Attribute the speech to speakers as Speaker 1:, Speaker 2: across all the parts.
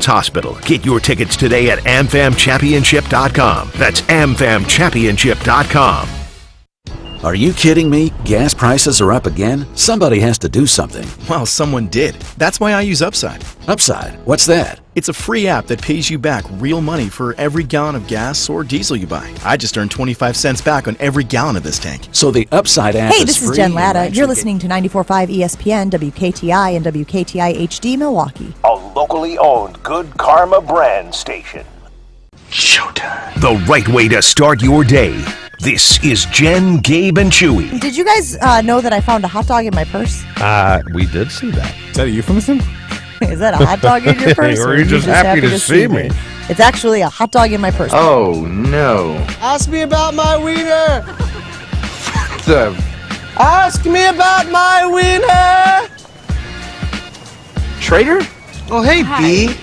Speaker 1: Hospital. Get your tickets today at amfamchampionship.com. That's amfamchampionship.com.
Speaker 2: Are you kidding me? Gas prices are up again? Somebody has to do something.
Speaker 3: Well, someone did. That's why I use Upside.
Speaker 2: Upside? What's that?
Speaker 3: It's a free app that pays you back real money for every gallon of gas or diesel you buy. I just earned 25 cents back on every gallon of this tank.
Speaker 2: So the Upside app
Speaker 4: Hey,
Speaker 2: is
Speaker 4: this
Speaker 2: free.
Speaker 4: is Jen Latta. You're listening to 94.5 ESPN, WKTI, and WKTI HD Milwaukee.
Speaker 1: A locally owned Good Karma brand station.
Speaker 3: Showtime.
Speaker 1: The right way to start your day. This is Jen, Gabe, and Chewy.
Speaker 4: Did you guys know that I found a hot dog in my purse?
Speaker 5: We did see that.
Speaker 6: Is that a euphemism?
Speaker 4: Is that a hot dog in your purse?
Speaker 5: Or are you just happy to see me?
Speaker 4: It's actually a hot dog in my purse.
Speaker 5: Oh, no.
Speaker 7: Ask me about my wiener. Ask me about my wiener.
Speaker 5: Traitor?
Speaker 7: Oh, hey, B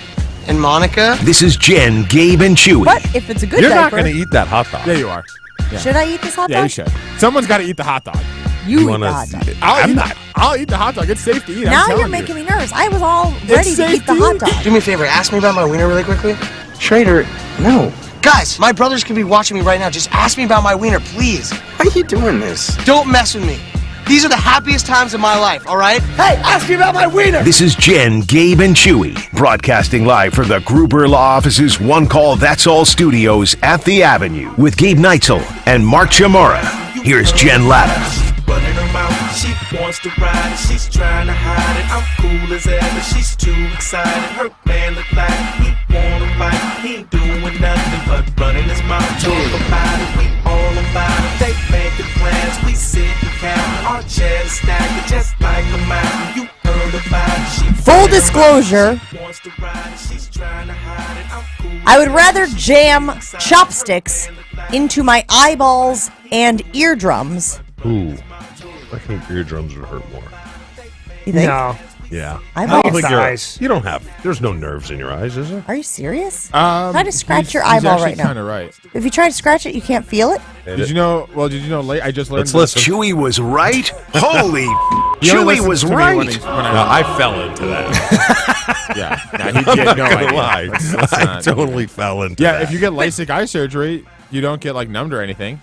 Speaker 7: and Monica.
Speaker 1: This is Jen, Gabe, and Chewy.
Speaker 4: But if it's a good
Speaker 5: You're not
Speaker 4: diaper,
Speaker 5: going to eat that hot dog.
Speaker 6: Yeah, you are. Yeah.
Speaker 4: should I eat this hot
Speaker 6: Yeah,
Speaker 4: dog?
Speaker 6: you should. Someone's got to eat the hot dog.
Speaker 4: You eat
Speaker 5: wanna
Speaker 4: the hot dog.
Speaker 6: I'll eat the hot dog. It's safe to eat.
Speaker 4: Now you're making me nervous. I was all ready to
Speaker 6: safe
Speaker 4: eat the
Speaker 6: to
Speaker 4: hot
Speaker 6: eat.
Speaker 4: dog.
Speaker 7: Do me a favor. Ask me about my wiener really quickly.
Speaker 5: Traitor? No.
Speaker 7: Guys, my brothers could be watching me right now. Just ask me about my wiener, please.
Speaker 5: Why are you doing this?
Speaker 7: Don't mess with me. These are the happiest times of my life, all right? Hey, ask me about my wiener.
Speaker 1: This is Jen, Gabe, and Chewy, broadcasting live from the Gruber Law Office's One Call That's All studios at the Avenue with Gabe Neitzel and Mark Chamorro. Here's Jen Latta.
Speaker 8: Running her mouth, she wants to ride it, she's trying to hide it. I'm cool as ever, she's too excited. Her man look like he wanna fight. He ain't doing nothing but running his mouth. Talk about it, we all about it. They making plans, we sit and count. Our chairs stacked just like a mountain. You heard about it. She
Speaker 4: Full disclosure,
Speaker 8: wants to ride it, she's trying to hide it. I'm cool.
Speaker 4: I would rather jam chopsticks into my eyeballs and eardrums.
Speaker 5: Ooh. I think eardrums would hurt more.
Speaker 4: You think?
Speaker 9: No.
Speaker 5: Yeah.
Speaker 4: Eyeballs?
Speaker 5: think
Speaker 9: the eyes.
Speaker 5: You don't have, there's no nerves in your eyes, is there?
Speaker 4: Are you serious? Try to scratch your
Speaker 6: he's
Speaker 4: eyeball
Speaker 6: actually
Speaker 4: right now.
Speaker 6: kind of right.
Speaker 4: If you try to scratch it, you can't feel it?
Speaker 6: Did you know? Well, did you know? I just learned.
Speaker 5: Let's listen.
Speaker 1: Chewy was right? Holy,
Speaker 6: He only
Speaker 1: Chewy
Speaker 6: listens
Speaker 1: was
Speaker 6: to me
Speaker 1: right.
Speaker 6: when
Speaker 5: I fell into that.
Speaker 6: Yeah, he
Speaker 5: I'm
Speaker 6: had
Speaker 5: not
Speaker 6: no
Speaker 5: gonna
Speaker 6: idea.
Speaker 5: lie.
Speaker 6: Let's
Speaker 5: I
Speaker 6: not-
Speaker 5: totally fell into
Speaker 6: Yeah,
Speaker 5: that.
Speaker 6: if you get LASIK eye surgery, you don't get like numbed or anything.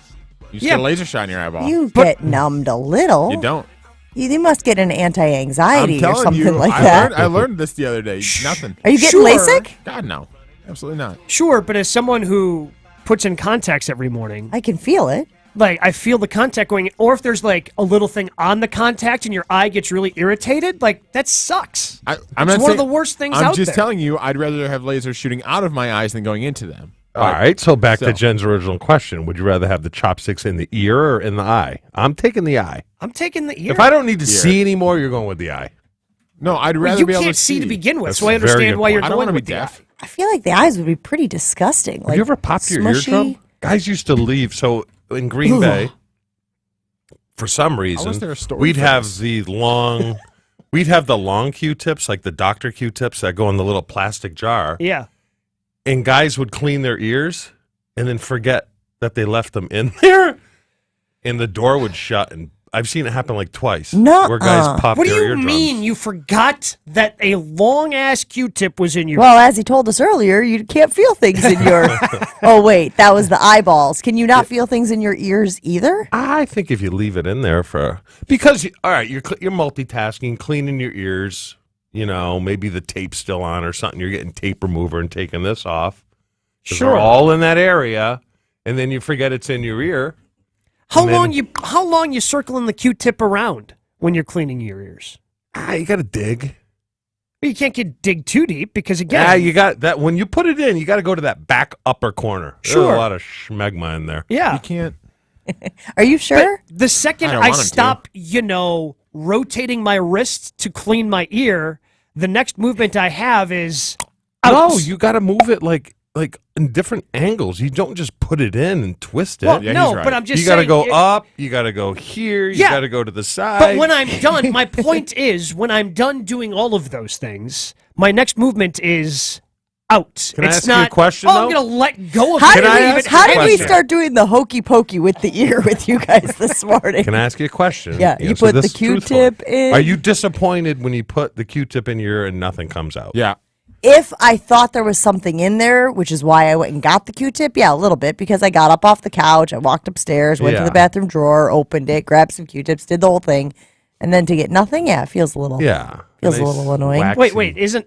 Speaker 6: You just get a laser shot in your eyeball.
Speaker 4: You get numbed a little.
Speaker 6: You don't.
Speaker 4: You must get an anti-anxiety
Speaker 6: I'm
Speaker 4: or
Speaker 6: telling
Speaker 4: something
Speaker 6: you,
Speaker 4: like
Speaker 6: I
Speaker 4: that.
Speaker 6: I learned this the other day. Nothing.
Speaker 4: Are you getting
Speaker 9: Sure.
Speaker 4: LASIK?
Speaker 6: God, no. Absolutely not.
Speaker 9: Sure, but as someone who puts in contacts every morning,
Speaker 4: I can feel it.
Speaker 9: like I feel the contact going, or if there's like a little thing on the contact and your eye gets really irritated, like that sucks.
Speaker 6: I'm
Speaker 9: It's
Speaker 6: not
Speaker 9: one of
Speaker 6: saying-
Speaker 9: the worst things
Speaker 6: I'm
Speaker 9: out
Speaker 6: just
Speaker 9: there.
Speaker 6: telling you, I'd rather have lasers shooting out of my eyes than going into them.
Speaker 5: All right, so back to
Speaker 6: So-
Speaker 5: Jen's original question. Would you rather have the chopsticks in the ear or in the eye? I'm taking the eye.
Speaker 9: I'm taking the ear.
Speaker 5: If I don't need to see anymore, you're going with the eye.
Speaker 6: No, I'd rather
Speaker 9: you
Speaker 6: be able
Speaker 9: can't
Speaker 6: to
Speaker 9: see to begin with,
Speaker 5: That's
Speaker 9: so I
Speaker 5: a very
Speaker 9: understand
Speaker 5: good
Speaker 9: why
Speaker 5: point.
Speaker 9: you're
Speaker 6: I don't
Speaker 9: going
Speaker 6: want to be
Speaker 9: with the
Speaker 6: deaf.
Speaker 9: eye.
Speaker 4: I feel like the eyes would be pretty disgusting.
Speaker 5: Have you ever popped your
Speaker 4: smushy.
Speaker 5: eardrum? Guys used to leave. So in Green Bay, for some reason,
Speaker 6: there a story
Speaker 5: we'd
Speaker 6: for
Speaker 5: have
Speaker 6: this?
Speaker 5: the long, we'd have the long Q-tips, like the doctor Q-tips that go in the little plastic jar.
Speaker 9: Yeah.
Speaker 5: And guys would clean their ears and then forget that they left them in there, and the door would shut. And I've seen it happen like twice.
Speaker 4: Nuh-uh.
Speaker 5: Where guys pop
Speaker 9: What do
Speaker 5: their
Speaker 9: you
Speaker 5: eardrums.
Speaker 9: mean you forgot that a long ass Q-tip was in your?
Speaker 4: Well, as he told us earlier, you can't feel things in your. Oh wait, that was the eyeballs. Can you not feel things in your ears either?
Speaker 5: I think if you leave it in there for because all right, you're multitasking, cleaning your ears. You know, maybe the tape's still on or something. You're getting tape remover and taking this off. 'Cause
Speaker 9: Sure.
Speaker 5: they're all in that area, and then you forget it's in your ear.
Speaker 9: How
Speaker 5: then-
Speaker 9: long you circling the Q-tip around when you're cleaning your ears?
Speaker 5: You got to dig.
Speaker 9: Well, you can't dig too deep because again,
Speaker 5: Yeah, you got that. When you put it in, you got to go to that back upper corner. There's
Speaker 9: Sure.
Speaker 5: a lot of schmegma in there.
Speaker 9: yeah.
Speaker 6: You can't.
Speaker 4: Are you sure?
Speaker 9: But the second
Speaker 6: I don't
Speaker 9: I
Speaker 6: want 'em to.
Speaker 9: stop, rotating my wrist to clean my ear, the next movement I have is out.
Speaker 5: No, you got to move it like in different angles. You don't just put it in and twist it.
Speaker 9: Well,
Speaker 6: Yeah,
Speaker 9: no,
Speaker 6: he's right.
Speaker 9: but I'm just
Speaker 5: you got to
Speaker 9: saying,
Speaker 5: go up. You got to go here. You
Speaker 9: Yeah.
Speaker 5: got to go to the side.
Speaker 9: But when I'm done, my point is, when I'm done doing all of those things, my next movement is out.
Speaker 5: Can I
Speaker 9: it's
Speaker 5: ask you a
Speaker 9: not,
Speaker 5: question,
Speaker 9: Oh, I'm
Speaker 5: though?
Speaker 9: going to let go of
Speaker 4: How
Speaker 9: it.
Speaker 4: did
Speaker 5: I
Speaker 4: we,
Speaker 5: ask
Speaker 4: how
Speaker 5: a
Speaker 4: did we
Speaker 5: question?
Speaker 4: start doing the hokey pokey with the ear with you guys this morning?
Speaker 5: Can I ask you a question?
Speaker 4: Yeah, you
Speaker 5: Answer
Speaker 4: put the
Speaker 5: this
Speaker 4: Q-tip
Speaker 5: truthfully.
Speaker 4: in.
Speaker 5: Are you disappointed when you put the Q-tip in your ear and nothing comes out?
Speaker 6: Yeah.
Speaker 4: If I thought there was something in there, which is why I went and got the Q-tip, yeah, a little bit, because I got up off the couch, I walked upstairs, went to the bathroom drawer, opened it, grabbed some Q-tips, did the whole thing, and then to get nothing, yeah, it feels a little annoying.
Speaker 9: Wait, isn't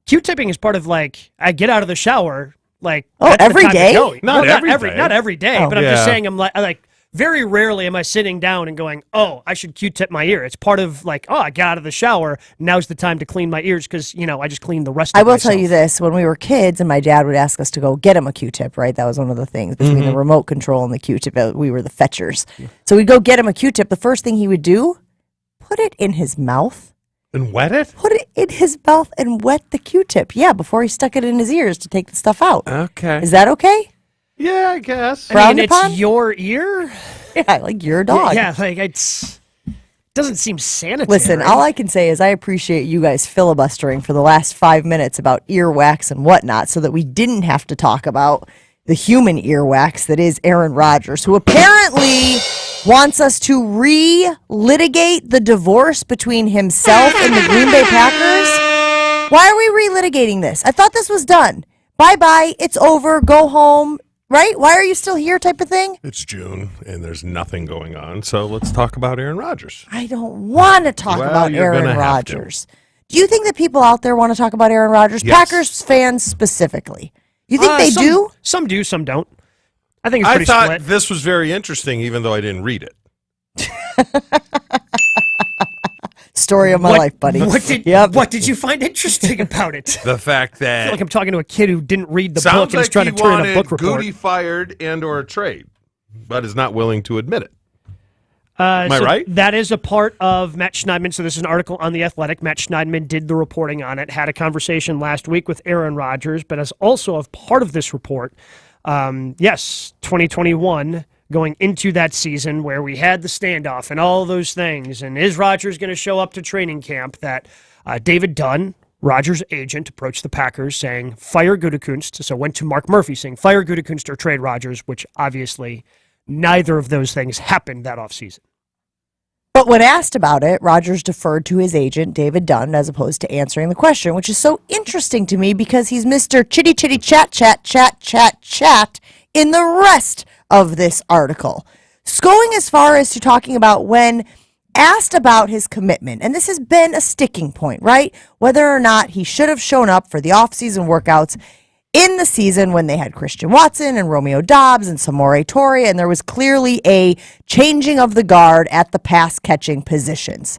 Speaker 9: Q-tipping is part of like I get out of the shower like
Speaker 4: every day?
Speaker 5: Not every day.
Speaker 9: Not every day, but I'm just saying I'm like very rarely am I sitting down and going, oh, I should Q-tip my ear. It's part of like, oh, I got out of the shower. Now's the time to clean my ears because, I just cleaned the rest of myself.
Speaker 4: I will tell you this. When we were kids and my dad would ask us to go get him a Q-tip, right? That was one of the things between the remote control and the Q-tip. We were the fetchers. So we'd go get him a Q-tip. The first thing he would do, put it in his mouth.
Speaker 5: And wet it?
Speaker 4: Put it in his mouth and wet the Q-tip. Yeah, before he stuck it in his ears to take the stuff out.
Speaker 5: Okay.
Speaker 4: Is that okay?
Speaker 5: Yeah, I guess.
Speaker 9: I mean, it's your ear?
Speaker 4: Yeah, like your dog.
Speaker 9: Yeah, like it doesn't seem sanitary.
Speaker 4: Listen, all I can say is I appreciate you guys filibustering for the last 5 minutes about earwax and whatnot so that we didn't have to talk about the human earwax that is Aaron Rodgers, who apparently wants us to re-litigate the divorce between himself and the Green Bay Packers. Why are we re-litigating this? I thought this was done. Bye-bye. It's over. Go home. Right? Why are you still here type of thing?
Speaker 5: It's June, and there's nothing going on, so let's talk about Aaron Rodgers.
Speaker 4: I don't want to talk about Aaron Rodgers. Do you think that people out there want to talk about Aaron Rodgers?
Speaker 5: Yes.
Speaker 4: Packers fans specifically. You think they do?
Speaker 9: Some do, some don't. I think it's pretty
Speaker 5: I thought
Speaker 9: split.
Speaker 5: this was very interesting, even though I didn't read it.
Speaker 4: Story of my life, buddy.
Speaker 9: What did you find interesting about it?
Speaker 5: The fact that
Speaker 9: I feel like I'm talking to a kid who didn't read the book and is trying to turn in a book report.
Speaker 5: Goody fired and or a trade, but is not willing to admit it. Am I right?
Speaker 9: That is a part of Matt Schneidman. So this is an article on The Athletic. Matt Schneidman did the reporting on it, had a conversation last week with Aaron Rodgers, but as also a part of this report, 2021, going into that season where we had the standoff and all those things, and is Rodgers going to show up to training camp, that David Dunn, Rodgers' agent, approached the Packers saying, fire Gutekunst. So went to Mark Murphy saying, fire Gutekunst or trade Rodgers, which obviously neither of those things happened that offseason.
Speaker 4: But when asked about it, Rodgers deferred to his agent, David Dunn, as opposed to answering the question, which is so interesting to me because he's Mr. Chitty Chitty Chat Chat Chat Chat Chat in the rest of this article. Going as far as to talking about when asked about his commitment, and this has been a sticking point, right? Whether or not he should have shown up for the offseason workouts in the season when they had Christian Watson and Romeo Doubs and Samori Toure, and there was clearly a changing of the guard at the pass-catching positions.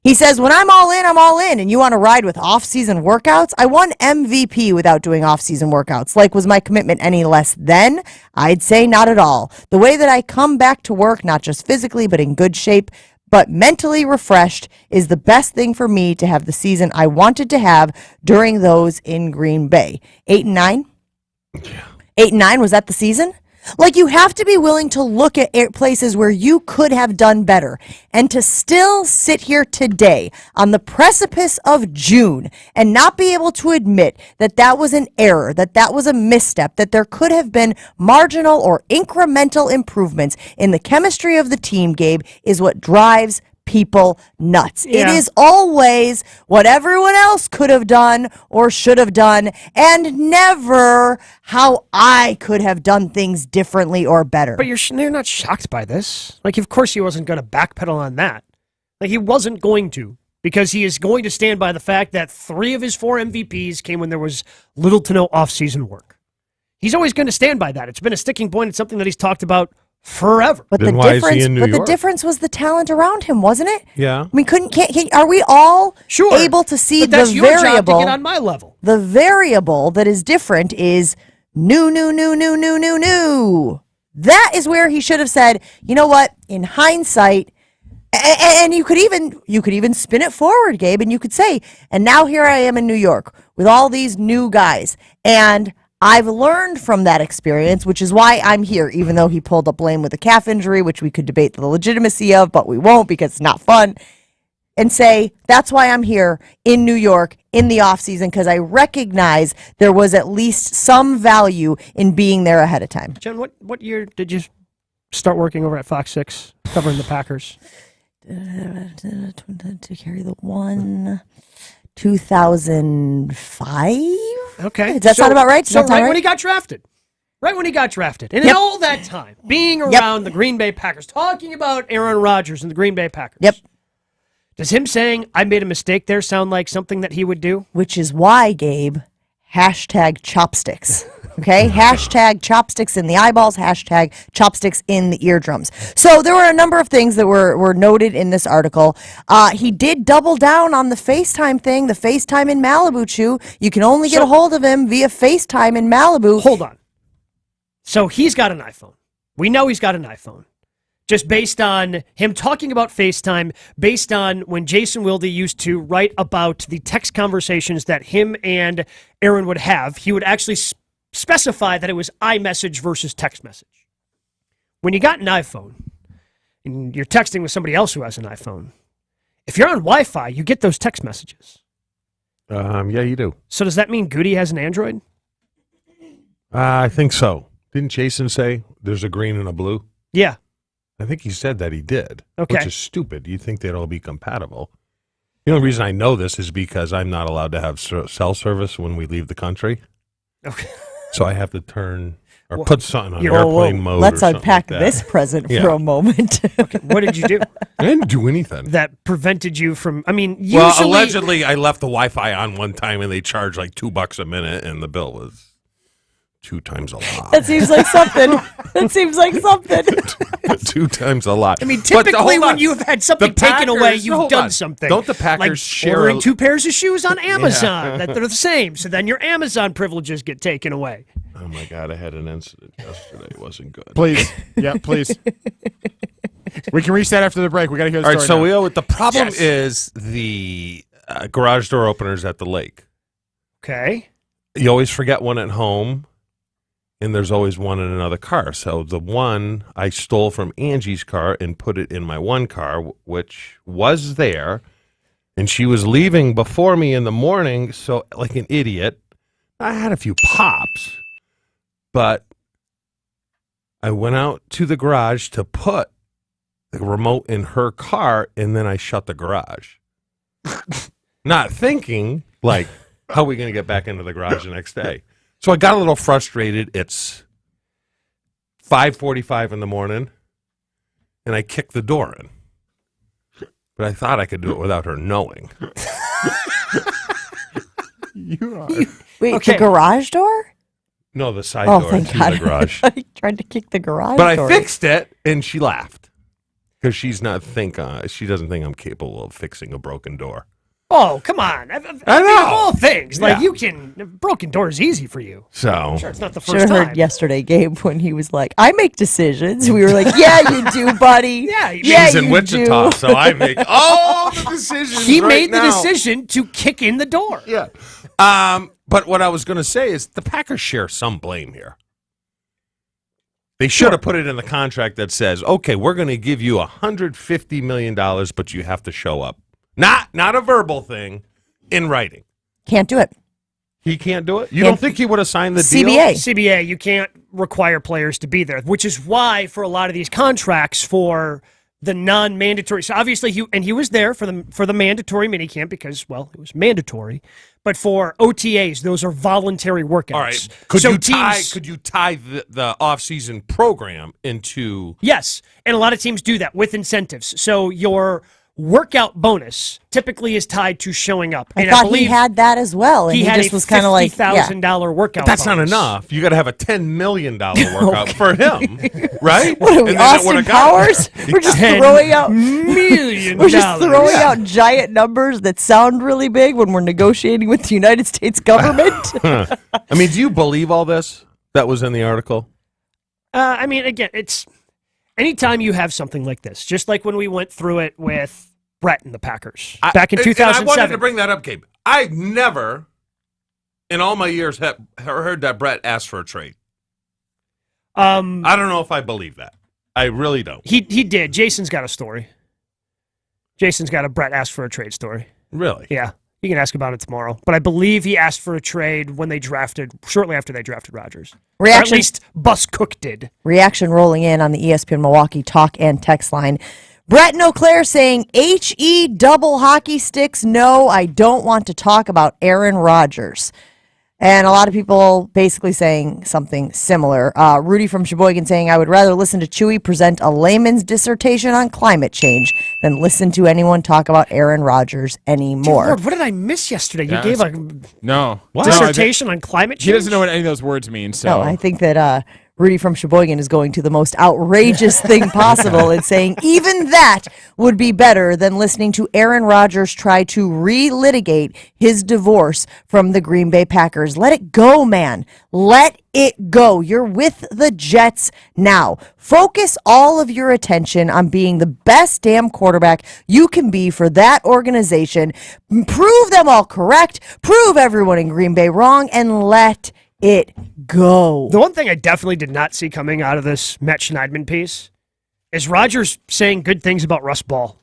Speaker 4: He says, when I'm all in, and you want to ride with off-season workouts? I won MVP without doing off-season workouts. Like, was my commitment any less then? I'd say not at all. The way that I come back to work, not just physically, but in good shape, but mentally refreshed, is the best thing for me to have the season I wanted to have during those in Green Bay. 8-9?
Speaker 5: Yeah.
Speaker 4: 8-9, was that the season? Like, you have to be willing to look at places where you could have done better. And to still sit here today on the precipice of June and not be able to admit that that was an error, that that was a misstep, that there could have been marginal or incremental improvements in the chemistry of the team, Gabe, is what drives people nuts.
Speaker 9: Yeah.
Speaker 4: It is always what everyone else could have done or should have done, and never how I could have done things differently or better.
Speaker 9: But you're not shocked by this. Like, of course he wasn't going to backpedal on that. Like, he wasn't going to, because he is going to stand by the fact that 3 of his 4 MVPs came when there was little to no offseason work. He's always going to stand by that. It's been a sticking point. It's something that he's talked about forever.
Speaker 4: But
Speaker 5: then why is he in New York?
Speaker 4: The difference was the talent around him, wasn't it?
Speaker 5: Yeah.
Speaker 4: I mean, are we all
Speaker 9: sure
Speaker 4: able to see
Speaker 9: but that's
Speaker 4: the
Speaker 9: your
Speaker 4: variable?
Speaker 9: Job to get on my level.
Speaker 4: The variable that is different is new. That is where he should have said, you know what? In hindsight, and you could even spin it forward, Gabe, and you could say, and now here I am in New York with all these new guys, and I've learned from that experience, which is why I'm here, even though he pulled up blame with a calf injury, which we could debate the legitimacy of, but we won't because it's not fun, and say, that's why I'm here in New York in the offseason, because I recognize there was at least some value in being there ahead of time.
Speaker 9: Jen, what year did you start working over at Fox 6 covering the Packers?
Speaker 4: To carry the one... 2005.
Speaker 9: Okay.
Speaker 4: Does that sound about right? Does
Speaker 9: So
Speaker 4: that sound
Speaker 9: right when
Speaker 4: right?
Speaker 9: he got drafted. Right when he got drafted. And in
Speaker 4: Yep.
Speaker 9: all that time, being around the Green Bay Packers, talking about Aaron Rodgers and the Green Bay Packers.
Speaker 4: Yep.
Speaker 9: Does him saying, I made a mistake there sound like something that he would do?
Speaker 4: Which is why, Gabe, hashtag chopsticks. Okay? Hashtag chopsticks in the eyeballs, hashtag chopsticks in the eardrums. So there were a number of things that were noted in this article. He did double down on the FaceTime thing, the FaceTime in Malibu, Chew. You can only get a hold of him via FaceTime in Malibu.
Speaker 9: Hold on. So he's got an iPhone. We know he's got an iPhone. Just based on him talking about FaceTime, based on when Jason Wilde used to write about the text conversations that him and Aaron would have, he would actually specify that it was iMessage versus text message. When you got an iPhone and you're texting with somebody else who has an iPhone, if you're on Wi-Fi, you get those text messages.
Speaker 5: Yeah, you do.
Speaker 9: So does that mean Goody has an Android?
Speaker 5: I think so. Didn't Jason say there's a green and a blue?
Speaker 9: Yeah.
Speaker 5: I think he said that he did.
Speaker 9: Okay.
Speaker 5: Which is stupid. You'd think they'd all be compatible. The only reason I know this is because I'm not allowed to have cell service when we leave the country.
Speaker 9: Okay.
Speaker 5: So I have to turn or put something on
Speaker 9: Whoa,
Speaker 5: airplane mode.
Speaker 4: Let's
Speaker 5: or something
Speaker 4: unpack
Speaker 5: like that.
Speaker 4: this present for
Speaker 5: Yeah.
Speaker 4: a moment.
Speaker 9: What did you do
Speaker 5: I didn't do anything.
Speaker 9: that prevented you from, I mean, usually...
Speaker 5: Well, allegedly, I left the Wi-Fi on one time, and they charged like $2 a minute, and the bill was 2 times a lot.
Speaker 4: That seems like something. That seems like something.
Speaker 5: 2 times a lot.
Speaker 9: I mean,
Speaker 5: But
Speaker 9: typically
Speaker 5: hold
Speaker 9: when
Speaker 5: on.
Speaker 9: you've had something
Speaker 5: The
Speaker 9: taken away,
Speaker 5: Packers-
Speaker 9: you've
Speaker 5: hold
Speaker 9: done
Speaker 5: on.
Speaker 9: something.
Speaker 5: Don't the Packers
Speaker 9: like
Speaker 5: share
Speaker 9: ordering
Speaker 5: a-
Speaker 9: 2 pairs of shoes on Amazon that they're the same, so then your Amazon privileges get taken away.
Speaker 5: Oh my God! I had an incident yesterday. It wasn't good.
Speaker 6: Please. Yeah, please. We can reach that after the break. We got to hear the
Speaker 5: All right.
Speaker 6: story
Speaker 5: So
Speaker 6: now.
Speaker 5: we owe it. The problem is the garage door openers at the lake.
Speaker 9: Okay.
Speaker 5: You always forget one at home, and there's always one in another car. So the one I stole from Angie's car and put it in my one car, which was there, and she was leaving before me in the morning. So like an idiot, I had a few pops, but I went out to the garage to put the remote in her car, and then I shut the garage. Not thinking, like, how are we going to get back into the garage the next day? So I got a little frustrated. It's 5:45 in the morning, and I kicked the door in. But I thought I could do it without her knowing.
Speaker 6: You are.
Speaker 4: Wait,
Speaker 9: Okay.
Speaker 4: the garage door?
Speaker 5: No, the side
Speaker 4: Oh,
Speaker 5: door
Speaker 4: thank
Speaker 5: to
Speaker 4: God.
Speaker 5: the garage.
Speaker 4: I tried to kick the garage
Speaker 5: But
Speaker 4: door.
Speaker 5: I fixed it, and she laughed because she doesn't think I'm capable of fixing a broken door.
Speaker 9: Oh, come on. I mean,
Speaker 5: know.
Speaker 9: of all things, like
Speaker 5: Yeah.
Speaker 9: you can, broken door is easy for you.
Speaker 5: So
Speaker 9: Sure, it's not the
Speaker 4: Should
Speaker 9: first
Speaker 4: have
Speaker 9: time.
Speaker 4: heard yesterday, Gabe, when he was like, "I make decisions." We were like, "Yeah, you do, buddy.
Speaker 9: Yeah,
Speaker 5: he's in
Speaker 4: you
Speaker 5: Wichita,
Speaker 4: do."
Speaker 5: so I make all the decisions.
Speaker 9: He
Speaker 5: right
Speaker 9: made the
Speaker 5: now.
Speaker 9: decision to kick in the door.
Speaker 5: Yeah. But what I was going to say is the Packers share some blame here. They should have put it in the contract that says, okay, we're going to give you $150 million, but you have to show up. Not a verbal thing, in writing.
Speaker 4: Can't do it.
Speaker 5: He can't do it? You don't think he would have signed the deal?
Speaker 4: CBA.
Speaker 9: CBA, you can't require players to be there, which is why for a lot of these contracts for the non-mandatory. So obviously he was there for the mandatory minicamp because, well, it was mandatory. But for OTAs, those are voluntary workouts.
Speaker 5: All right. Could
Speaker 9: So
Speaker 5: you tie the off-season program into...
Speaker 9: Yes, and a lot of teams do that with incentives. So your workout bonus typically is tied to showing up.
Speaker 4: I
Speaker 9: And
Speaker 4: thought he
Speaker 9: believe
Speaker 4: had that as well, and he
Speaker 9: had
Speaker 4: just
Speaker 9: a
Speaker 4: was kind of like,
Speaker 9: $50,000 workout.
Speaker 5: That's not
Speaker 9: bonus.
Speaker 5: enough. You got to have a $10 million workout for him, right?
Speaker 4: What are we,
Speaker 5: And then it
Speaker 4: Austin
Speaker 5: would've got
Speaker 4: Powers?
Speaker 5: there.
Speaker 4: We're just
Speaker 9: $10
Speaker 4: throwing out
Speaker 9: million
Speaker 4: We're just throwing
Speaker 9: Yeah.
Speaker 4: out giant numbers that sound really big when we're negotiating with the United States government.
Speaker 5: I mean, do you believe all this that was in the article?
Speaker 9: I mean, again, it's anytime you have something like this, just like when we went through it with Brett and the Packers back in
Speaker 5: And
Speaker 9: 2007.
Speaker 5: I wanted to bring that up, Gabe. I've never, in all my years, heard that Brett asked for a trade. I don't know if I believe that. I really don't.
Speaker 9: He did. Jason's got a story. Jason's got a Brett asked for a trade story.
Speaker 5: Really?
Speaker 9: Yeah. You can ask about it tomorrow. But I believe he asked for a trade when they drafted, shortly after they drafted Rodgers. Or at least Bus Cook did.
Speaker 4: Reaction rolling in on the ESPN Milwaukee talk and text line. Brett and Eau Claire saying HE double hockey sticks. No, I don't want to talk about Aaron Rodgers. And a lot of people basically saying something similar. Rudy from Sheboygan saying, I would rather listen to Chewy present a layman's dissertation on climate change than listen to anyone talk about Aaron Rodgers anymore.
Speaker 9: Dear Lord, what did I miss yesterday? You gave a
Speaker 6: What?
Speaker 9: dissertation on climate change?
Speaker 6: He doesn't know what any of those words mean. So
Speaker 4: No, I think that Rudy from Sheboygan is going to the most outrageous thing possible and saying even that would be better than listening to Aaron Rodgers try to relitigate his divorce from the Green Bay Packers. Let it go, man. Let it go. You're with the Jets now. Focus all of your attention on being the best damn quarterback you can be for that organization. Prove them all correct. Prove everyone in Green Bay wrong, and let it go.
Speaker 9: The one thing I definitely did not see coming out of this Matt Schneidman piece is Rodgers saying good things about Russ Ball.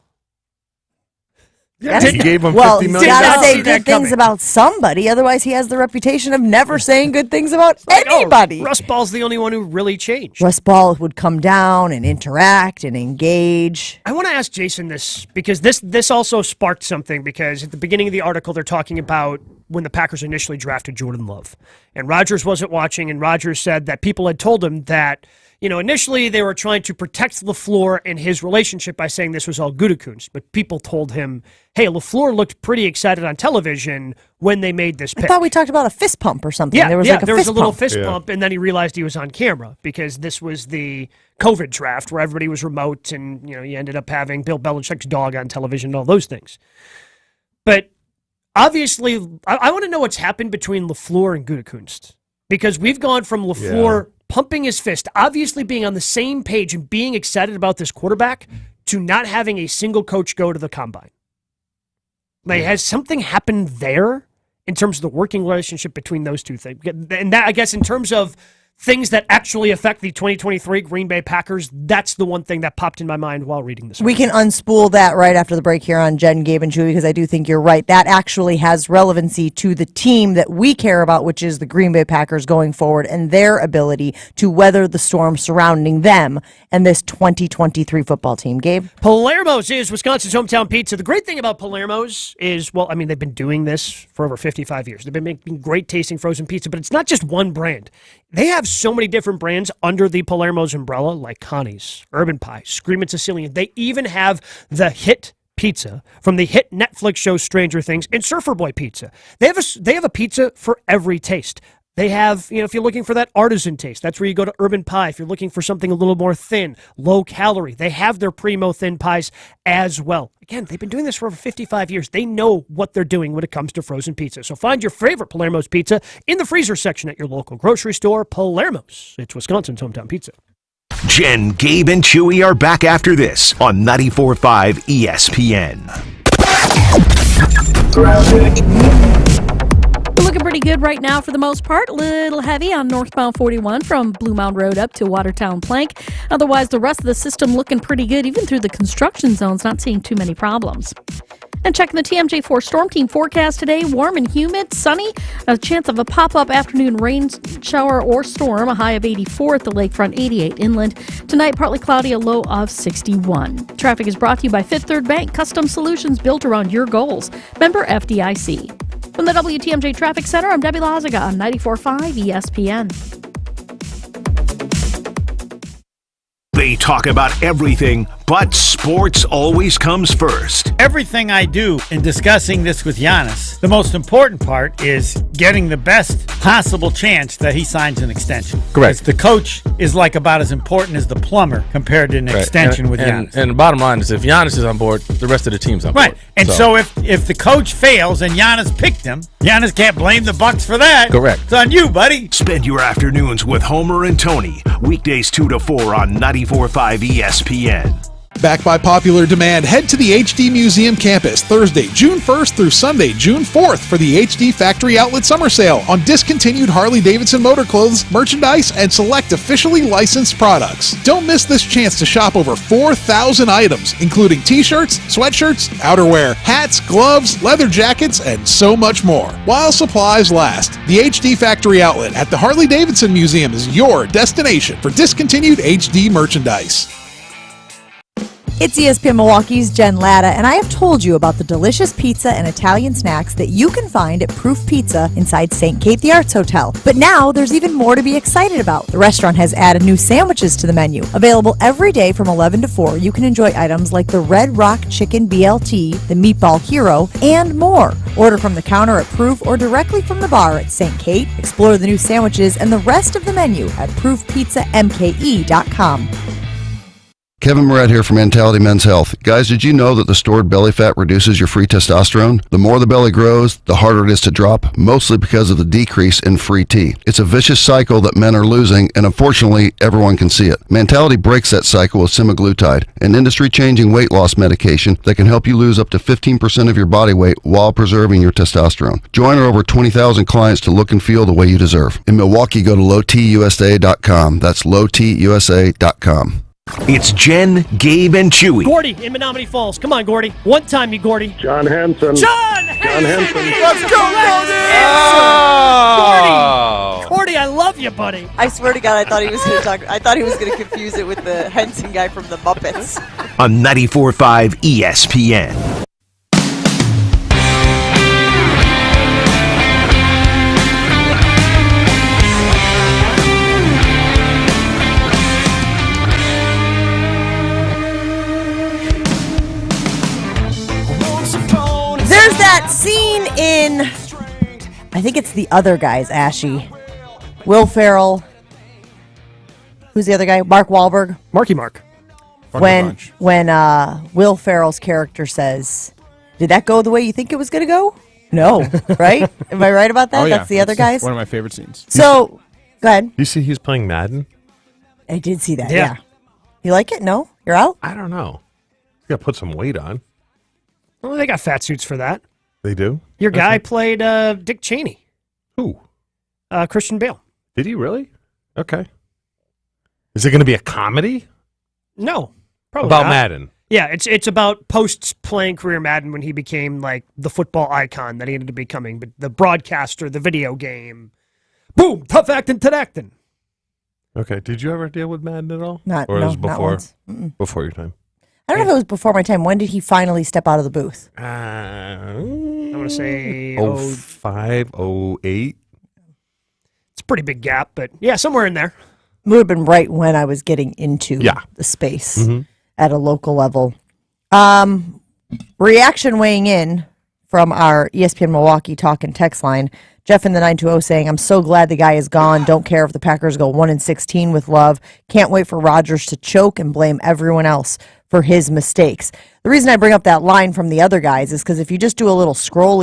Speaker 5: He gave him $50
Speaker 4: Well,
Speaker 5: million.
Speaker 4: he's got to say
Speaker 9: See that
Speaker 4: good things
Speaker 9: coming.
Speaker 4: about somebody. Otherwise, he has the reputation of never saying good things about anybody.
Speaker 9: Russ Ball's the only one who really changed.
Speaker 4: Russ Ball would come down and interact and engage.
Speaker 9: I want to ask Jason this because this also sparked something because at the beginning of the article they're talking about when the Packers initially drafted Jordan Love. And Rodgers wasn't watching, and Rodgers said that people had told him that, initially they were trying to protect LaFleur and his relationship by saying this was all Gutekunst. But people told him, hey, LaFleur looked pretty excited on television when they made this pick.
Speaker 4: I thought we talked about a fist pump or something.
Speaker 9: Yeah,
Speaker 4: there was
Speaker 9: yeah,
Speaker 4: like a
Speaker 9: there
Speaker 4: fist
Speaker 9: was a little
Speaker 4: pump.
Speaker 9: fist pump, and then he realized he was on camera because this was the COVID draft where everybody was remote, and you ended up having Bill Belichick's dog on television and all those things. But obviously, I want to know what's happened between LaFleur and Gutekunst because we've gone from LaFleur pumping his fist, obviously being on the same page and being excited about this quarterback, to not having a single coach go to the combine. Like, has something happened there in terms of the working relationship between those two things? And that, I guess, in terms of things that actually affect the 2023 Green Bay Packers, that's the one thing that popped in my mind while reading this.
Speaker 4: We can unspool that right after the break here on Jen, Gabe, and Chewy, because I do think you're right. That actually has relevancy to the team that we care about, which is the Green Bay Packers going forward and their ability to weather the storm surrounding them and this 2023 football team. Gabe?
Speaker 9: Palermo's is Wisconsin's hometown pizza. The great thing about Palermo's is, they've been doing this for over 55 years. They've been making great tasting frozen pizza, but it's not just one brand. They have so many different brands under the Palermo's umbrella, like Connie's, Urban Pie, Screamin' Sicilian. They even have the hit pizza from the hit Netflix show Stranger Things and Surfer Boy Pizza. They have a pizza for every taste. They have, if you're looking for that artisan taste, that's where you go to Urban Pie. If you're looking for something a little more thin, low calorie, they have their Primo thin pies as well. Again, they've been doing this for over 55 years. They know what they're doing when it comes to frozen pizza. So find your favorite Palermo's pizza in the freezer section at your local grocery store. Palermo's. It's Wisconsin's hometown pizza.
Speaker 1: Jen, Gabe, and Chewy are back after this on 94.5 ESPN.
Speaker 10: Looking pretty good right now for the most part. A little heavy on northbound 41 from Blue Mound Road up to Watertown Plank. Otherwise, the rest of the system looking pretty good, even through the construction zones, not seeing too many problems. And checking the TMJ4 Storm Team forecast today, warm and humid, sunny, a chance of a pop-up afternoon rain shower or storm, a high of 84 at the lakefront, 88 inland. Tonight, partly cloudy, a low of 61. Traffic is brought to you by Fifth Third Bank, custom solutions built around your goals. Member FDIC. From the WTMJ Traffic Center, I'm Debbie Lazaga on 94.5 ESPN.
Speaker 1: They talk about everything, but sports always comes first.
Speaker 11: Everything I do in discussing this with Giannis, the most important part is getting the best possible chance that he signs an extension.
Speaker 12: Correct.
Speaker 11: The coach is like about as important as the plumber compared to an extension with Giannis.
Speaker 12: And the bottom line is if Giannis is on board, the rest of the team's on board.
Speaker 11: Right. And so if the coach fails and Giannis picked him, Giannis can't blame the Bucks for that.
Speaker 12: Correct.
Speaker 11: It's on you, buddy.
Speaker 1: Spend your afternoons with Homer and Tony. Weekdays 2 to 4 on 94.5 ESPN.
Speaker 13: Back by popular demand, head to the HD Museum campus Thursday, June 1st through Sunday, June 4th for the HD Factory Outlet Summer Sale on discontinued Harley-Davidson motor clothes, merchandise, and select officially licensed products. Don't miss this chance to shop over 4,000 items, including t-shirts, sweatshirts, outerwear, hats, gloves, leather jackets, and so much more. While supplies last, the HD Factory Outlet at the Harley-Davidson Museum is your destination for discontinued HD merchandise.
Speaker 4: It's ESPN Milwaukee's Jen Latta, and I have told you about the delicious pizza and Italian snacks that you can find at Proof Pizza inside St. Kate the Arts Hotel. But now there's even more to be excited about. The restaurant has added new sandwiches to the menu. Available every day from 11 to 4, you can enjoy items like the Red Rock Chicken BLT, the Meatball Hero, and more. Order from the counter at Proof or directly from the bar at St. Kate. Explore the new sandwiches and the rest of the menu at proofpizzamke.com.
Speaker 14: Kevin Moret here from Mentality Men's Health. Guys, did you know that the stored belly fat reduces your free testosterone? The more the belly grows, the harder it is to drop, mostly because of the decrease in free T. It's a vicious cycle that men are losing, and unfortunately, everyone can see it. Mentality breaks that cycle with semaglutide, an industry-changing weight loss medication that can help you lose up to 15% of your body weight while preserving your testosterone. Join our over 20,000 clients to look and feel the way you deserve. In Milwaukee, go to lowtusa.com. That's lowtusa.com.
Speaker 1: It's Jen, Gabe, and Chewy.
Speaker 9: Gordy in Menominee Falls. Come on, Gordy. One time, you Gordy.
Speaker 15: John Henson.
Speaker 9: John Henson.
Speaker 15: Let's go,
Speaker 9: Gordy! Gordy, I love you, buddy.
Speaker 4: I swear to God, I thought he was going to talk. I thought he was going to confuse it with the Henson guy from the Muppets.
Speaker 1: On 94.5 ESPN.
Speaker 4: There's that scene in, I think it's The Other Guys, Ashy. Will Ferrell. Who's the other guy? Mark Wahlberg.
Speaker 9: Marky Mark.
Speaker 4: When Will Ferrell's character says, "Did that go the way you think it was going to go?" No, right? Am I right about that?
Speaker 6: Oh, yeah.
Speaker 4: That's The Other Guys.
Speaker 6: One of my favorite scenes.
Speaker 4: So, go ahead.
Speaker 5: You see, he's playing Madden.
Speaker 4: I did see that. Yeah. You like it? No, you're out.
Speaker 5: I don't know. You got to put some weight on.
Speaker 9: Well, they got fat suits for that.
Speaker 5: They do.
Speaker 9: Your guy played Dick Cheney.
Speaker 5: Who?
Speaker 9: Christian Bale.
Speaker 5: Did he really? Okay. Is it going to be a comedy?
Speaker 9: No, probably
Speaker 5: about
Speaker 9: not.
Speaker 5: Madden.
Speaker 9: Yeah, it's about post-playing career Madden when he became like the football icon that he ended up becoming, but the broadcaster, the video game. Boom, tough acting, acting.
Speaker 5: Okay. Did you ever deal with Madden at all?
Speaker 4: Not,
Speaker 5: or
Speaker 4: no,
Speaker 5: it was before,
Speaker 4: not once.
Speaker 5: before your time?
Speaker 4: I don't know if it was before my time. When did he finally step out of the booth?
Speaker 9: I want to say
Speaker 5: 05, 08.
Speaker 9: It's a pretty big gap, but yeah, somewhere in there.
Speaker 4: Would have been right when I was getting into the space at a local level. Reaction weighing in from our ESPN Milwaukee talk and text line. Jeff in the 920 saying, "I'm so glad the guy is gone. Don't care if the Packers go 1-16 with love. Can't wait for Rodgers to choke and blame everyone else for his mistakes." The reason I bring up that line from The Other Guys is because if you just do a little scroll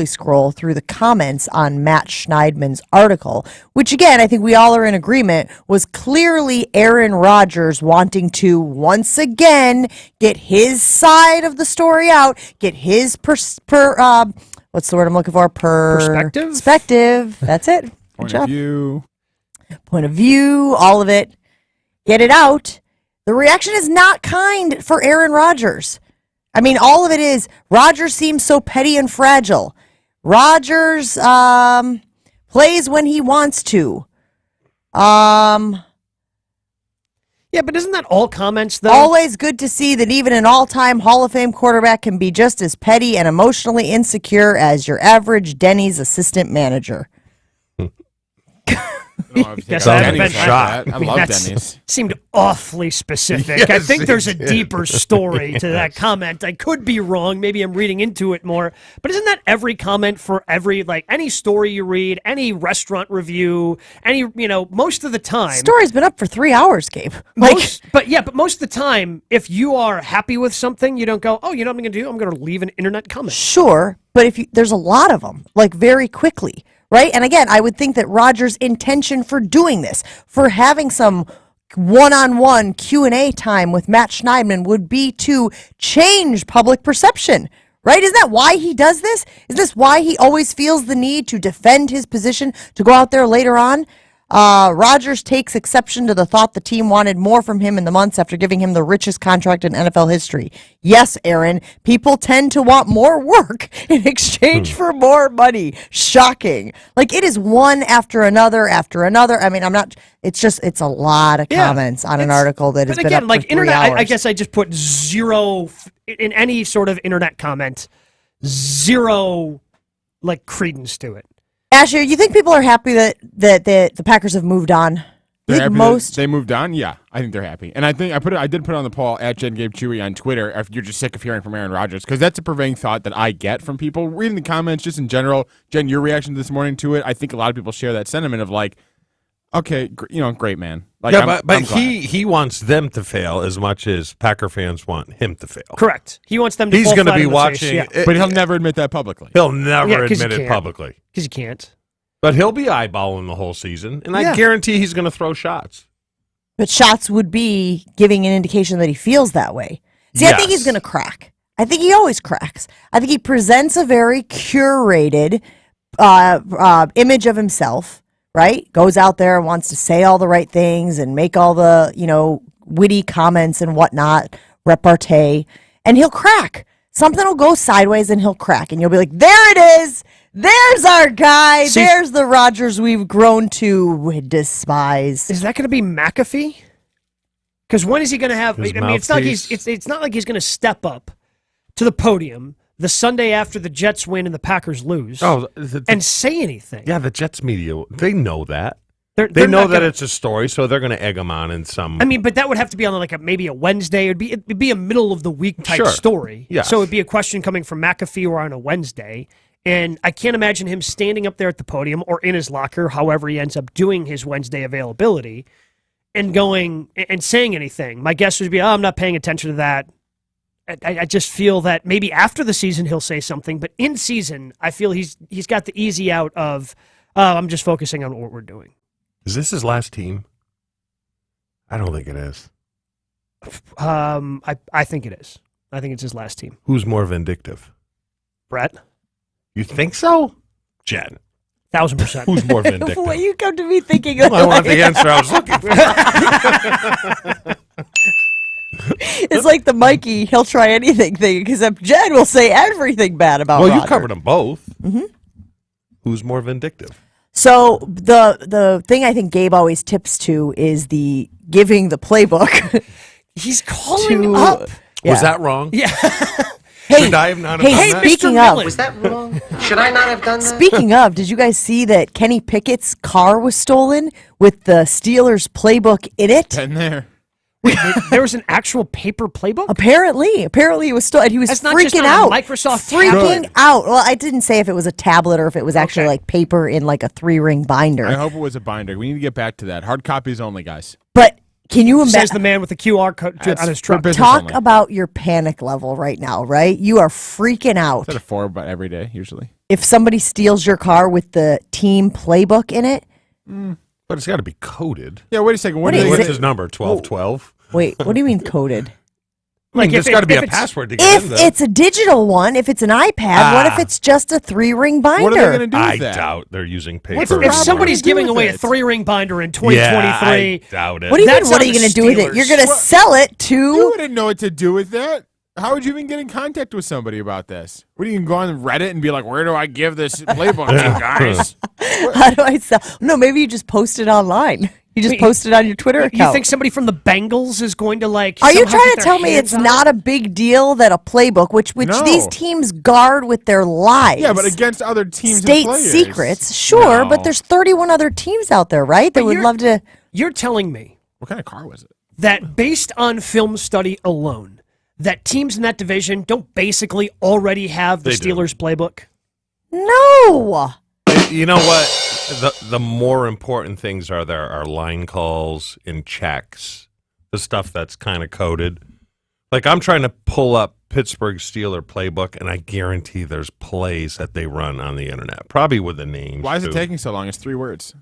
Speaker 4: through the comments on Matt Schneidman's article, which again, I think we all are in agreement, was clearly Aaron Rodgers wanting to once again get his side of the story out, get his what's the word I'm looking for? Perspective. That's it.
Speaker 6: Point of view.
Speaker 4: Point of view, all of it. Get it out. The reaction is not kind for Aaron Rodgers. I mean, all of it is, Rodgers seems so petty and fragile. Rodgers plays when he wants to.
Speaker 9: Yeah, but isn't that all comments, though?
Speaker 4: Always good to see that even an all-time Hall of Fame quarterback can be just as petty and emotionally insecure as your average Denny's assistant manager.
Speaker 9: Guess
Speaker 6: I
Speaker 9: Denny's
Speaker 6: shot. I love
Speaker 9: that's-
Speaker 6: Denny's.
Speaker 9: Seemed awfully specific.
Speaker 5: Yes,
Speaker 9: I think there's a
Speaker 5: it did.
Speaker 9: deeper story to that comment. I could be wrong. Maybe I'm reading into it more. But isn't that every comment for every, like, any story you read, any restaurant review, most of the time.
Speaker 4: Story's been up for 3 hours, Gabe.
Speaker 9: But most of the time, if you are happy with something, you don't go, oh, you know what I'm going to do? I'm going to leave an internet comment.
Speaker 4: Sure, but there's a lot of them, like very quickly, right? And again, I would think that Rodgers' intention for doing this, for having some one-on-one Q&A time with Matt Schneidman would be to change public perception, right? Isn't that why he does this? Is this why he always feels the need to defend his position, to go out there later on? Rodgers takes exception to the thought the team wanted more from him in the months after giving him the richest contract in NFL history. Yes, Aaron, people tend to want more work in exchange for more money. Shocking. Like, it is one after another after another. I mean, it's a lot of comments on an article that has been up for 3 hours.
Speaker 9: I guess I just put zero in any sort of internet comment, zero credence to it.
Speaker 4: Asher, you think people are happy that the Packers have moved on?
Speaker 6: They're happy that they moved on. Yeah, I think they're happy, and I think I did put on the poll at Gabe Chewy on Twitter. If you're just sick of hearing from Aaron Rodgers, because that's a prevailing thought that I get from people reading the comments, just in general. Jen, your reaction this morning to it, I think a lot of people share that sentiment of okay, great man.
Speaker 5: But he wants them to fail as much as Packer fans want him to fail.
Speaker 9: Correct. He wants them to.
Speaker 5: He's going to be watching,
Speaker 6: but he'll never admit that publicly.
Speaker 5: He'll never admit it publicly
Speaker 9: because he can't.
Speaker 5: But he'll be eyeballing the whole season, and I guarantee he's going to throw shots.
Speaker 4: But shots would be giving an indication that he feels that way. See, I think he's going to crack. I think he always cracks. I think he presents a very curated image of himself. Right? Goes out there and wants to say all the right things and make all the, witty comments and whatnot, repartee, and he'll crack. Something will go sideways and he'll crack. And you'll be like, there it is. There's our guy. There's the Rodgers we've grown to despise.
Speaker 9: Is that going to be McAfee? Because when is he going to have... it's not like he's going to step up to the podium the Sunday after the Jets win and the Packers lose and say anything.
Speaker 5: Yeah, the Jets media, they know that. They know that it's a story, so they're going to egg him on in some...
Speaker 9: but that would have to be on maybe a Wednesday. It'd be a middle of the week type story.
Speaker 5: Yes.
Speaker 9: So it'd be a question coming from McAfee or on a Wednesday. And I can't imagine him standing up there at the podium or in his locker, however he ends up doing his Wednesday availability, and going and saying anything. My guess would be, I'm not paying attention to that. I just feel that maybe after the season he'll say something, but in season I feel he's got the easy out of I'm just focusing on what we're doing.
Speaker 5: Is this his last team? I don't think it is.
Speaker 9: I think it is. I think it's his last team.
Speaker 5: Who's more vindictive?
Speaker 9: Brett?
Speaker 5: You think so? Jen?
Speaker 9: 1,000%.
Speaker 5: Who's more vindictive?
Speaker 4: What you come to me thinking of?
Speaker 5: I want the answer I was looking for.
Speaker 4: It's like the Mikey, he'll try anything thing, because Jen will say everything bad about Rodgers.
Speaker 5: You covered them both.
Speaker 4: Mm-hmm.
Speaker 5: Who's more vindictive?
Speaker 4: So the thing I think Gabe always tips to is the giving the playbook.
Speaker 9: He's calling up.
Speaker 4: Yeah.
Speaker 5: Was that wrong?
Speaker 9: Yeah.
Speaker 5: Should I have not have done that?
Speaker 4: Speaking of,
Speaker 7: Was that wrong? Should I not have done that?
Speaker 4: Speaking of, did you guys see that Kenny Pickett's car was stolen with the Steelers playbook in it?
Speaker 6: Been there.
Speaker 9: There was an actual paper playbook?
Speaker 4: Apparently it was stolen. He was
Speaker 9: That's not
Speaker 4: freaking
Speaker 9: just on
Speaker 4: out.
Speaker 9: Microsoft
Speaker 4: freaking
Speaker 9: tablet.
Speaker 4: out. Well, I didn't say if it was a tablet or if it was actually like paper in like a 3-ring binder.
Speaker 6: I hope it was a binder. We need to get back to that. Hard copies only, guys.
Speaker 4: But can you
Speaker 9: Says
Speaker 4: imagine?
Speaker 9: the man with the QR code on his truck.
Speaker 4: Talk about your panic level right now, right? You are freaking out.
Speaker 6: Is that a 4 about every day, usually?
Speaker 4: If somebody steals your car with the team playbook in it.
Speaker 5: But it's got to be coded.
Speaker 6: Yeah, wait a second.
Speaker 4: What is
Speaker 5: What's
Speaker 4: it?
Speaker 5: his number? 1212?
Speaker 4: Wait, what do you mean coded?
Speaker 5: There's got to be a password to get in
Speaker 4: If
Speaker 5: there.
Speaker 4: it's a digital one, if it's an iPad, what if it's just a 3-ring binder?
Speaker 6: What are they going to do with
Speaker 5: I
Speaker 6: that?
Speaker 5: doubt they're using paper.
Speaker 9: If somebody's giving away a 3-ring binder in 2023,
Speaker 5: I doubt it.
Speaker 4: What do you mean,
Speaker 9: That's
Speaker 4: what are
Speaker 9: on
Speaker 4: you
Speaker 9: the
Speaker 4: going to do with it?
Speaker 9: Steelers.
Speaker 4: You're going to sell it to...
Speaker 6: You wouldn't know what to do with that. How would you even get in contact with somebody about this? What do you go on Reddit and be like, where do I give this playbook to, guys?
Speaker 4: How do I sell? No, maybe you just post it online. You just post it on your Twitter account.
Speaker 9: You think somebody from the Bengals is going to
Speaker 4: Are you
Speaker 9: somehow
Speaker 4: trying
Speaker 9: get
Speaker 4: to
Speaker 9: their
Speaker 4: tell me
Speaker 9: hands
Speaker 4: it's
Speaker 9: on
Speaker 4: not
Speaker 9: it?
Speaker 4: a big deal that a playbook, which
Speaker 6: No.
Speaker 4: these teams guard with their lives?
Speaker 6: Yeah, but against other teams
Speaker 4: state
Speaker 6: and players.
Speaker 4: secrets, sure,
Speaker 6: No.
Speaker 4: but there's 31 other teams out there, right? That
Speaker 9: But
Speaker 4: would
Speaker 9: you're-
Speaker 4: love to.
Speaker 9: You're telling me
Speaker 6: What kind of car was it?
Speaker 9: that based on film study alone, that teams in that division don't basically already have the
Speaker 5: They do.
Speaker 9: Steelers playbook?
Speaker 4: No.
Speaker 5: You know what? The more important things are there are line calls and checks, the stuff that's kind of coded. Like I'm trying to pull up Pittsburgh Steeler playbook, and I guarantee there's plays that they run on the internet, probably with the names.
Speaker 6: Why is it
Speaker 5: too.
Speaker 6: taking so long? It's 3 words.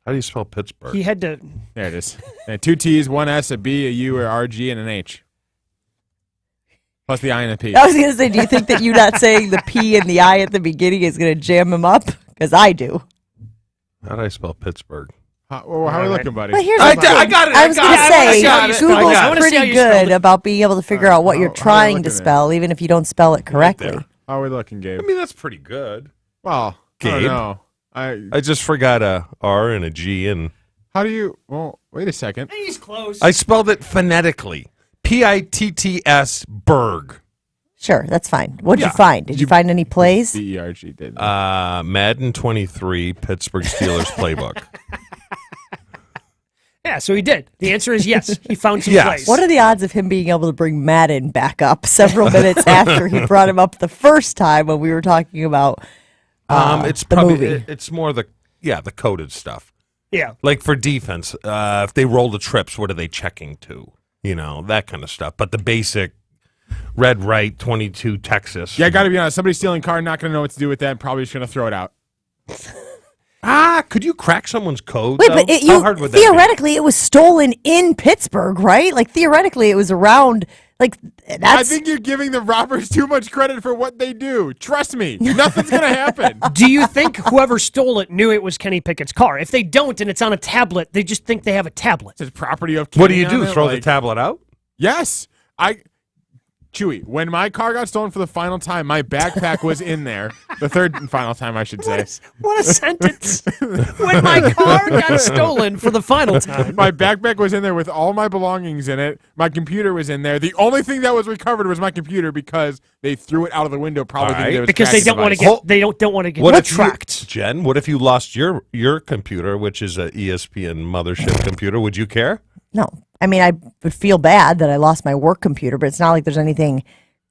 Speaker 5: How do you spell Pittsburgh?
Speaker 9: He had to.
Speaker 6: There it is. 2 T's, 1 S, a B, a U, a RG, and an H. Plus the I and a P.
Speaker 4: I was going to say, do you think that you not saying the P and the I at the beginning is going to jam him up? Because I do.
Speaker 5: How do I spell Pittsburgh?
Speaker 6: How are we looking, buddy?
Speaker 4: But here's
Speaker 5: I
Speaker 4: the thing.
Speaker 5: got it.
Speaker 4: I was going to say, Google's
Speaker 9: see how
Speaker 4: pretty
Speaker 9: you spelled
Speaker 4: good
Speaker 9: it.
Speaker 4: about being able to figure out what you're trying to
Speaker 6: looking
Speaker 4: spell, even if you don't spell it correctly.
Speaker 6: How are we looking, Gabe?
Speaker 5: I mean, that's pretty good.
Speaker 6: Well,
Speaker 5: Gabe.
Speaker 6: I don't know.
Speaker 5: I just forgot a R and a G, and
Speaker 6: How do you? Well, wait a second.
Speaker 9: He's close.
Speaker 5: I spelled it phonetically. Pitts Berg.
Speaker 4: Sure, that's fine. What'd you find? Did you find any plays?
Speaker 6: B-E-R-G did.
Speaker 5: Madden 23, Pittsburgh Steelers playbook.
Speaker 9: Yeah, so he did. The answer is yes. He found some
Speaker 5: Yes.
Speaker 9: plays.
Speaker 4: What are the odds of him being able to bring Madden back up several minutes after he brought him up the first time when we were talking about
Speaker 5: It's
Speaker 4: the
Speaker 5: probably
Speaker 4: movie?
Speaker 5: it's more the coded stuff.
Speaker 9: Yeah.
Speaker 5: Like for defense, if they roll the trips, what are they checking to? You know, that kind of stuff. But the basic red right 22 Texas.
Speaker 6: Yeah, I got to be honest. Somebody stealing car, not going to know what to do with that, and probably just going to throw it out.
Speaker 5: Could you crack someone's code?
Speaker 4: Wait,
Speaker 5: though?
Speaker 4: but
Speaker 5: How hard would that
Speaker 4: theoretically, it was stolen in Pittsburgh, right? Like theoretically, it was around. Like
Speaker 6: I
Speaker 4: that's.
Speaker 6: think you're giving the robbers too much credit for what they do. Trust me, nothing's going to happen.
Speaker 9: Do you think whoever stole it knew it was Kenny Pickett's car? If they don't and it's on a tablet, they just think they have a tablet.
Speaker 6: It's property of
Speaker 5: What do you
Speaker 6: Kenny
Speaker 5: do?
Speaker 6: on it,
Speaker 5: Throw the
Speaker 6: like-
Speaker 5: tablet out?
Speaker 6: Yes. Chewy, when my car got stolen for the final time, my backpack was in there. The third and final time, I should say.
Speaker 9: What a sentence. When my car got stolen for the final time.
Speaker 6: My backpack was in there with all my belongings in it. My computer was in there. The only thing that was recovered was my computer because they threw it out of the window probably thinking it was
Speaker 9: Because they don't want to get don't want to get tracked.
Speaker 5: Jen, what if you lost your computer, which is a ESPN mothership computer? Would you care?
Speaker 4: No, I mean I would feel bad that I lost my work computer, but it's not like there's anything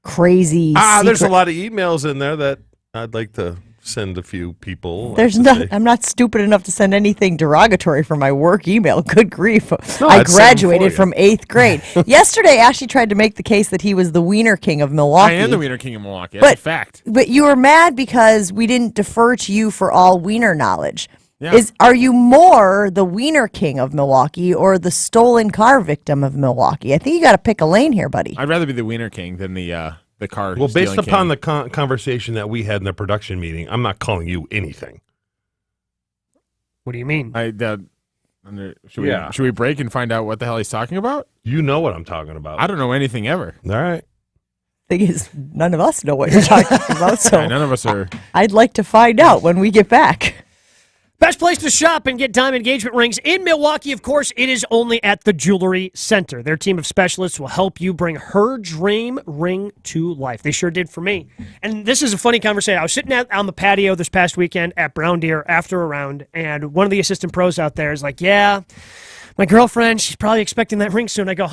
Speaker 4: crazy.
Speaker 5: There's a
Speaker 4: secret.
Speaker 5: lot of emails in there that I'd like to send a few people.
Speaker 4: There's not. I'm not stupid enough to send anything derogatory from my work email. Good grief!
Speaker 5: No,
Speaker 4: I
Speaker 5: I'd send them
Speaker 4: graduated
Speaker 5: for
Speaker 4: from 8th grade. Yesterday, Ashley tried to make the case that he was the Wiener King of Milwaukee.
Speaker 6: I am the Wiener King of Milwaukee. That's a fact.
Speaker 4: But you were mad because we didn't defer to you for all Wiener knowledge.
Speaker 6: Yeah.
Speaker 4: Are you more the Wiener King of Milwaukee or the stolen car victim of Milwaukee? I think you got to pick a lane here, buddy.
Speaker 6: I'd rather be the Wiener King than the car.
Speaker 5: Well, based
Speaker 6: stealing
Speaker 5: upon
Speaker 6: king.
Speaker 5: the conversation that we had in the production meeting, I'm not calling you anything.
Speaker 9: What do you mean?
Speaker 6: Should we break and find out what the hell he's talking about?
Speaker 5: You know what I'm talking about.
Speaker 6: I don't know anything ever.
Speaker 5: All right.
Speaker 4: Thing is, none of us know what you're talking about, so
Speaker 6: Yeah, none of us are.
Speaker 4: I'd like to find out when we get back.
Speaker 9: Best place to shop and get diamond engagement rings in Milwaukee, of course, it is only at the Jewelry Center. Their team of specialists will help you bring her dream ring to life. They sure did for me. And this is a funny conversation. I was sitting on the patio this past weekend at Brown Deer after a round, and one of the assistant pros out there is like, yeah, my girlfriend, she's probably expecting that ring soon. I go,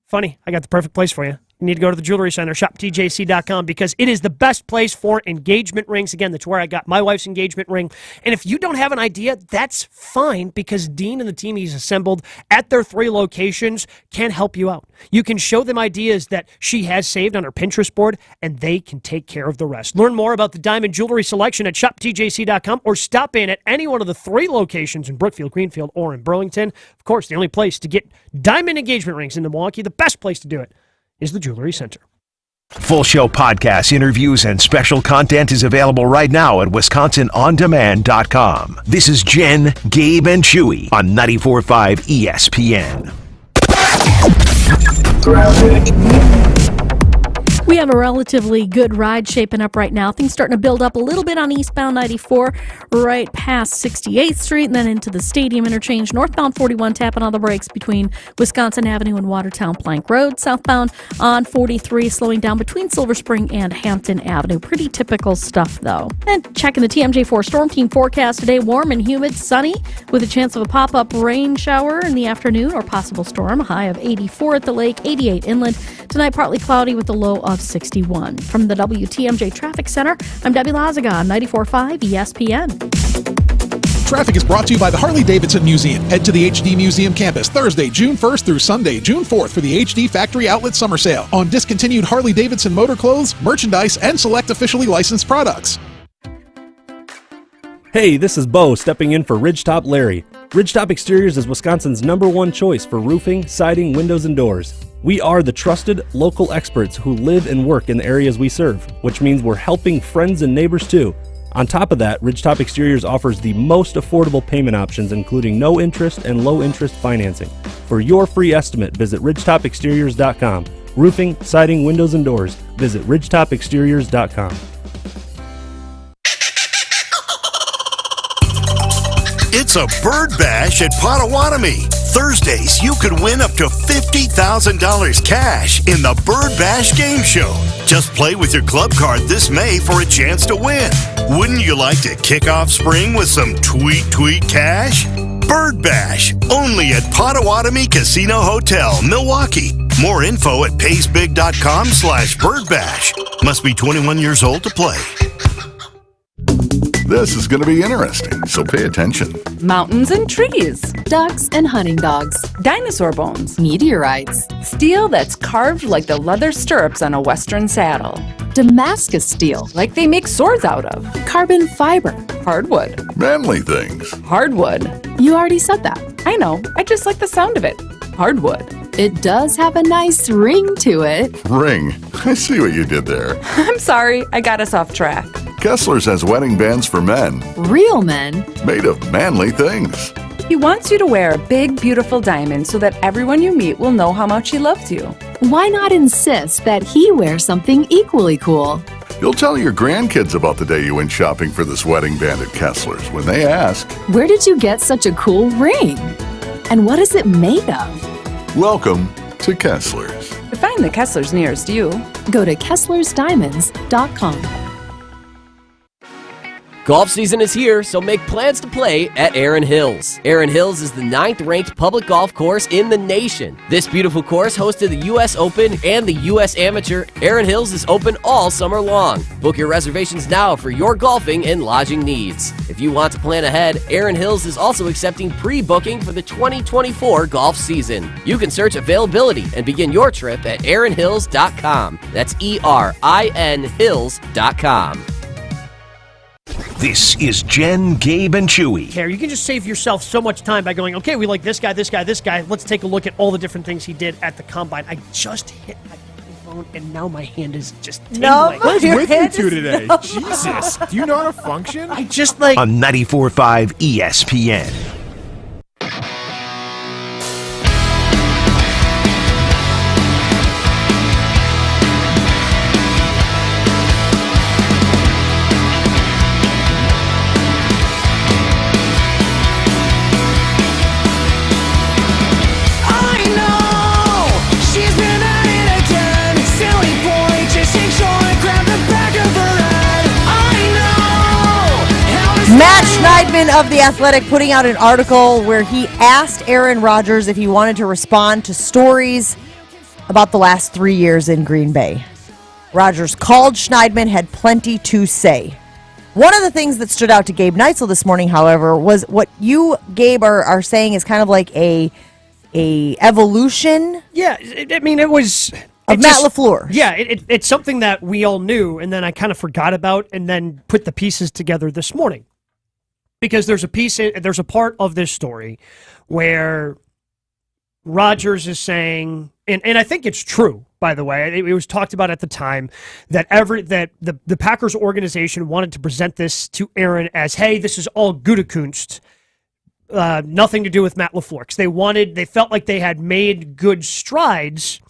Speaker 9: funny, I got the perfect place for you. You need to go to the Jewelry Center, shoptjc.com, because it is the best place for engagement rings. Again, that's where I got my wife's engagement ring. And if you don't have an idea, that's fine, because Dean and the team he's assembled at their 3 locations can help you out. You can show them ideas that she has saved on her Pinterest board, and they can take care of the rest. Learn more about the diamond jewelry selection at shoptjc.com or stop in at any one of the 3 locations in Brookfield, Greenfield, or in Burlington. Of course, the only place to get diamond engagement rings in Milwaukee, the best place to do it, is the Jewelry Center.
Speaker 1: Full show podcasts, interviews, and special content is available right now at WisconsinOnDemand.com. This is Jen, Gabe, and Chewy on 94.5 ESPN.
Speaker 10: We have a relatively good ride shaping up right now. Things starting to build up a little bit on eastbound 94, right past 68th Street, and then into the Stadium interchange. Northbound 41 tapping on the brakes between Wisconsin Avenue and Watertown Plank Road. Southbound on 43 slowing down between Silver Spring and Hampton Avenue. Pretty typical stuff, though. And checking the TMJ4 Storm Team forecast today. Warm and humid, sunny, with a chance of a pop-up rain shower in the afternoon or possible storm. A high of 84 at the lake, 88 inland. Tonight, partly cloudy with a low of 61. From the WTMJ Traffic Center, I'm Debbie Lazaga on 94.5 ESPN.
Speaker 13: Traffic is brought to you by the Harley-Davidson Museum. Head to the HD Museum campus Thursday, June 1st through Sunday, June 4th for the HD Factory Outlet Summer Sale on discontinued Harley-Davidson motor clothes, merchandise, and select officially licensed products.
Speaker 15: Hey, this is Bo stepping in for Ridgetop Larry. Ridgetop Exteriors is Wisconsin's #1 choice for roofing, siding, windows, and doors. We are the trusted local experts who live and work in the areas we serve, which means we're helping friends and neighbors too. On top of that, Ridgetop Exteriors offers the most affordable payment options, including no interest and low interest financing. For your free estimate, visit ridgetopexteriors.com. Roofing, siding, windows, and doors. Visit ridgetopexteriors.com.
Speaker 16: It's a bird bash at Potawatomi. Thursdays, you could win up to $50,000 cash in the Bird Bash Game Show. Just play with your club card this May for a chance to win. Wouldn't you like to kick off spring with some tweet cash? Bird Bash, only at Potawatomi Casino Hotel, Milwaukee. More info at paysbig.com/birdbash. Must be 21 years old to play.
Speaker 17: This is going to be interesting, so pay attention.
Speaker 18: Mountains and trees. Ducks and hunting dogs. Dinosaur bones. Meteorites. Steel that's carved like the leather stirrups on a Western saddle. Damascus steel, like they make swords out of. Carbon fiber. Hardwood.
Speaker 17: Manly things.
Speaker 18: Hardwood. You already said that. I know. I just like the sound of it. Hardwood. It does have a nice ring to it.
Speaker 17: Ring. I see what you did there.
Speaker 18: I'm sorry, I got us off track.
Speaker 17: Kessler's has wedding bands for men.
Speaker 18: Real men.
Speaker 17: Made of manly things.
Speaker 18: He wants you to wear a big, beautiful diamond so that everyone you meet will know how much he loves you.
Speaker 19: Why not insist that he wear something equally cool?
Speaker 17: You'll tell your grandkids about the day you went shopping for this wedding band at Kessler's when they ask,
Speaker 19: "Where did you get such a cool ring? And what is it made of?"
Speaker 17: Welcome to Kessler's.
Speaker 18: To find the Kessler's nearest you,
Speaker 19: go to KesslersDiamonds.com.
Speaker 20: Golf season is here, so make plans to play at Erin Hills. Erin Hills is the 9th-ranked public golf course in the nation. This beautiful course hosted the U.S. Open and the U.S. Amateur. Erin Hills is open all summer long. Book your reservations now for your golfing and lodging needs. If you want to plan ahead, Erin Hills is also accepting pre-booking for the 2024 golf season. You can search availability and begin your trip at erinhills.com. That's ERIN Hills.com.
Speaker 1: This is Jen, Gabe, and Chewy.
Speaker 9: Care. You can just save yourself so much time by going, okay, we like this guy, this guy, this guy. Let's take a look at all the different things he did at the combine. I just hit my phone, and now my hand is just tingling.
Speaker 4: No,
Speaker 6: What is
Speaker 4: your
Speaker 6: with you
Speaker 4: hand
Speaker 6: two
Speaker 4: is
Speaker 6: today?
Speaker 4: numb.
Speaker 6: Jesus. Do you know how to function?
Speaker 9: I just like...
Speaker 1: On 94.5 ESPN.
Speaker 4: Matt Schneidman of The Athletic putting out an article where he asked Aaron Rodgers if he wanted to respond to stories about the last 3 years in Green Bay. Rodgers called. Schneidman had plenty to say. One of the things that stood out to Gabe Neitzel this morning, however, was what you, Gabe, are saying is kind of like a evolution.
Speaker 9: Yeah, I mean, it was...
Speaker 4: Of Matt LaFleur.
Speaker 9: Yeah, it's something that we all knew, and then I kind of forgot about, and then put the pieces together this morning. Because there's a part of this story where Rodgers is saying, and I think it's true, by the way. It was talked about at the time that the Packers organization wanted to present this to Aaron as, hey, this is all Gutekunst, nothing to do with Matt LaFleur. 'Cause they felt like they had made good strides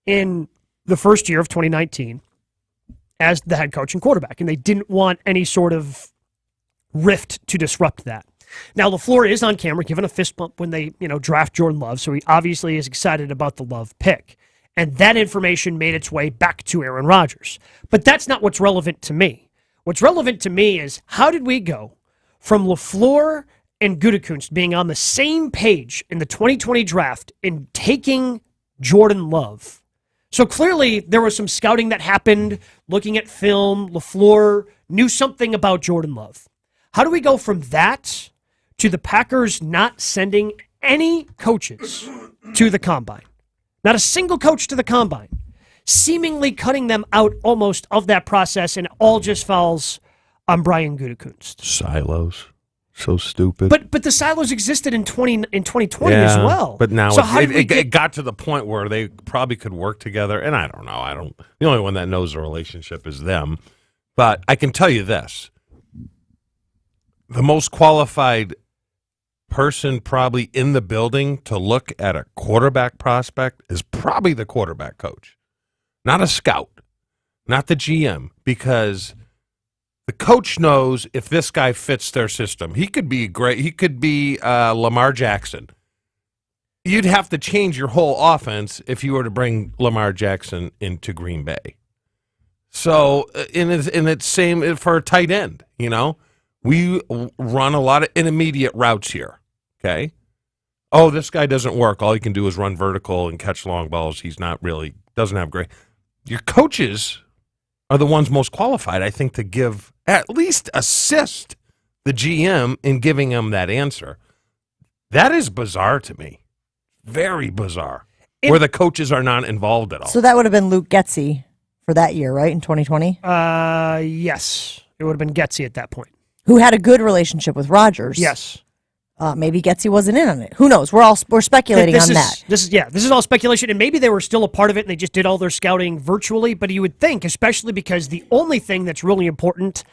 Speaker 9: in the first year of 2019 as the head coach and quarterback, and they didn't want any sort of rift to disrupt that. Now, LaFleur is on camera giving a fist bump when they, draft Jordan Love, so he obviously is excited about the Love pick. And that information made its way back to Aaron Rodgers. But that's not what's relevant to me. What's relevant to me is, how did we go from LaFleur and Gutekunst being on the same page in the 2020 draft in taking Jordan Love? So clearly there was some scouting that happened, looking at film. LaFleur knew something about Jordan Love. How do we go from that to the Packers not sending any coaches to the combine? Not a single coach to the combine. Seemingly cutting them out almost of that process, and it all just falls on Brian Gutekunst.
Speaker 5: Silos. So stupid.
Speaker 9: But the silos existed in 2020 as well.
Speaker 5: But now
Speaker 9: so
Speaker 5: it got to the point where they probably could work together, and I don't know. The only one that knows the relationship is them. But I can tell you this. the most qualified person probably in the building to look at a quarterback prospect is probably the quarterback coach, not a scout, not the GM, because the coach knows if this guy fits their system. He could be great. He could be Lamar Jackson. You'd have to change your whole offense if you were to bring Lamar Jackson into Green Bay. So, and it's same for a tight end, you know. We run a lot of intermediate routes here, okay? Oh, this guy doesn't work. All he can do is run vertical and catch long balls. He's not really, doesn't have great. Your coaches are the ones most qualified, I think, to give, at least assist the GM in giving him that answer. That is bizarre to me. Very bizarre. Where the coaches are not involved at all.
Speaker 4: So that would have been Luke Getsy for that year, right, in 2020?
Speaker 9: Yes. It would have been Getsy at that point.
Speaker 4: Who had a good relationship with Rodgers.
Speaker 9: Yes.
Speaker 4: Maybe Getsy wasn't in on it. Who knows? We're speculating on that.
Speaker 9: This is all speculation, and maybe they were still a part of it and they just did all their scouting virtually, but you would think, especially because the only thing that's really important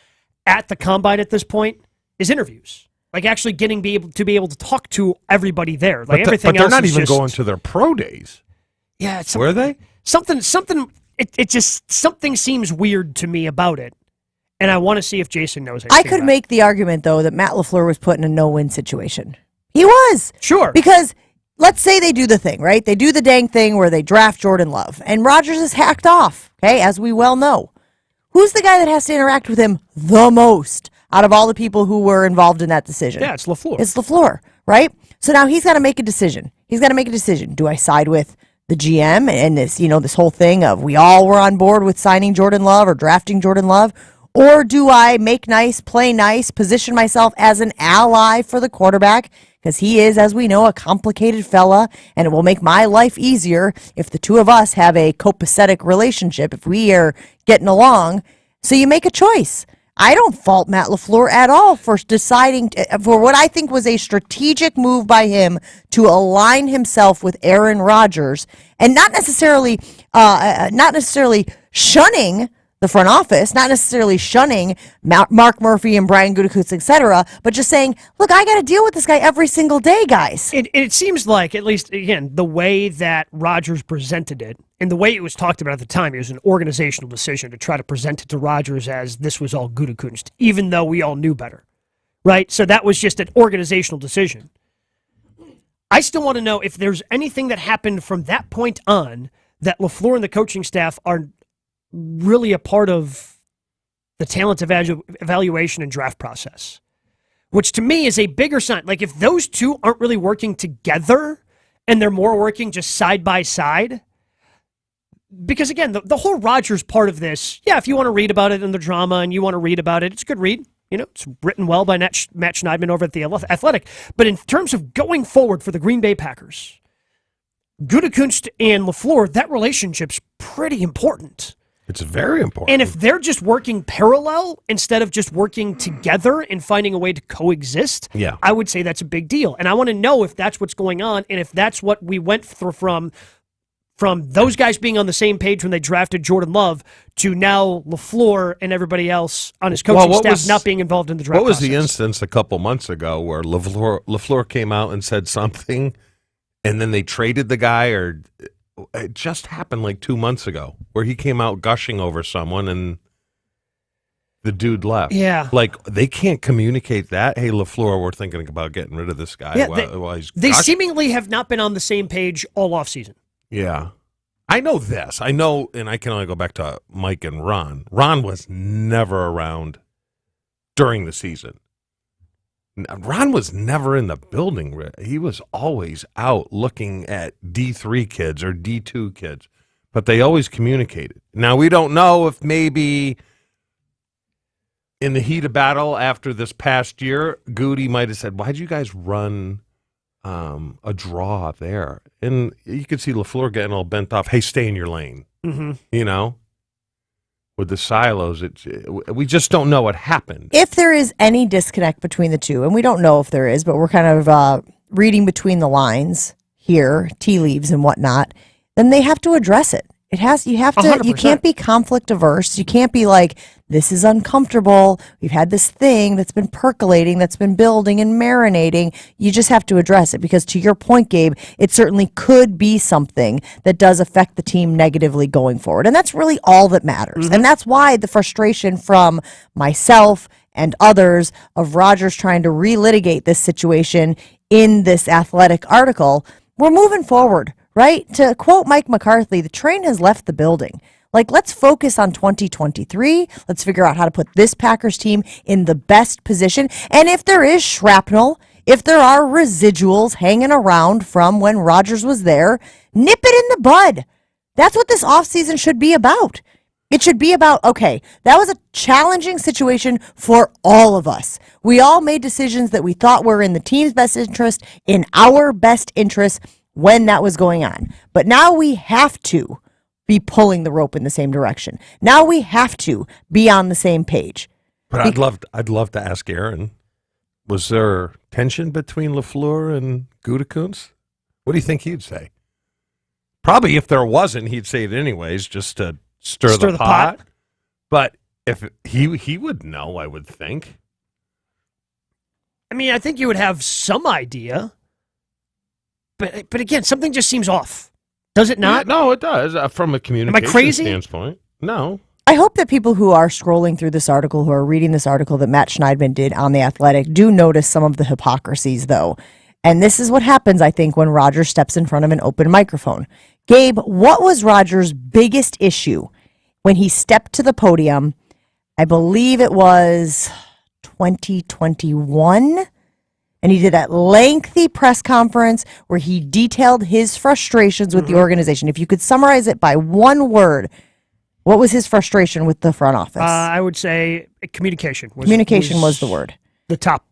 Speaker 9: at the Combine at this point is interviews. Like actually be able to talk to everybody there. Like everything
Speaker 5: but they're
Speaker 9: else
Speaker 5: not
Speaker 9: is
Speaker 5: even
Speaker 9: just,
Speaker 5: going to their pro days.
Speaker 9: Yeah,
Speaker 5: were they?
Speaker 9: Something seems weird to me about it. And I want to see if Jason knows anything.
Speaker 4: I could make the argument, though, that Matt LaFleur was put in a no-win situation. He was.
Speaker 9: Sure.
Speaker 4: Because let's say they do the thing, right? They do the dang thing where they draft Jordan Love, and Rodgers is hacked off, okay, as we well know. Who's the guy that has to interact with him the most out of all the people who were involved in that decision?
Speaker 9: Yeah, it's LaFleur.
Speaker 4: It's LaFleur, right? So now he's got to make a decision. Do I side with the GM and this whole thing of we all were on board with signing Jordan Love or drafting Jordan Love? Or do I make nice, play nice, position myself as an ally for the quarterback? Because he is, as we know, a complicated fella, and it will make my life easier if the two of us have a copacetic relationship, if we are getting along. So you make a choice. I don't fault Matt LaFleur at all for deciding, for what I think was a strategic move by him to align himself with Aaron Rodgers, and not necessarily shunning the front office, not necessarily shunning Mark Murphy and Brian Gutekunst, etc., but just saying, look, I got to deal with this guy every single day, guys.
Speaker 9: It seems like, at least, again, the way that Rodgers presented it, and the way it was talked about at the time, it was an organizational decision to try to present it to Rodgers as this was all Gutekunst, even though we all knew better, right? So that was just an organizational decision. I still want to know if there's anything that happened from that point on that LaFleur and the coaching staff are really a part of the talent evaluation and draft process, which to me is a bigger sign. Like if those two aren't really working together and they're more working just side by side, because again, the whole Rodgers part of this, yeah, if you want to read about it in the drama and you want to read about it, it's a good read. You know, it's written well by Matt Schneidman over at The Athletic. But in terms of going forward for the Green Bay Packers, Gutekunst and LaFleur, that relationship's pretty important.
Speaker 5: It's very important.
Speaker 9: And if they're just working parallel instead of just working together and finding a way to coexist,
Speaker 5: yeah,
Speaker 9: I would say that's a big deal. And I want to know if that's what's going on and if that's what we went through from those guys being on the same page when they drafted Jordan Love to now LaFleur and everybody else on his coaching staff not being involved in the draft
Speaker 5: process.
Speaker 9: What was
Speaker 5: the instance a couple months ago where LaFleur came out and said something and then they traded the guy, or it just happened like 2 months ago where he came out gushing over someone and the dude left.
Speaker 9: Yeah.
Speaker 5: Like they can't communicate that. Hey, LaFleur, we're thinking about getting rid of this guy.
Speaker 9: Yeah,
Speaker 5: while he's
Speaker 9: they seemingly have not been on the same page all offseason.
Speaker 5: Yeah. I know this. I know, and I can only go back to Mike and Ron. Ron was never around during the season. Ron was never in the building. He was always out looking at D3 kids or D2 kids, but they always communicated. Now, we don't know if maybe in the heat of battle after this past year, Goody might have said, why'd you guys run a draw there? And you could see LaFleur getting all bent off. Hey, stay in your lane.
Speaker 9: Mm-hmm.
Speaker 5: You know? With the silos, we just don't know what happened.
Speaker 4: If there is any disconnect between the two, and we don't know if there is, but we're kind of reading between the lines here, tea leaves and whatnot, then they have to address it. It has. You have to.
Speaker 9: 100%.
Speaker 4: You can't be conflict averse. You can't be like, this is uncomfortable. We've had this thing that's been percolating, that's been building and marinating. You just have to address it because, to your point, Gabe, it certainly could be something that does affect the team negatively going forward, and that's really all that matters. And that's why the frustration from myself and others of Rodgers trying to relitigate this situation in this Athletic article. We're moving forward. Right? To quote Mike McCarthy, the train has left the building. Like, let's focus on 2023. Let's figure out how to put this Packers team in the best position. And if there is shrapnel, if there are residuals hanging around from when Rodgers was there, nip it in the bud. That's what this offseason should be about. It should be about, okay, that was a challenging situation for all of us. We all made decisions that we thought were in the team's best interest, in our best interest, when that was going on. But now we have to be pulling the rope in the same direction. Now we have to be on the same page.
Speaker 5: But I'd love to ask Aaron, was there tension between LaFleur and Gutekunst? What do you think he'd say? Probably if there wasn't, he'd say it anyways, just to stir the pot. But if he would know, I would think.
Speaker 9: I mean, I think you would have some idea. But again, something just seems off. Does it not?
Speaker 5: Yeah, no, it does. From a communication standpoint. No.
Speaker 4: I hope that people who are scrolling through this article, who are reading this article that Matt Schneidman did on The Athletic, do notice some of the hypocrisies, though. And this is what happens, I think, when Rodgers steps in front of an open microphone. Gabe, what was Rodgers' biggest issue when he stepped to the podium? I believe it was 2021. And he did that lengthy press conference where he detailed his frustrations with the organization. If you could summarize it by one word, what was his frustration with the front office?
Speaker 9: I would say communication.
Speaker 4: Communication was the word.
Speaker 9: The top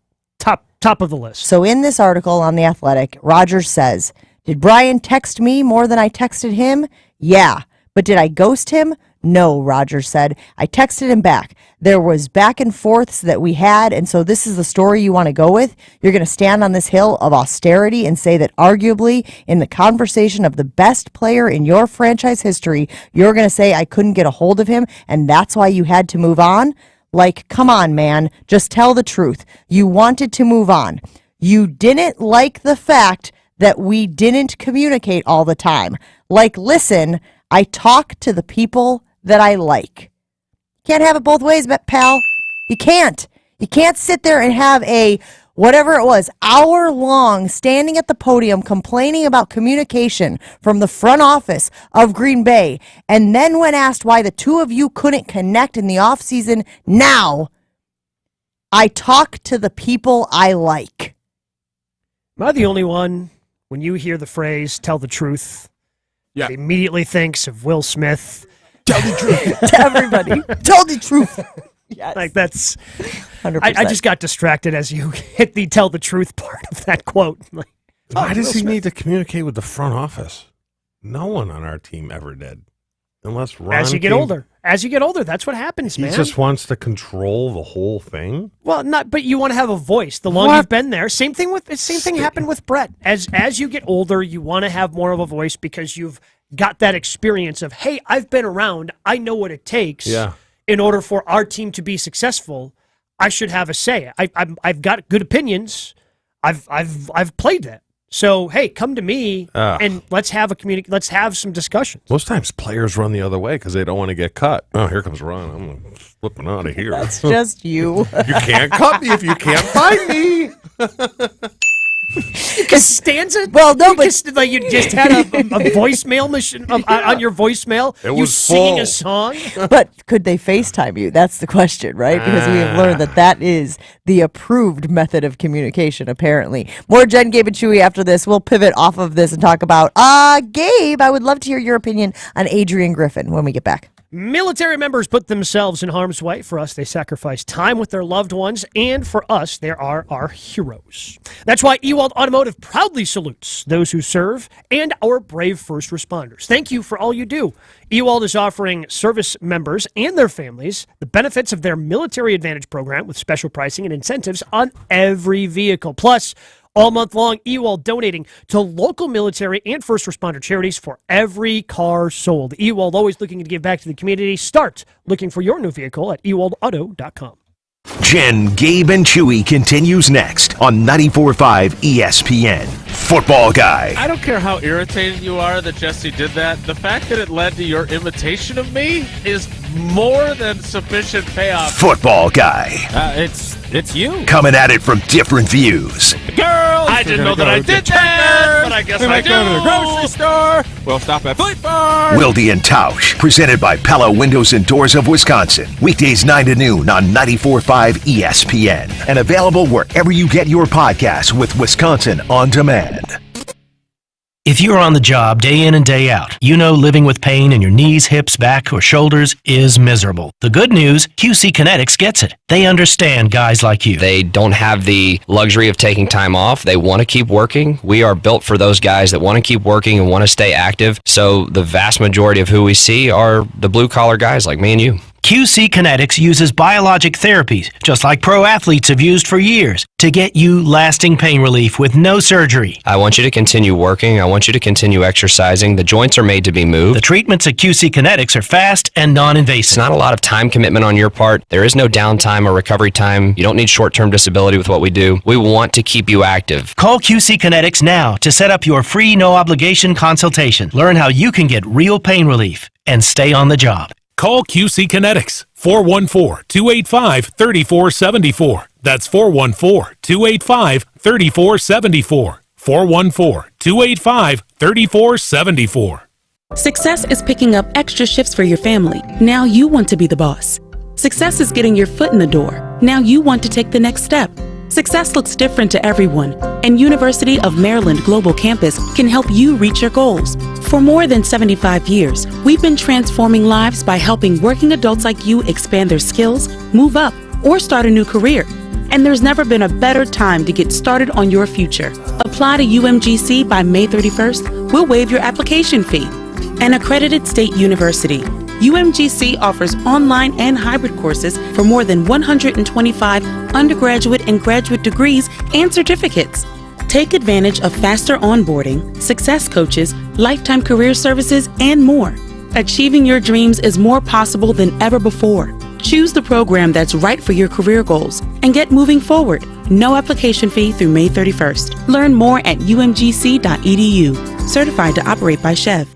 Speaker 9: of the list.
Speaker 4: So in this article on The Athletic, Rodgers says, did Brian text me more than I texted him? Yeah. But did I ghost him? No, Rodgers said. I texted him back. There was back and forths that we had, and so this is the story you want to go with? You're going to stand on this hill of austerity and say that arguably in the conversation of the best player in your franchise history, you're going to say I couldn't get a hold of him, and that's why you had to move on? Like, come on, man. Just tell the truth. You wanted to move on. You didn't like the fact that we didn't communicate all the time. Like, listen, I talk to the people that I like. Can't have it both ways, pal. You can't. You can't sit there and have a, whatever it was, hour-long standing at the podium complaining about communication from the front office of Green Bay, and then when asked why the two of you couldn't connect in the offseason, now, I talk to the people I like.
Speaker 9: Am I the only one, when you hear the phrase, tell the truth, that immediately thinks of Will Smith?
Speaker 4: Tell the truth to everybody. Tell the truth. Yes.
Speaker 9: Like, that's
Speaker 4: 100%.
Speaker 9: I just got distracted as you hit the tell the truth part of that quote. Like,
Speaker 5: why does he need to communicate with the front office? No one on our team ever did. Unless Ron
Speaker 9: as you get older. As you get older, that's what happens, man.
Speaker 5: He just wants to control the whole thing.
Speaker 9: Well, but you want to have a voice. The longer you've been there, same thing happened with Brett. As you get older, you want to have more of a voice because you've got that experience of, hey, I've been around. I know what it takes.
Speaker 5: Yeah.
Speaker 9: In order for our team to be successful, I should have a say. I've got good opinions. I've played that. So hey, come to me and let's have let's have some discussions.
Speaker 5: Most times players run the other way because they don't want to get cut. Oh, here comes Ron. I'm flipping out of here.
Speaker 4: That's just you.
Speaker 5: You can't cut me if you can't find me.
Speaker 9: Costanza?
Speaker 4: Well, no, but
Speaker 9: you just had a voicemail machine on your voicemail.
Speaker 5: It
Speaker 9: was singing
Speaker 5: full.
Speaker 9: a song.
Speaker 4: But could they FaceTime you? That's the question, right? Because we have learned that is the approved method of communication, apparently. More Jen, Gabe, and Chewy after this. We'll pivot off of this and talk about, Gabe, I would love to hear your opinion on Adrian Griffin when we get back.
Speaker 9: Military members put themselves in harm's way. For us, they sacrifice time with their loved ones, and for us, they are our heroes. That's why Ewald Automotive proudly salutes those who serve and our brave first responders. Thank you for all you do. Ewald is offering service members and their families the benefits of their Military Advantage program with special pricing and incentives on every vehicle. Plus, All month long, Ewald donating to local military and first responder charities for every car sold. Ewald always looking to give back to the community. Start looking for your new vehicle at ewaldauto.com.
Speaker 1: Jen, Gabe, and Chewy continues next on 94.5 ESPN. Football Guy.
Speaker 12: I don't care how irritated you are that Jesse did that. The fact that it led to your imitation of me is more than sufficient payoff.
Speaker 1: Football Guy.
Speaker 12: It's you.
Speaker 1: Coming at it from different views.
Speaker 12: Girls! I didn't know that I did that, but I guess I do.
Speaker 6: Go to the grocery store. We'll stop at Fleet Farm.
Speaker 1: Wildy and Tausch, presented by Pella Windows and Doors of Wisconsin. Weekdays 9 to noon on 94.5 ESPN. And available wherever you get your podcasts with Wisconsin On Demand.
Speaker 21: If you're on the job day in and day out, you know living with pain in your knees, hips, back, or shoulders is miserable. The good news, QC Kinetics gets it. They understand guys like you.
Speaker 22: They don't have the luxury of taking time off. They want to keep working. We are built for those guys that want to keep working and want to stay active. So the vast majority of who we see are the blue-collar guys like me and you.
Speaker 21: QC Kinetics uses biologic therapies, just like pro athletes have used for years, to get you lasting pain relief with no surgery.
Speaker 22: I want you to continue working. I want you to continue exercising. The joints are made to be moved.
Speaker 21: The treatments at QC Kinetics are fast and non-invasive.
Speaker 22: It's not a lot of time commitment on your part. There is no downtime or recovery time. You don't need short-term disability with what we do. We want to keep you active.
Speaker 21: Call QC Kinetics now to set up your free no-obligation consultation. Learn how you can get real pain relief and stay on the job.
Speaker 23: Call QC Kinetics, 414-285-3474. That's 414-285-3474. 414-285-3474.
Speaker 24: Success is picking up extra shifts for your family. Now you want to be the boss. Success is getting your foot in the door. Now you want to take the next step. Success looks different to everyone, and University of Maryland Global Campus can help you reach your goals. For more than 75 years, we've been transforming lives by helping working adults like you expand their skills, move up, or start a new career. And there's never been a better time to get started on your future. Apply to UMGC by May 31st. We'll waive your application fee. An accredited state university, UMGC offers online and hybrid courses for more than 125 undergraduate and graduate degrees and certificates. Take advantage of faster onboarding, success coaches, lifetime career services, and more. Achieving your dreams is more possible than ever before. Choose the program that's right for your career goals and get moving forward. No application fee through May 31st. Learn more at umgc.edu. Certified to operate by Chev.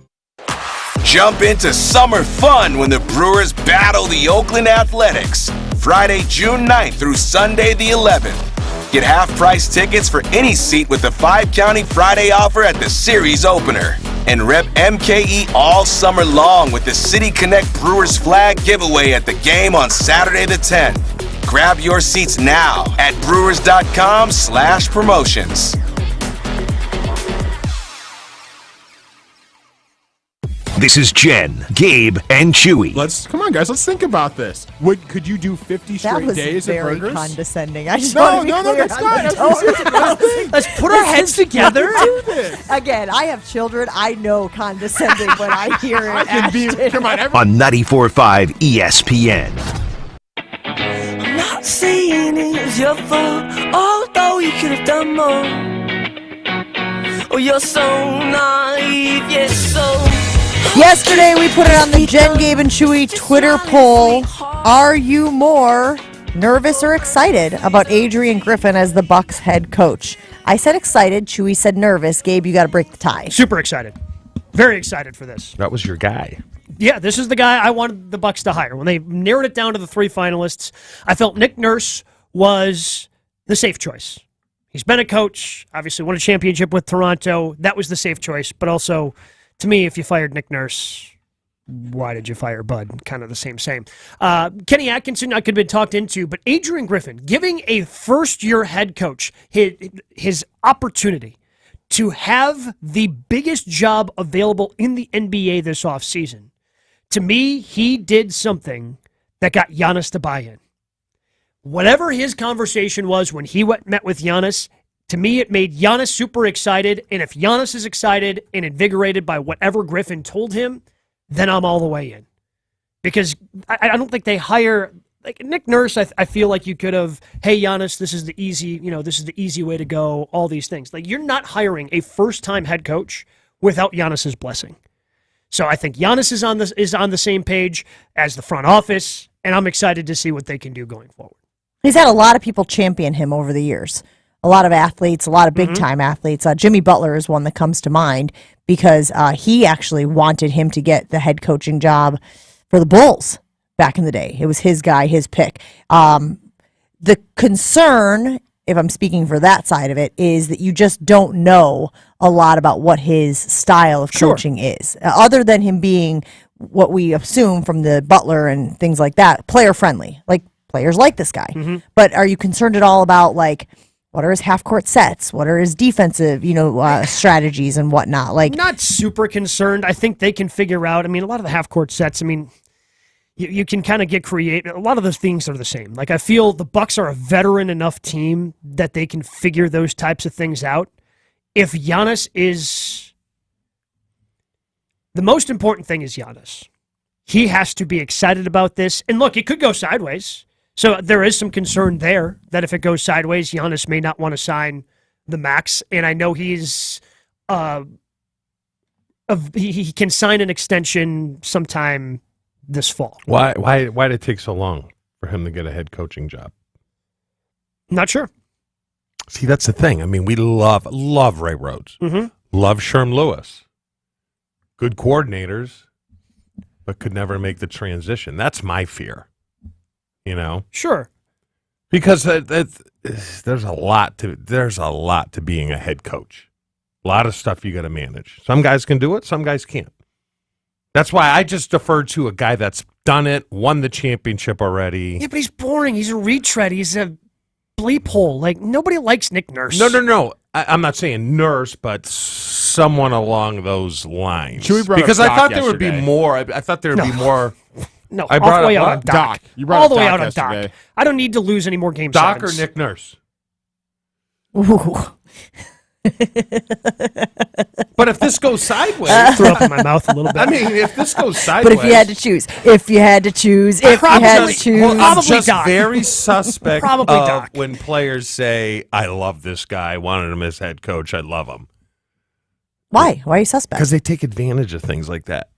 Speaker 25: Jump into summer fun when the Brewers battle the Oakland Athletics. Friday, June 9th through Sunday the 11th. Get half-price tickets for any seat with the 5-county Friday offer at the series opener. And rep MKE all summer long with the City Connect Brewers flag giveaway at the game on Saturday the 10th. Grab your seats now at brewers.com/promotions.
Speaker 1: This is Jen, Gabe, and Chewy.
Speaker 6: Come on, guys. Let's think about this. Could you do 50 straight days of burgers?
Speaker 4: That was very condescending. I just
Speaker 6: No,
Speaker 4: want to be
Speaker 6: no,
Speaker 4: clear
Speaker 6: that's
Speaker 4: on
Speaker 6: not.
Speaker 4: the tone.
Speaker 9: Let's put our heads together.
Speaker 6: Do this.
Speaker 4: Again, I have children. I know condescending when I hear it.
Speaker 6: I can be. Come on,
Speaker 1: On 94.5 ESPN.
Speaker 8: I'm not saying it was your fault, although you could have done more. Oh, you're so naive, yes, so.
Speaker 4: Yesterday, we put it on the Jen, Gabe, and Chewy Twitter poll. Are you more nervous or excited about Adrian Griffin as the Bucs head coach? I said excited. Chewy said nervous. Gabe, you got to break the tie.
Speaker 9: Super excited. Very excited for this.
Speaker 5: That was your guy.
Speaker 9: Yeah, this is the guy I wanted the Bucs to hire. When they narrowed it down to the 3 finalists, I felt Nick Nurse was the safe choice. He's been a coach, obviously won a championship with Toronto. That was the safe choice, but also, to me, if you fired Nick Nurse, why did you fire Bud? Kind of the same. Kenny Atkinson, I could have been talked into, but Adrian Griffin, giving a first-year head coach his opportunity to have the biggest job available in the NBA this offseason, to me, he did something that got Giannis to buy in. Whatever his conversation was when he met with Giannis, to me, it made Giannis super excited, and if Giannis is excited and invigorated by whatever Griffin told him, then I'm all the way in. Because I don't think they hire like Nick Nurse, I feel like you could have, hey Giannis, this is the easy way to go. All these things, like you're not hiring a first-time head coach without Giannis's blessing. So I think Giannis is on the same page as the front office, and I'm excited to see what they can do going forward.
Speaker 4: He's had a lot of people champion him over the years. A lot of athletes, a lot of big-time athletes. Jimmy Butler is one that comes to mind because he actually wanted him to get the head coaching job for the Bulls back in the day. It was his guy, his pick. The concern, if I'm speaking for that side of it, is that you just don't know a lot about what his style of coaching is. Other than him being what we assume from the Butler and things like that, player-friendly. Like, players like this guy. But are you concerned at all about, like, what are his half-court sets? What are his defensive, strategies and whatnot? Like,
Speaker 9: not super concerned. I think they can figure out. I mean, a lot of the half-court sets. I mean, you can kind of get creative. A lot of those things are the same. Like, I feel the Bucks are a veteran enough team that they can figure those types of things out. If Giannis is the most important thing is Giannis. He has to be excited about this. And look, it could go sideways. So there is some concern there that if it goes sideways, Giannis may not want to sign the max. And I know he's he can sign an extension sometime this fall.
Speaker 5: Why did it take so long for him to get a head coaching job?
Speaker 9: Not sure.
Speaker 5: See, that's the thing. I mean, we love Ray Rhodes. Love Sherm Lewis. Good coordinators, but could never make the transition. That's my fear.
Speaker 9: Sure,
Speaker 5: because there's a lot to being a head coach. A lot of stuff you got to manage. Some guys can do it, some guys can't. That's why I just defer to a guy that's done it, won the championship already.
Speaker 9: Yeah, but he's boring. He's a retread. He's a bleep hole. Like, nobody likes Nick Nurse.
Speaker 5: No. I'm not saying Nurse, but someone along those lines.
Speaker 6: Because
Speaker 5: I thought there would be more. I thought there would be more.
Speaker 9: No, all the way out on Doc.
Speaker 6: You brought
Speaker 9: all
Speaker 6: up
Speaker 9: the way
Speaker 6: Doc
Speaker 9: out on
Speaker 6: yesterday.
Speaker 9: Doc. I don't need to lose any more game
Speaker 5: Doc
Speaker 9: sevens.
Speaker 5: or Nick Nurse?
Speaker 4: Ooh.
Speaker 5: But if this goes sideways,
Speaker 9: throw up in my mouth a little bit.
Speaker 5: I mean, if this goes sideways,
Speaker 4: but if you had to choose,
Speaker 5: I'm just
Speaker 9: Doc.
Speaker 5: very suspect
Speaker 9: Probably
Speaker 5: of
Speaker 9: Doc.
Speaker 5: when players say, "I love this guy. I wanted him as head coach. I love him."
Speaker 4: Why? Why are you suspect?
Speaker 5: Because they take advantage of things like that.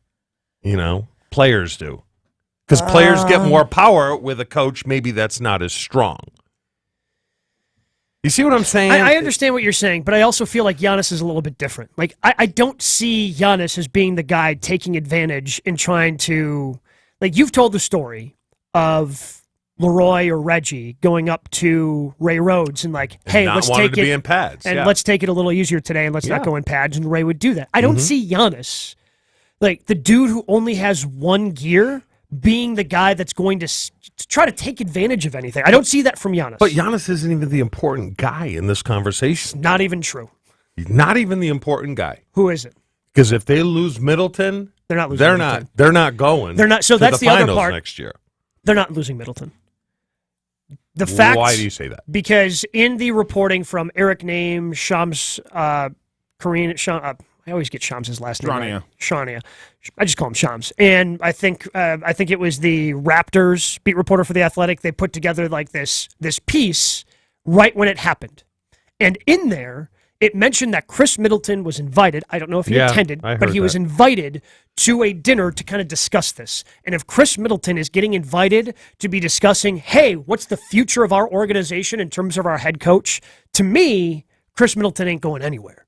Speaker 5: Players do. Because players get more power with a coach. Maybe that's not as strong. You see what I'm saying?
Speaker 9: I understand what you're saying, but I also feel like Giannis is a little bit different. Like, I don't see Giannis as being the guy taking advantage and trying to, like, you've told the story of Leroy or Reggie going up to Ray Rhodes and like, hey, let's take
Speaker 5: to be in pads.
Speaker 9: And let's take it a little easier today and let's not go in pads. And Ray would do that. I don't see Giannis, like the dude who only has one gear, being the guy that's going to try to take advantage of anything. I don't see that from Giannis.
Speaker 5: But Giannis isn't even the important guy in this conversation.
Speaker 9: Not even true.
Speaker 5: He's not even the important guy.
Speaker 9: Who is it?
Speaker 5: Because if they lose Middleton,
Speaker 9: they're not losing.
Speaker 5: They're not going.
Speaker 9: They're not. So
Speaker 5: to
Speaker 9: that's the other
Speaker 5: finals
Speaker 9: part.
Speaker 5: Next year,
Speaker 9: they're not losing Middleton. The fact.
Speaker 5: Why do you say that?
Speaker 9: Because in the reporting from Eric Name, Shams, I always get Shams' last name right. Shania. I just call him Shams. And I think it was the Raptors beat reporter for The Athletic. They put together like this piece right when it happened. And in there, it mentioned that Chris Middleton was invited. I don't know if he attended, but he was invited to a dinner to kind of discuss this. And if Chris Middleton is getting invited to be discussing, hey, what's the future of our organization in terms of our head coach? To me, Chris Middleton ain't going anywhere.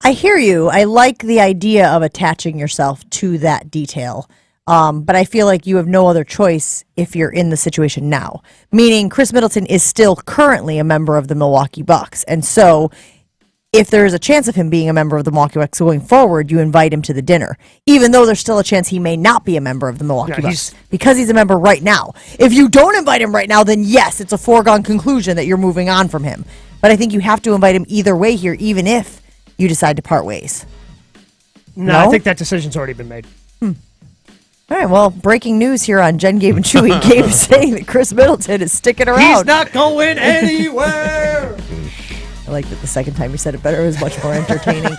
Speaker 4: I hear you. I like the idea of attaching yourself to that detail. But I feel like you have no other choice if you're in the situation now. Meaning Chris Middleton is still currently a member of the Milwaukee Bucks. And so if there is a chance of him being a member of the Milwaukee Bucks going forward, you invite him to the dinner. Even though there's still a chance he may not be a member of the Milwaukee Bucks. Because he's a member right now. If you don't invite him right now, then yes, it's a foregone conclusion that you're moving on from him. But I think you have to invite him either way here, even if you decide to part ways.
Speaker 9: No, I think that decision's already been made.
Speaker 4: All right, well, breaking news here on Jen, Gabe, and Chewy. Gabe saying that Chris Middleton is sticking around.
Speaker 9: He's not going anywhere.
Speaker 4: I like that the second time you said it better. It was much more entertaining.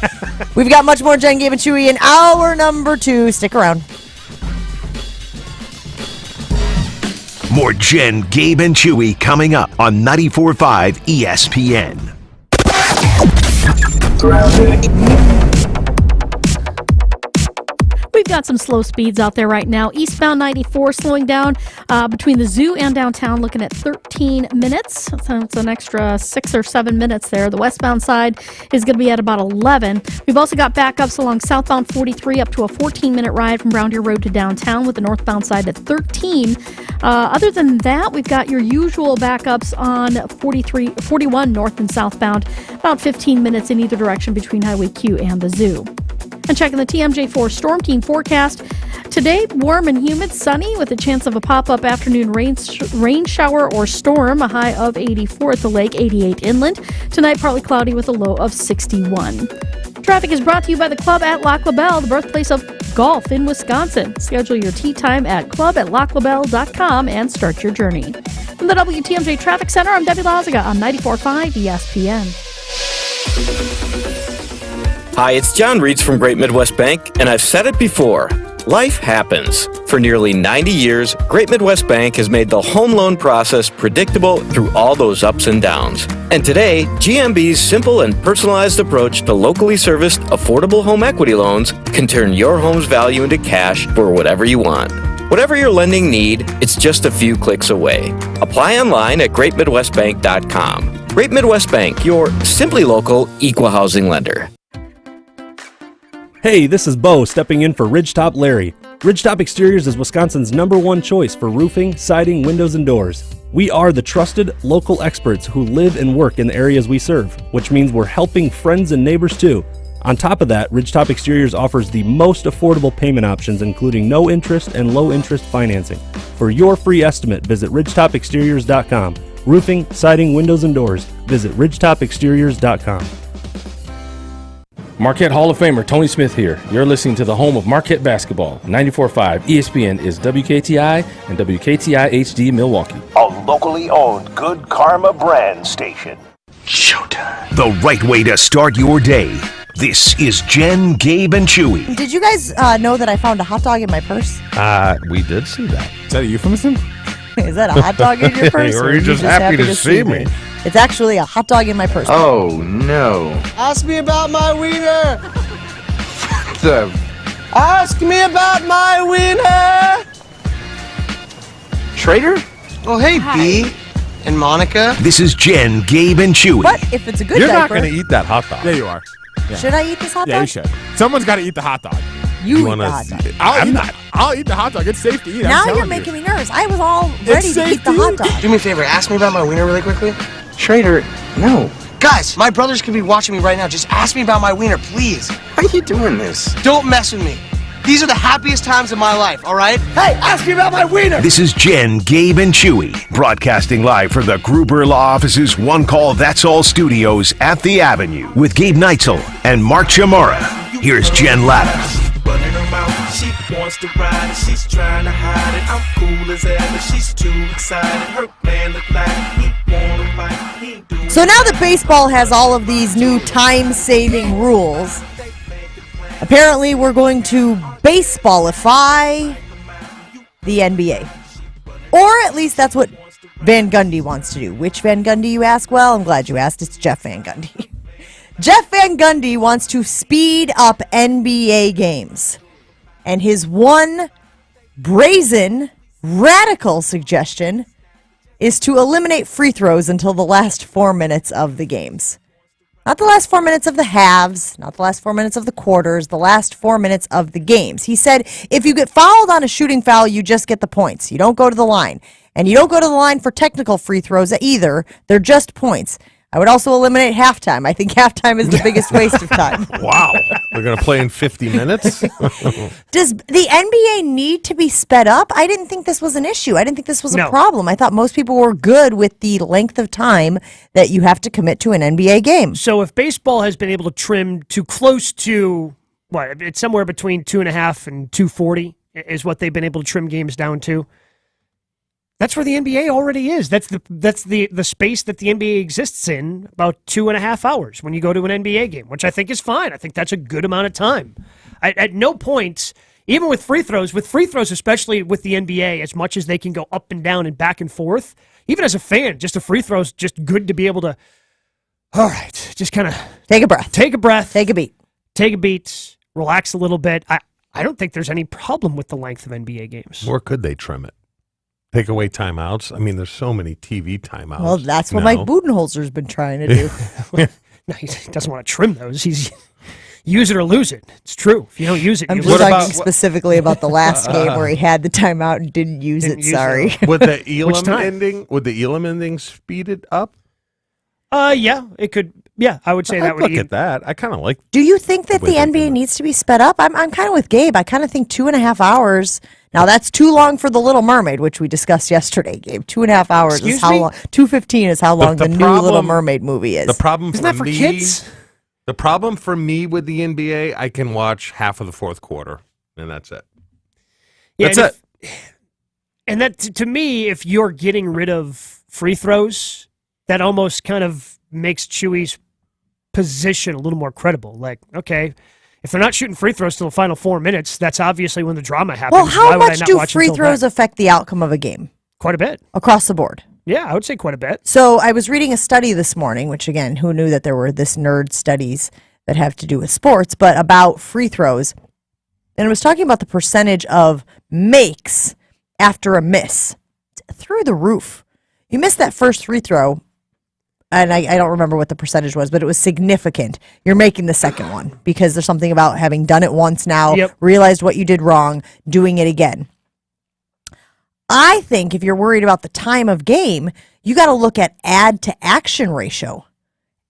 Speaker 4: We've got much more Jen, Gabe, and Chewy in hour number 2. Stick around.
Speaker 1: More Jen, Gabe, and Chewy coming up on 94.5 ESPN.
Speaker 10: We've got some slow speeds out there right now. Eastbound 94 slowing down between the zoo and downtown, looking at 13 minutes. So it's an extra 6 or 7 minutes there. The westbound side is going to be at about 11. We've also got backups along southbound 43 up to a 14-minute ride from Brown Deer Road to downtown, with the northbound side at 13. Other than that, we've got your usual backups on 41 north and southbound, about 15 minutes in either direction between Highway Q and the zoo. And checking the TMJ4 Storm Team forecast. Today, warm and humid, sunny with a chance of a pop-up afternoon rain shower or storm, a high of 84 at the lake, 88 inland. Tonight, partly cloudy with a low of 61. Traffic is brought to you by the Club at Lac La Belle, the birthplace of golf in Wisconsin. Schedule your tee time at clubatlaclabelle.com and start your journey. From the WTMJ Traffic Center, I'm Debbie Lazaga on 94.5 ESPN.
Speaker 2: Hi, it's John Reeds from Great Midwest Bank, and I've said it before. Life happens. For nearly 90 years, Great Midwest Bank has made the home loan process predictable through all those ups and downs. And today, GMB's simple and personalized approach to locally serviced, affordable home equity loans can turn your home's value into cash for whatever you want. Whatever your lending need, it's just a few clicks away. Apply online at greatmidwestbank.com. Great Midwest Bank, your simply local equal housing lender.
Speaker 15: Hey, this is Bo stepping in for Ridgetop Larry. Ridgetop Exteriors is Wisconsin's #1 choice for roofing, siding, windows, and doors. We are the trusted local experts who live and work in the areas we serve, which means we're helping friends and neighbors too. On top of that, Ridgetop Exteriors offers the most affordable payment options, including no interest and low interest financing. For your free estimate, visit ridgetopexteriors.com. Roofing, siding, windows, and doors. Visit ridgetopexteriors.com.
Speaker 3: Marquette Hall of Famer Tony Smith here. You're listening to the home of Marquette basketball. 94.5 ESPN is WKTI and WKTI HD Milwaukee.
Speaker 1: A locally owned Good Karma brand station. Showtime. The right way to start your day. This is Jen, Gabe, and Chewy.
Speaker 4: Did you guys know that I found a hot dog in my purse?
Speaker 5: We did see that.
Speaker 6: Is that a euphemism?
Speaker 4: Is that a hot dog in your purse?
Speaker 5: Or are you just happy to see me?
Speaker 4: It's actually a hot dog in my purse.
Speaker 7: Oh, no.
Speaker 11: Ask me about my wiener. Ask me about my wiener.
Speaker 7: Schrader?
Speaker 11: Oh, hey, B and Monica.
Speaker 1: This is Jen, Gabe, and Chewy.
Speaker 4: But if it's a good
Speaker 5: You're
Speaker 4: diaper,
Speaker 5: not going to eat that hot dog.
Speaker 6: Yeah, you are. Yeah.
Speaker 4: Should I eat this hot dog?
Speaker 6: Yeah, you should. Someone's got to eat the hot dog.
Speaker 4: You eat the hot dog.
Speaker 6: I'll eat the hot dog. It's safe to eat.
Speaker 4: Now you're making me nervous. I was all ready to eat the hot dog.
Speaker 11: Do me a favor. Ask me about my wiener really quickly.
Speaker 7: Schrader, no.
Speaker 11: Guys, my brothers could be watching me right now. Just ask me about my wiener, please.
Speaker 7: Why are you doing this?
Speaker 11: Don't mess with me. These are the happiest times of my life, all right? Hey, ask me about my wiener!
Speaker 1: This is Jen, Gabe, and Chewy, broadcasting live from the Gruber Law Office's One Call That's All studios at the Avenue with Gabe Neitzel and Mark Chamorro. Here's Jen Latta.
Speaker 8: Running her mouth, she wants to ride it, she's trying to hide it. I'm cool as ever, she's too excited. Her man look like he wanna fight.
Speaker 4: So now that baseball has all of these new time-saving rules, apparently we're going to baseballify the NBA. Or at least that's what Van Gundy wants to do. Which Van Gundy, you ask? Well, I'm glad you asked. It's Jeff Van Gundy. Jeff Van Gundy wants to speed up NBA games. And his one brazen, radical suggestion is to eliminate free throws until the last 4 minutes of the games. Not the last 4 minutes of the halves, not the last 4 minutes of the quarters, the last 4 minutes of the games. He said, if you get fouled on a shooting foul, you just get the points. You don't go to the line. And you don't go to the line for technical free throws either. They're just points. I would also eliminate halftime. I think halftime is the biggest waste of time.
Speaker 5: Wow. We're going to play in 50 minutes?
Speaker 4: Does the NBA need to be sped up? I didn't think this was an issue. I didn't think this was a problem. I thought most people were good with the length of time that you have to commit to an NBA game.
Speaker 9: So if baseball has been able to trim to close to, what, it's somewhere between 2.5 and 240 is what they've been able to trim games down to. That's where the NBA already is. That's the space that the NBA exists in, about 2.5 hours when you go to an NBA game, which I think is fine. I think that's a good amount of time. At no point Even with free throws, especially with the NBA, as much as they can go up and down and back and forth, even as a fan, just a free throw is just good to be able to, all right, just kind of
Speaker 4: take a breath.
Speaker 9: Take a breath.
Speaker 4: Take a beat.
Speaker 9: Take a beat. Relax a little bit. I don't think there's any problem with the length of NBA games.
Speaker 5: Or could they trim it? Take away timeouts. I mean, there's so many TV timeouts.
Speaker 4: Well, that's what Mike Budenholzer's been trying to do.
Speaker 9: No, he doesn't want to trim those. He's use it or lose it. It's true. If you don't use it,
Speaker 4: I'm
Speaker 9: you
Speaker 4: just
Speaker 9: lose
Speaker 4: talking specifically about the last game where he had the timeout and didn't use it. Sorry.
Speaker 5: Would the Elam ending speed it up?
Speaker 9: Yeah, it could. Yeah, I would say that would
Speaker 5: look at that. I kind of like.
Speaker 4: Do you think that the NBA needs to be sped up? I'm kind of with Gabe. I kind of think 2.5 hours. Now that's too long for the Little Mermaid, which we discussed yesterday, Gabe. 2.5 hours
Speaker 9: Excuse
Speaker 4: is how
Speaker 9: me?
Speaker 4: long. 2:15 is how long the new
Speaker 5: problem-
Speaker 4: Little Mermaid movie is.
Speaker 5: The problem
Speaker 9: Isn't
Speaker 5: for
Speaker 9: that for
Speaker 5: me,
Speaker 9: kids?
Speaker 5: The problem for me with the NBA, I can watch half of the fourth quarter, and that's it.
Speaker 9: Yeah,
Speaker 5: That's it.
Speaker 9: And that, to me, if you're getting rid of free throws, that almost kind of makes Chewy's position a little more credible. Like, okay, if they're not shooting free throws till the final 4 minutes, that's obviously when the drama happens.
Speaker 4: Well, how
Speaker 9: Why would I
Speaker 4: much
Speaker 9: not
Speaker 4: do
Speaker 9: watch
Speaker 4: free
Speaker 9: until
Speaker 4: throws
Speaker 9: then?
Speaker 4: affect the outcome of a game?
Speaker 9: Quite a bit.
Speaker 4: Across the board.
Speaker 9: Yeah, I would say quite a bit.
Speaker 4: So I was reading a study this morning, which again, who knew that there were this nerd studies that have to do with sports, but about free throws. And it was talking about the percentage of makes after a miss. It's through the roof. You missed that first free throw, and I don't remember what the percentage was, but it was significant. You're making the second one because there's something about having done it once now, realized what you did wrong, doing it again. I think if you're worried about the time of game, you got to look at ad to action ratio.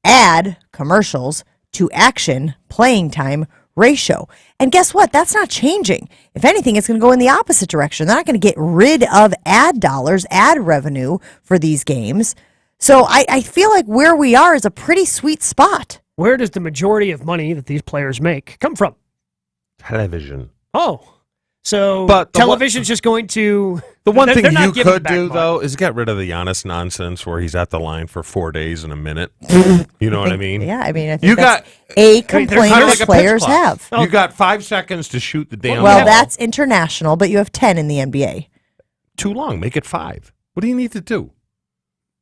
Speaker 4: Ad, commercials, to action, playing time ratio. And guess what? That's not changing. If anything, it's going to go in the opposite direction. They're not going to get rid of ad dollars, ad revenue for these games. So I feel like where we are is a pretty sweet spot.
Speaker 9: Where does the majority of money that these players make come from?
Speaker 5: Television.
Speaker 9: Oh. So
Speaker 5: But the
Speaker 9: television's just going to...
Speaker 5: The one
Speaker 9: they're
Speaker 5: thing
Speaker 9: not
Speaker 5: you
Speaker 9: giving
Speaker 5: could
Speaker 9: back
Speaker 5: do,
Speaker 9: money.
Speaker 5: though, is get rid of the Giannis nonsense where he's at the line for 4 days and a minute. You know what I mean?
Speaker 4: Yeah, I mean, I think
Speaker 5: You
Speaker 4: that's
Speaker 5: got
Speaker 4: a
Speaker 5: Kinda
Speaker 4: complaint
Speaker 5: like a pitch
Speaker 4: players
Speaker 5: clock.
Speaker 4: have.
Speaker 5: You got 5 seconds to shoot the damn
Speaker 4: Well,
Speaker 5: ball.
Speaker 4: that's international, but you have 10 in the NBA.
Speaker 5: Too long. Make it 5. What do you need to do?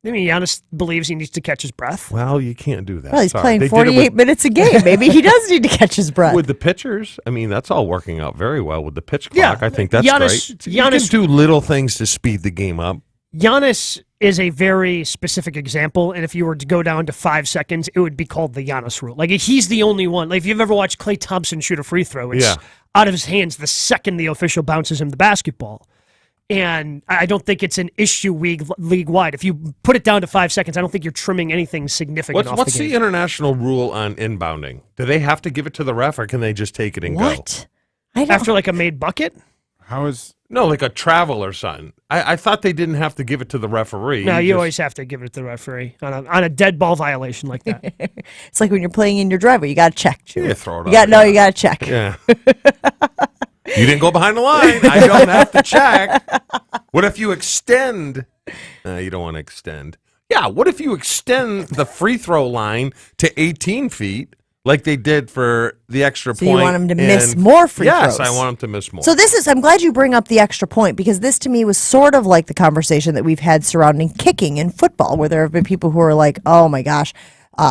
Speaker 9: I mean, Giannis believes he needs to catch his breath.
Speaker 5: Well, you can't do that.
Speaker 4: Well, he's
Speaker 5: Sorry.
Speaker 4: playing
Speaker 5: They did it
Speaker 4: 48 minutes a game. Maybe he does need to catch his breath.
Speaker 5: With the pitchers, I mean, that's all working out very well with the pitch
Speaker 9: Yeah,
Speaker 5: clock. I think that's
Speaker 9: Giannis-
Speaker 5: great. You can
Speaker 9: Giannis-
Speaker 5: do little things to speed the game up.
Speaker 9: Giannis is a very specific example, and if you were to go down to 5 seconds, it would be called the Giannis rule. Like, he's the only one. Like, if you've ever watched Klay Thompson shoot a free throw, it's out of his hands the second the official bounces him the basketball. And I don't think it's an issue league-wide. If you put it down to 5 seconds, I don't think you're trimming anything significant off
Speaker 5: What's
Speaker 9: the game.
Speaker 5: the international rule on inbounding? Do they have to give it to the ref, or can they just take it and go?
Speaker 9: After, like, a made bucket?
Speaker 6: How is...
Speaker 5: No, like a travel or something. I thought they didn't have to give it to the referee.
Speaker 9: No, you
Speaker 5: just-
Speaker 9: always have to give it to the referee on a dead ball violation like that.
Speaker 4: It's like when you're playing in your driveway, you got to check. Chewy.
Speaker 5: Yeah, throw it
Speaker 4: You
Speaker 5: out.
Speaker 4: you got to check.
Speaker 5: Yeah. You didn't go behind the line. I don't have to check. What if you extend? You don't want to extend. Yeah, what if you extend the free throw line to 18 feet like they did for the extra
Speaker 4: So
Speaker 5: point?
Speaker 4: you want them to
Speaker 5: and-
Speaker 4: miss more free
Speaker 5: yes,
Speaker 4: throws.
Speaker 5: I want them to miss more.
Speaker 4: So I'm glad you bring up the extra point because this to me was sort of like the conversation that we've had surrounding kicking in football, where there have been people who are like, oh my gosh,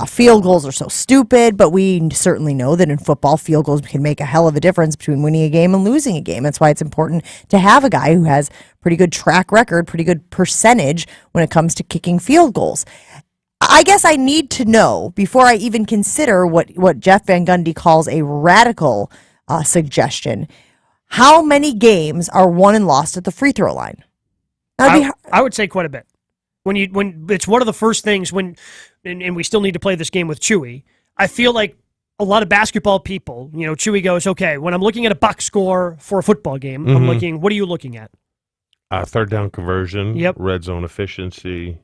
Speaker 4: field goals are so stupid, but we certainly know that in football, field goals can make a hell of a difference between winning a game and losing a game. That's why it's important to have a guy who has pretty good track record, pretty good percentage when it comes to kicking field goals. I guess I need to know, before I even consider what Jeff Van Gundy calls a radical suggestion, how many games are won and lost at the free throw line?
Speaker 9: I would say quite a bit. When it's one of the first things and we still need to play this game with Chewy. I feel like a lot of basketball people, Chewy goes, okay, when I'm looking at a box score for a football game, I'm looking, what are you looking at?
Speaker 5: Third down conversion,
Speaker 9: Yep.
Speaker 5: red zone efficiency,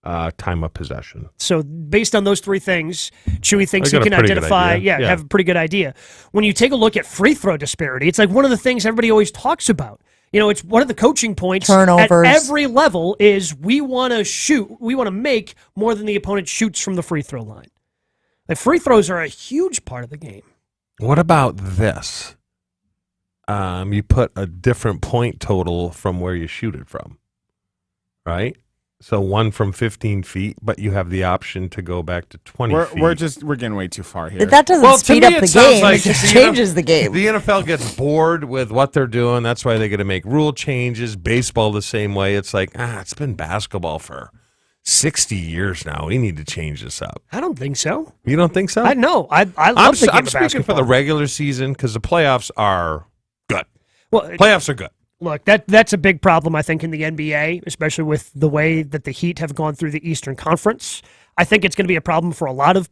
Speaker 5: time of possession.
Speaker 9: So based on those three things, Chewy thinks
Speaker 5: I
Speaker 9: he
Speaker 5: got a
Speaker 9: can
Speaker 5: pretty good
Speaker 9: identify,
Speaker 5: idea.
Speaker 9: have a pretty good idea. When you take a look at free throw disparity, it's like one of the things everybody always talks about. It's one of the coaching points
Speaker 4: Turnovers.
Speaker 9: at every level is we want to make more than the opponent shoots from the free throw line. Like free throws are a huge part of the game.
Speaker 5: What about this? you put a different point total from where you shoot it from, right? So one from 15 feet, but you have the option to go back to 20 feet.
Speaker 6: We're getting way too far here.
Speaker 4: That doesn't speed up the game.
Speaker 5: Like
Speaker 4: it just changes the game.
Speaker 5: The NFL gets bored with what they're doing. That's why they got to make rule changes. Baseball the same way. It's like, it's been basketball for 60 years now. We need to change this up.
Speaker 9: I don't think so.
Speaker 5: You don't think so?
Speaker 9: I know. I love the game
Speaker 5: I'm
Speaker 9: of
Speaker 5: speaking
Speaker 9: basketball.
Speaker 5: for the regular season because the playoffs are good.
Speaker 9: Well,
Speaker 5: playoffs are good.
Speaker 9: Look, that's a big problem, I think, in the NBA, especially with the way that the Heat have gone through the Eastern Conference. I think it's going to be a problem for a lot of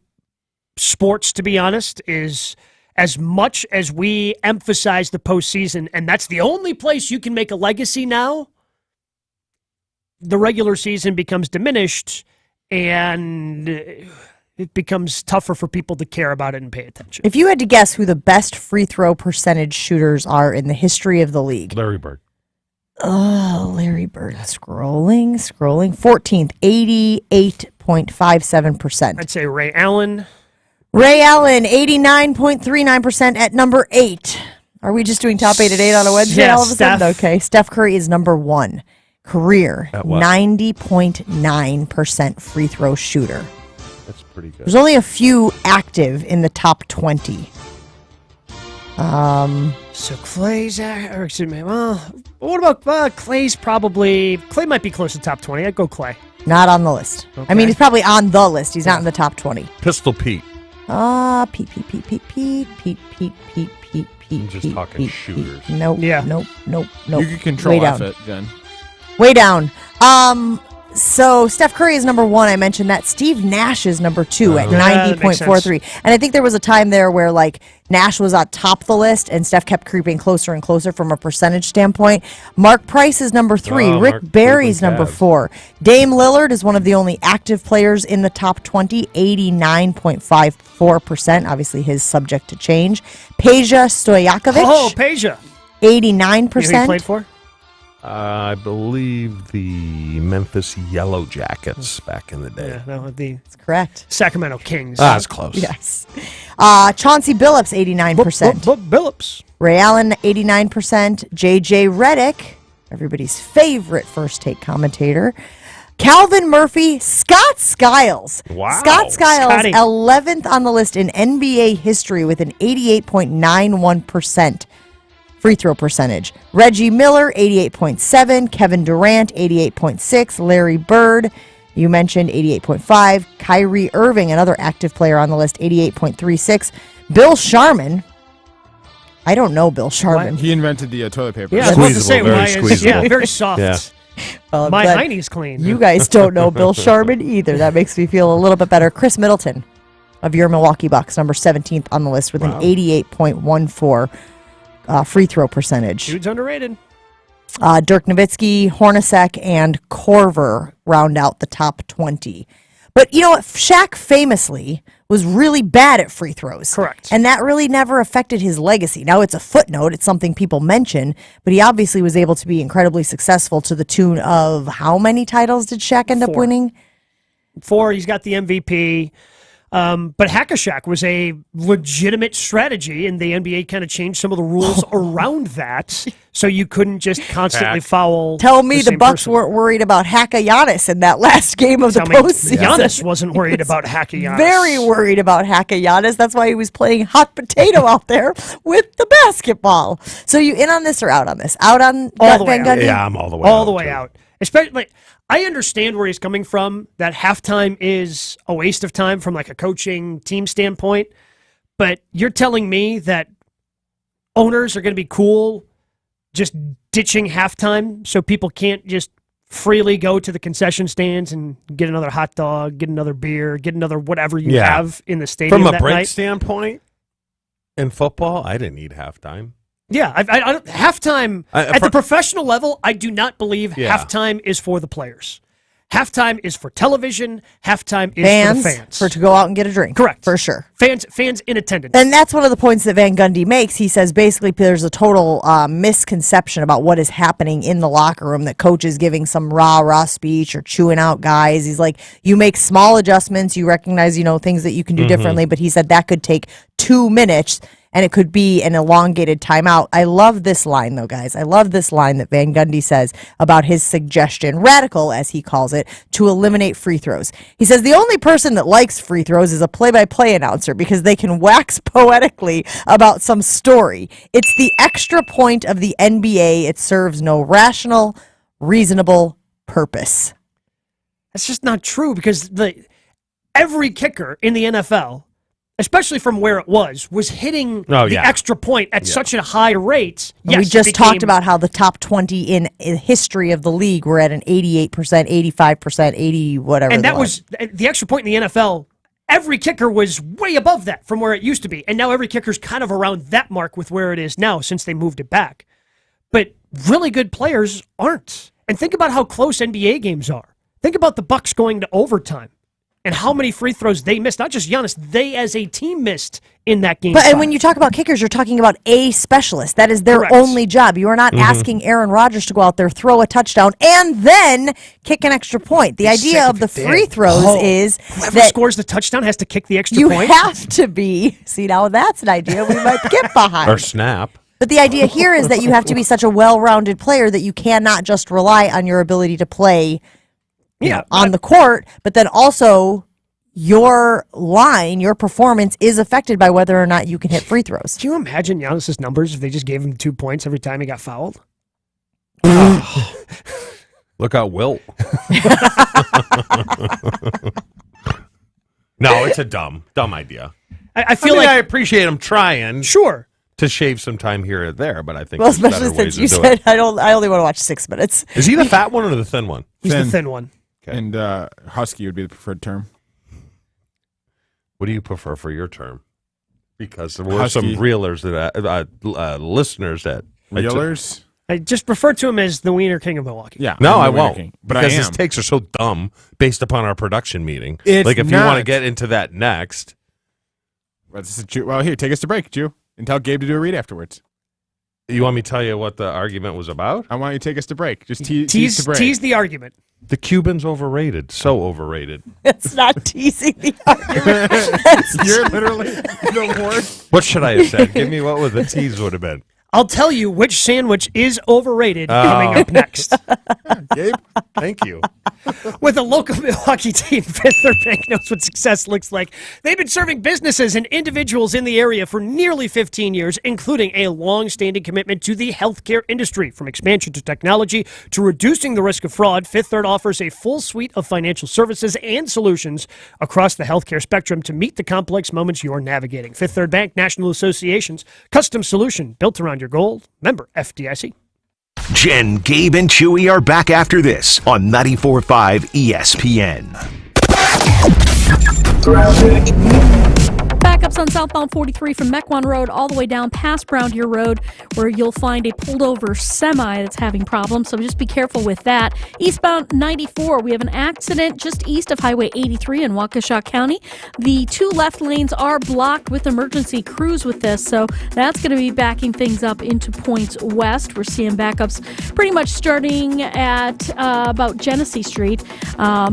Speaker 9: sports, to be honest, is as much as we emphasize the postseason, and that's the only place you can make a legacy now, the regular season becomes diminished, and it becomes tougher for people to care about it and pay attention.
Speaker 4: If you had to guess who the best free throw percentage shooters are in the history of the league.
Speaker 5: Larry Bird.
Speaker 4: Oh, Larry Bird. Scrolling. 14th, 88.57%.
Speaker 9: I'd say Ray Allen.
Speaker 4: Ray Allen, 89.39% at number 8. Are we just doing top 8 at 8 on a Wednesday all of a sudden? Okay. Steph Curry is number 1. Career, 90.9% free throw shooter.
Speaker 5: That's pretty good.
Speaker 4: There's only a few active in the top 20.
Speaker 9: So Clay's, or excuse me, well, what about Clay's probably, Clay might be close to top 20. I'd go Clay.
Speaker 4: Not on the list.
Speaker 9: Okay.
Speaker 4: I mean, he's probably on the list. He's not in the top 20.
Speaker 5: Pistol Pete.
Speaker 4: Pete.
Speaker 5: I'm just talking shooters.
Speaker 4: Nope.
Speaker 9: Yeah.
Speaker 4: Nope.
Speaker 6: You can control
Speaker 4: Way
Speaker 6: off
Speaker 4: down.
Speaker 6: it, Jen.
Speaker 4: Way down. So Steph Curry is number 1. I mentioned that. Steve Nash is number 2 at 90.43. And I think there was a time there where like Nash was on top of the list and Steph kept creeping closer and closer from a percentage standpoint. Mark Price is number 3. Rick Barry's number 4. Dame Lillard is one of the only active players in the top 20, 89.54%. Obviously his subject to change. Peja Stojakovic.
Speaker 9: Oh, Peja.
Speaker 4: 89%.
Speaker 9: You know who he played for?
Speaker 5: I believe the Memphis Yellow Jackets back in the day.
Speaker 9: Yeah, that would be
Speaker 4: That's correct.
Speaker 9: Sacramento Kings.
Speaker 5: That's close.
Speaker 4: Yes. Chauncey Billups, 89%.
Speaker 9: Billups.
Speaker 4: Ray Allen, 89%. J.J. Redick, everybody's favorite first take commentator. Calvin Murphy, Scott Skiles.
Speaker 5: Wow.
Speaker 4: Scott Skiles,
Speaker 9: Scotty.
Speaker 4: 11th on the list in NBA history with an 88.91% free throw percentage. Reggie Miller, 88.7. Kevin Durant, 88.6. Larry Bird, you mentioned 88.5. Kyrie Irving, another active player on the list, 88.36. Bill Sharman. I don't know Bill Sharman.
Speaker 6: He invented the toilet paper.
Speaker 9: Yeah, I was about to say,
Speaker 5: Squeezable, very
Speaker 9: why is,
Speaker 5: squeezeable.
Speaker 9: yeah, very soft.
Speaker 5: Yeah.
Speaker 4: Well,
Speaker 9: My
Speaker 4: but
Speaker 9: hiney's clean.
Speaker 4: You guys don't know Bill Sharman either. That makes me feel a little bit better. Chris Middleton of your Milwaukee Bucks, number 17th on the list with an 88.14 free throw percentage.
Speaker 9: Dude's underrated.
Speaker 4: Dirk Nowitzki, Hornacek, and Korver round out the top 20. But you know what? Shaq famously was really bad at free throws.
Speaker 9: Correct.
Speaker 4: And that really never affected his legacy. Now, it's a footnote. It's something people mention. But he obviously was able to be incredibly successful to the tune of how many titles did Shaq end up
Speaker 9: 4.
Speaker 4: winning?
Speaker 9: 4. He's got the MVP. But Hack-a-Shaq was a legitimate strategy, and the NBA kind of changed some of the rules around that, so you couldn't just constantly foul.
Speaker 4: Tell me the
Speaker 9: same
Speaker 4: Bucks
Speaker 9: person.
Speaker 4: weren't worried about Haka-Giannis in that last game of
Speaker 9: Tell
Speaker 4: the
Speaker 9: me
Speaker 4: postseason.
Speaker 9: Giannis wasn't worried about Hack-a-Giannis.
Speaker 4: Very worried about Haka-Giannis. That's why he was playing hot potato out there with the basketball. So you in on this or out on this? Out on
Speaker 9: All the way
Speaker 4: Van
Speaker 9: out.
Speaker 4: Gundy?
Speaker 5: Yeah, I'm all the way out.
Speaker 9: All the way
Speaker 5: too.
Speaker 9: out. Especially, like, I understand where he's coming from, that halftime is a waste of time from like a coaching team standpoint, but you're telling me that owners are going to be cool just ditching halftime so people can't just freely go to the concession stands and get another hot dog, get another beer, get another whatever you have in the stadium
Speaker 5: From a
Speaker 9: that
Speaker 5: break
Speaker 9: night.
Speaker 5: standpoint, in football, I didn't need halftime.
Speaker 9: Yeah, I don't, halftime at the professional level, I do not believe
Speaker 5: Yeah.
Speaker 9: halftime is for the players. Halftime is for television. Halftime is
Speaker 4: Fans,
Speaker 9: for the fans.
Speaker 4: for to go out and get a drink.
Speaker 9: Correct.
Speaker 4: For sure.
Speaker 9: Fans in attendance.
Speaker 4: And that's one of the points that Van Gundy makes. He says basically there's a total misconception about what is happening in the locker room, that coach is giving some rah-rah speech or chewing out guys. He's like, you make small adjustments, you recognize, things that you can do differently, but he said that could take 2 minutes and it could be an elongated timeout. I love this line, though, guys. I love this line that Van Gundy says about his suggestion, radical as he calls it, to eliminate free throws. He says the only person that likes free throws is a play-by-play announcer because they can wax poetically about some story. It's the extra point of the NBA. It serves no rational, reasonable purpose.
Speaker 9: That's just not true because every kicker in the NFL, especially from where it was hitting the extra point at such a high rate. Yes,
Speaker 4: we just talked about how the top 20 in history of the league were at an 88%, 85%, 80 whatever.
Speaker 9: And that was the extra point in the NFL. Every kicker was way above that from where it used to be. And now every kicker's kind of around that mark with where it is now since they moved it back. But really good players aren't. And think about how close NBA games are. Think about the Bucks going to overtime and how many free throws they missed. Not just Giannis, they as a team missed in that game.
Speaker 4: And when you talk about kickers, you're talking about a specialist. That is their only job. You are not asking Aaron Rodgers to go out there, throw a touchdown, and then kick an extra point. The idea of the free throws is
Speaker 9: whoever
Speaker 4: that
Speaker 9: scores the touchdown has to kick the extra point.
Speaker 4: You have to be. See, now that's an idea we might get behind.
Speaker 5: Or snap.
Speaker 4: But the idea here is that you have to be such a well-rounded player that you cannot just rely on your ability to play on the court, but then also your line, your performance is affected by whether or not you can hit free throws.
Speaker 9: Can you imagine Giannis's numbers if they just gave him 2 points every time he got fouled?
Speaker 5: Look out, Wilt. No, it's a dumb idea.
Speaker 9: I feel like
Speaker 5: I appreciate him trying.
Speaker 9: Sure.
Speaker 5: To shave some time here or there, but I think
Speaker 4: Well,
Speaker 5: there's better
Speaker 4: especially
Speaker 5: ways
Speaker 4: since you
Speaker 5: to do
Speaker 4: said
Speaker 5: it.
Speaker 4: I only want to watch 6 minutes.
Speaker 5: Is he the fat one or the thin one?
Speaker 9: He's the thin one.
Speaker 5: Okay.
Speaker 6: And husky would be the preferred term.
Speaker 5: What do you prefer for your term? Because there were
Speaker 6: Husky.
Speaker 5: some reelers that listeners that
Speaker 6: Reelers?
Speaker 9: I just refer to him as the Wiener King of Milwaukee.
Speaker 6: Yeah.
Speaker 5: No,
Speaker 6: I'm
Speaker 5: I
Speaker 6: the Wiener
Speaker 5: won't.
Speaker 6: King, but
Speaker 5: because
Speaker 6: I
Speaker 5: his
Speaker 6: am.
Speaker 5: takes are so dumb based upon our production meeting.
Speaker 6: It's
Speaker 5: like if you want to
Speaker 6: not.
Speaker 5: get into that next.
Speaker 6: Well, here, take us to break, Jew, and tell Gabe to do a read afterwards.
Speaker 5: You want me to tell you what the argument was about?
Speaker 6: I want you to take us to break. Just tease to break.
Speaker 9: Tease the argument.
Speaker 5: The Cuban's overrated. So overrated.
Speaker 4: It's not teasing the argument.
Speaker 6: You're literally the worst.
Speaker 5: What should I have said? Give me what the tease would have been.
Speaker 9: I'll tell you which sandwich is overrated coming up next.
Speaker 5: Gabe, thank you.
Speaker 9: With a local Milwaukee team, Fifth Third Bank knows what success looks like. They've been serving businesses and individuals in the area for nearly 15 years, including a long-standing commitment to the healthcare industry. From expansion to technology to reducing the risk of fraud, Fifth Third offers a full suite of financial services and solutions across the healthcare spectrum to meet the complex moments you're navigating. Fifth Third Bank, National Association's custom solution built around your goal. Member FDIC.
Speaker 1: Jen, Gabe, and Chewy are back after this on 94.5 ESPN.
Speaker 10: Backups on southbound 43 from Mequon Road all the way down past Brown Deer Road, where you'll find a pulled over semi that's having problems, so just be careful with that. Eastbound 94, we have an accident just east of Highway 83 in Waukesha County. The 2 left lanes are blocked with emergency crews with this, so that's going to be backing things up into points west. We're seeing backups pretty much starting at about Genesee Street,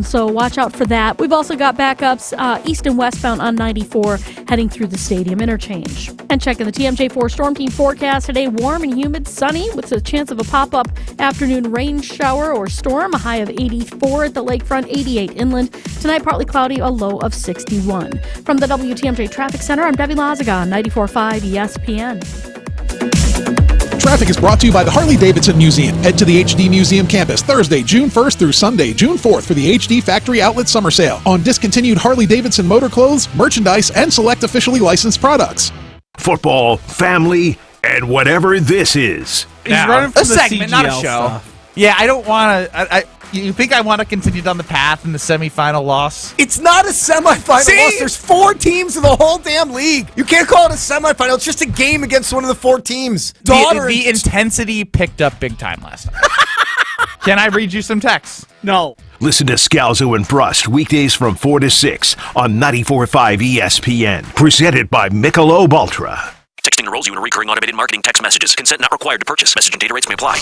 Speaker 10: so watch out for that. We've also got backups east and westbound on 94 heading through the stadium interchange. And checking the TMJ4 Storm Team forecast today, warm and humid, sunny with a chance of a pop-up afternoon rain shower or storm, a high of 84 at the lakefront, 88 inland. Tonight, partly cloudy, a low of 61. From the WTMJ Traffic Center, I'm Debbie Lazaga on 94.5 ESPN.
Speaker 13: Traffic is brought to you by the Harley-Davidson Museum. Head to the HD Museum campus Thursday, June 1st through Sunday, June 4th for the HD Factory Outlet Summer Sale on discontinued Harley-Davidson motor clothes, merchandise, and select officially licensed products.
Speaker 1: Football, family, and whatever this is.
Speaker 14: He's running
Speaker 16: a
Speaker 14: from the
Speaker 16: segment, not a
Speaker 14: CGL
Speaker 16: show.
Speaker 14: stuff.
Speaker 16: Yeah, I don't want to. You think I want to continue down the path in the semifinal loss?
Speaker 11: It's not a semifinal loss. There's 4 teams in the whole damn league. You can't call it a semifinal. It's just a game against one of the 4 teams.
Speaker 16: The intensity picked up big time last night. Can I read you some texts?
Speaker 9: No.
Speaker 1: Listen to Scalzo and Brust weekdays from 4 to 6 on 94.5 ESPN. Presented by Michelob Ultra.
Speaker 14: listing enrolls you in a recurring automated marketing text messages. Consent not required to purchase. Message and data rates may apply.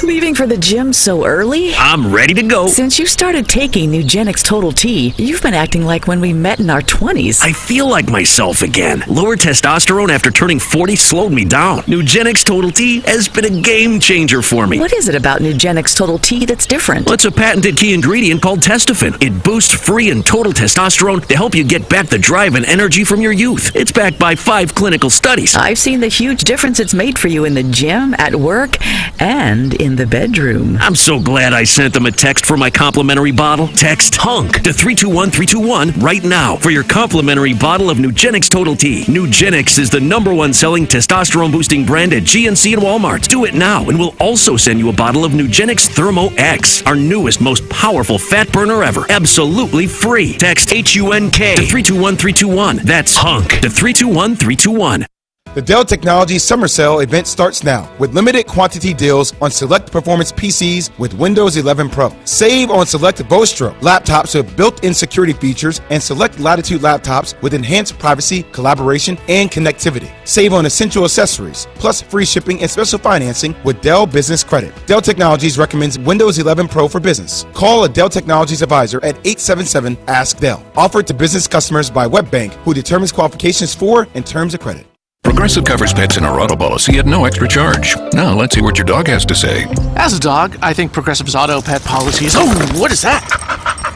Speaker 17: Leaving for the gym so early?
Speaker 14: I'm ready to go.
Speaker 17: Since you started taking Nugenix Total T, you've been acting like when we met in our 20s.
Speaker 14: I feel like myself again. Lower testosterone after turning 40 slowed me down. Nugenix Total T has been a game changer for me.
Speaker 17: What is it about Nugenix Total T that's different?
Speaker 14: Well, it's a patented key ingredient called Testofen. It boosts free and total testosterone to help you get back the drive and energy from your youth. It's backed by 5 clinical studies.
Speaker 17: I've seen the huge difference it's made for you in the gym, at work, and in the bedroom.
Speaker 14: I'm so glad I sent them a text for my complimentary bottle. Text HUNK to 321321 right now for your complimentary bottle of Nugenix Total T. Nugenix is the #1 selling testosterone boosting brand at GNC and Walmart. Do it now and we'll also send you a bottle of Nugenix Thermo X, our newest, most powerful fat burner ever. Absolutely free. Text HUNK to 321321. That's HUNK to 321321.
Speaker 18: The Dell Technologies Summer Sale event starts now with limited quantity deals on select performance PCs with Windows 11 Pro. Save on select Vostro laptops with built-in security features and select Latitude laptops with enhanced privacy, collaboration, and connectivity. Save on essential accessories, plus free shipping and special financing with Dell Business Credit. Dell Technologies recommends Windows 11 Pro for business. Call a Dell Technologies advisor at 877-ASK-DELL. Offered to business customers by WebBank, who determines qualifications for and terms of credit.
Speaker 19: Progressive covers pets in our auto policy at no extra charge. Now let's see what your dog has to say.
Speaker 20: As a dog, I think Progressive's auto pet policies. Oh, what is that?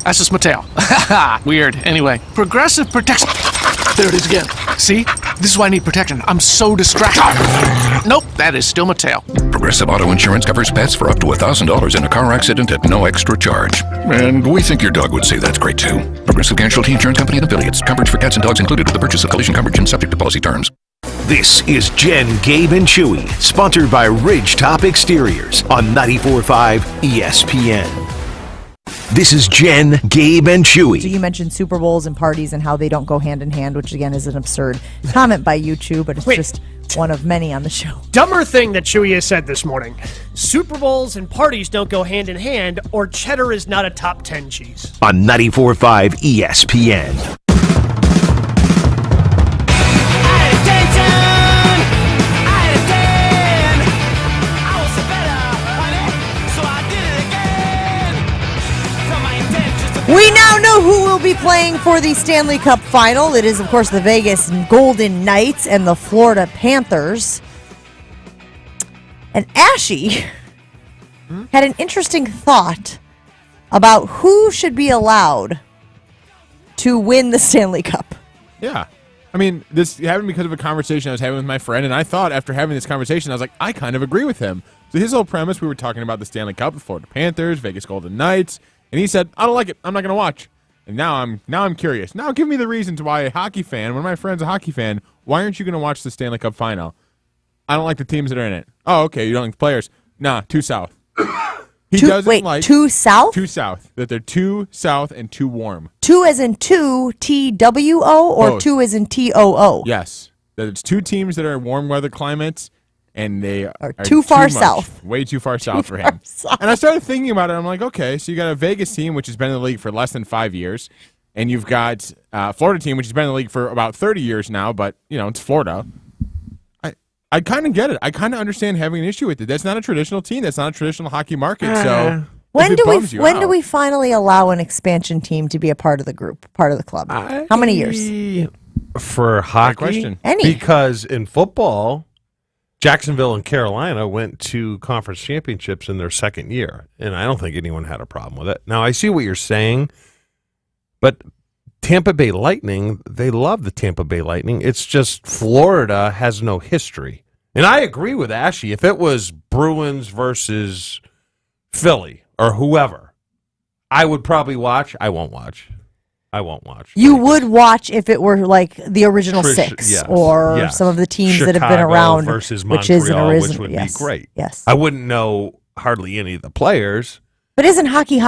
Speaker 20: That's just my tail. Weird. Anyway, Progressive protects. There it is again. See? This is why I need protection. I'm so distracted. Nope, that is still my tail.
Speaker 19: Progressive Auto Insurance covers pets for up to $1,000 in a car accident at no extra charge. And we think your dog would say that's great too. Progressive Casualty Insurance Company and Affiliates. Coverage for cats and dogs included with the purchase of collision coverage and subject to policy terms.
Speaker 1: This is Jen, Gabe, and Chewy, sponsored by Ridgetop Exteriors on 94.5 ESPN. This is Jen, Gabe, and Chewy.
Speaker 4: So you mentioned Super Bowls and parties and how they don't go hand in hand, which again is an absurd comment by you two, but it's just one of many on the show.
Speaker 9: Dumber thing that Chewy has said this morning. Super Bowls and parties don't go hand in hand, or cheddar is not a top 10 cheese.
Speaker 1: On 94.5 ESPN.
Speaker 4: We now know who will be playing for the Stanley Cup Final. It is, of course, the Vegas Golden Knights and the Florida Panthers. And Ashy had an interesting thought about who should be allowed to win the Stanley Cup.
Speaker 6: Yeah. I mean, this happened because of a conversation I was having with my friend, and I thought after having this conversation, I was like, I kind of agree with him. So his whole premise, we were talking about the Stanley Cup, the Florida Panthers, Vegas Golden Knights, and he said, I don't like it. I'm not going to watch. And now I'm curious. Now give me the reasons why a hockey fan, one of my friends a hockey fan, why aren't you going to watch the Stanley Cup Final? I don't like the teams that are in it. Oh, okay, you don't like the players. Nah, too south. He doesn't like
Speaker 4: too south?
Speaker 6: Too south. That they're too south and too warm.
Speaker 4: Two as in two, T-W-O, or
Speaker 6: Both.
Speaker 4: two as in T-O-O?
Speaker 6: Yes. That it's two teams that are warm weather climates, and they are
Speaker 4: too far
Speaker 6: much,
Speaker 4: south.
Speaker 6: Way too far south for him. And I started thinking about it. I'm like, okay, so you got a Vegas team, which has been in the league for less than 5 years, and you've got a Florida team, which has been in the league for about 30 years now, but, you know, it's Florida. I kind of get it. I kind of understand having an issue with it. That's not a traditional team. That's not a traditional hockey market. So
Speaker 4: When do we finally allow an expansion team to be a part of the group, part of the club? How many years?
Speaker 5: For hockey?
Speaker 6: Question.
Speaker 4: Any.
Speaker 5: Because in football, Jacksonville and Carolina went to conference championships in their second year, and I don't think anyone had a problem with it. Now, I see what you're saying, but Tampa Bay Lightning, they love the Tampa Bay Lightning. It's just Florida has no history. And I agree with Ashley. If it was Bruins versus Philly or whoever, I would probably watch. I won't watch.
Speaker 4: You would watch if it were like the original six,
Speaker 5: yes,
Speaker 4: or
Speaker 5: yes.
Speaker 4: some of the teams
Speaker 5: Chicago
Speaker 4: that have been around,
Speaker 5: versus
Speaker 4: which is an
Speaker 5: Montreal,
Speaker 4: original.
Speaker 5: which would
Speaker 4: Yes.
Speaker 5: be great.
Speaker 4: Yes,
Speaker 5: I wouldn't know hardly any of the players.
Speaker 4: but isn't hockey?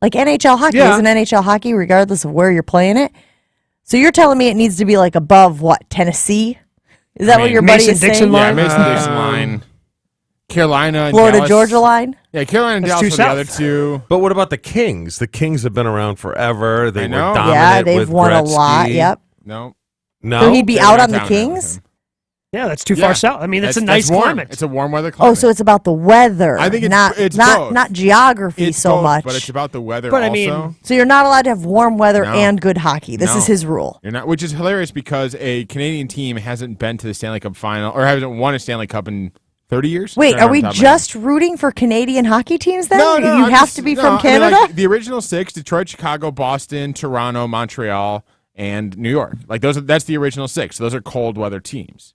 Speaker 4: Like NHL hockey
Speaker 5: Yeah.
Speaker 4: isn't NHL hockey, regardless of where you're playing it. So you're telling me it needs to be like above what, Tennessee? Is that what your buddy is saying?
Speaker 6: Yeah, Mason-Dixon line. Carolina and
Speaker 4: Florida,
Speaker 6: Dallas.
Speaker 4: Georgia line?
Speaker 6: Yeah, Carolina and
Speaker 4: That's
Speaker 6: Dallas
Speaker 4: too
Speaker 6: are the
Speaker 4: south.
Speaker 6: other two.
Speaker 5: But what about the Kings? The Kings have been around forever. They were dominant
Speaker 4: Yeah, they've
Speaker 5: with
Speaker 4: won a
Speaker 5: Gretzky.
Speaker 4: lot. Yep.
Speaker 6: No.
Speaker 5: No.
Speaker 4: So he'd be
Speaker 6: They
Speaker 4: out
Speaker 6: were
Speaker 4: on the
Speaker 6: dominant with
Speaker 4: Kings?
Speaker 9: Yeah, that's too far south. I mean, that's a nice
Speaker 6: warm.
Speaker 9: climate.
Speaker 6: It's a warm weather climate.
Speaker 4: Oh, so it's about the weather.
Speaker 6: I think it's
Speaker 4: not
Speaker 6: both.
Speaker 4: geography
Speaker 6: It's
Speaker 4: so
Speaker 6: both,
Speaker 4: much.
Speaker 6: but it's about the weather
Speaker 9: But I
Speaker 6: also.
Speaker 9: mean-
Speaker 4: So you're not allowed to have warm weather
Speaker 6: No.
Speaker 4: and good hockey. This
Speaker 6: No.
Speaker 4: is his rule.
Speaker 6: You're not, which is hilarious because a Canadian team hasn't been to the Stanley Cup final or hasn't won a Stanley Cup in 30 years.
Speaker 4: Wait,
Speaker 6: Sorry,
Speaker 4: are we
Speaker 6: off the top of my head.
Speaker 4: just rooting for Canadian hockey teams then?
Speaker 6: No,
Speaker 4: you
Speaker 6: I'm
Speaker 4: have
Speaker 6: just-
Speaker 4: to be
Speaker 6: no,
Speaker 4: from
Speaker 6: I mean,
Speaker 4: Canada?
Speaker 6: like, the original 6: Detroit, Chicago, Boston, Toronto, Montreal, and New York. Like that's the original 6. So those are cold weather teams,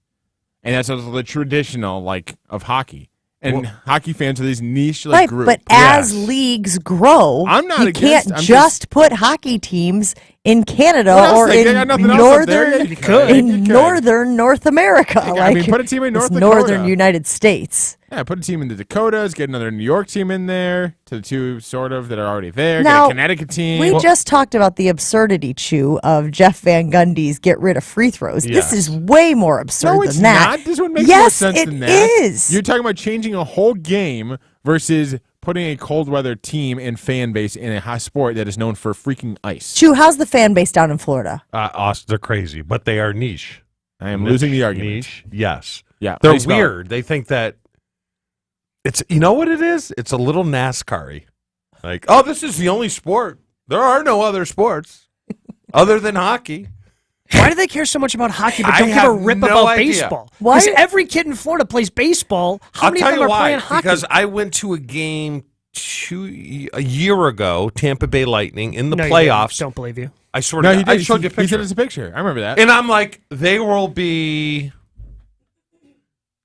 Speaker 6: and that's also the traditional of hockey. And hockey fans are these niche
Speaker 4: Right,
Speaker 6: group.
Speaker 4: but as leagues grow,
Speaker 6: I'm not
Speaker 4: you
Speaker 6: against-
Speaker 4: can't
Speaker 6: I'm
Speaker 4: just put hockey teams in Canada
Speaker 6: What else?
Speaker 4: or
Speaker 6: They
Speaker 4: in
Speaker 6: got nothing else up there.
Speaker 4: northern
Speaker 6: You could.
Speaker 4: in
Speaker 6: You could.
Speaker 4: northern North America.
Speaker 6: I mean, put a team in
Speaker 4: it's
Speaker 6: North Dakota.
Speaker 4: northern United States.
Speaker 6: Yeah, put a team in the Dakotas, get another New York team in there to the two sort of that are already there.
Speaker 4: Now,
Speaker 6: get a Connecticut team.
Speaker 4: We just talked about the absurdity, Chew, of Jeff Van Gundy's get rid of free throws.
Speaker 6: Yes.
Speaker 4: This is way more absurd
Speaker 6: No, it's
Speaker 4: than that.
Speaker 6: not. This would make
Speaker 4: yes,
Speaker 6: more sense
Speaker 4: it
Speaker 6: than that.
Speaker 4: is.
Speaker 6: You're talking about changing a whole game versus putting a cold weather team and fan base in a high sport that is known for freaking ice.
Speaker 4: Chew, how's the fan base down in Florida?
Speaker 5: They're crazy, but they are niche.
Speaker 6: I am losing the argument.
Speaker 5: Niche, yes.
Speaker 6: Yeah,
Speaker 5: They're
Speaker 6: please spell it.
Speaker 5: weird. They think that it's, you know what it is? It's a little NASCAR-y. Like, oh, this is the only sport. There are no other sports other than hockey.
Speaker 9: Why do they care so much about hockey but
Speaker 5: I
Speaker 9: don't give a
Speaker 5: have
Speaker 9: rip
Speaker 5: no
Speaker 9: about
Speaker 5: idea.
Speaker 9: baseball?
Speaker 4: Why-
Speaker 9: Because every kid in Florida plays baseball. How
Speaker 5: I'll
Speaker 9: many
Speaker 5: tell
Speaker 9: of them
Speaker 5: you
Speaker 9: are
Speaker 5: why.
Speaker 9: playing hockey?
Speaker 5: Because I went to a game a year ago, Tampa Bay Lightning in the
Speaker 9: No, you
Speaker 5: playoffs.
Speaker 9: didn't. Don't believe you.
Speaker 5: I swear
Speaker 6: No,
Speaker 5: to
Speaker 6: he
Speaker 5: God,
Speaker 6: did.
Speaker 5: I showed you a
Speaker 6: He
Speaker 5: picture.
Speaker 6: sent us a picture. I remember that.
Speaker 5: And I'm like, there will be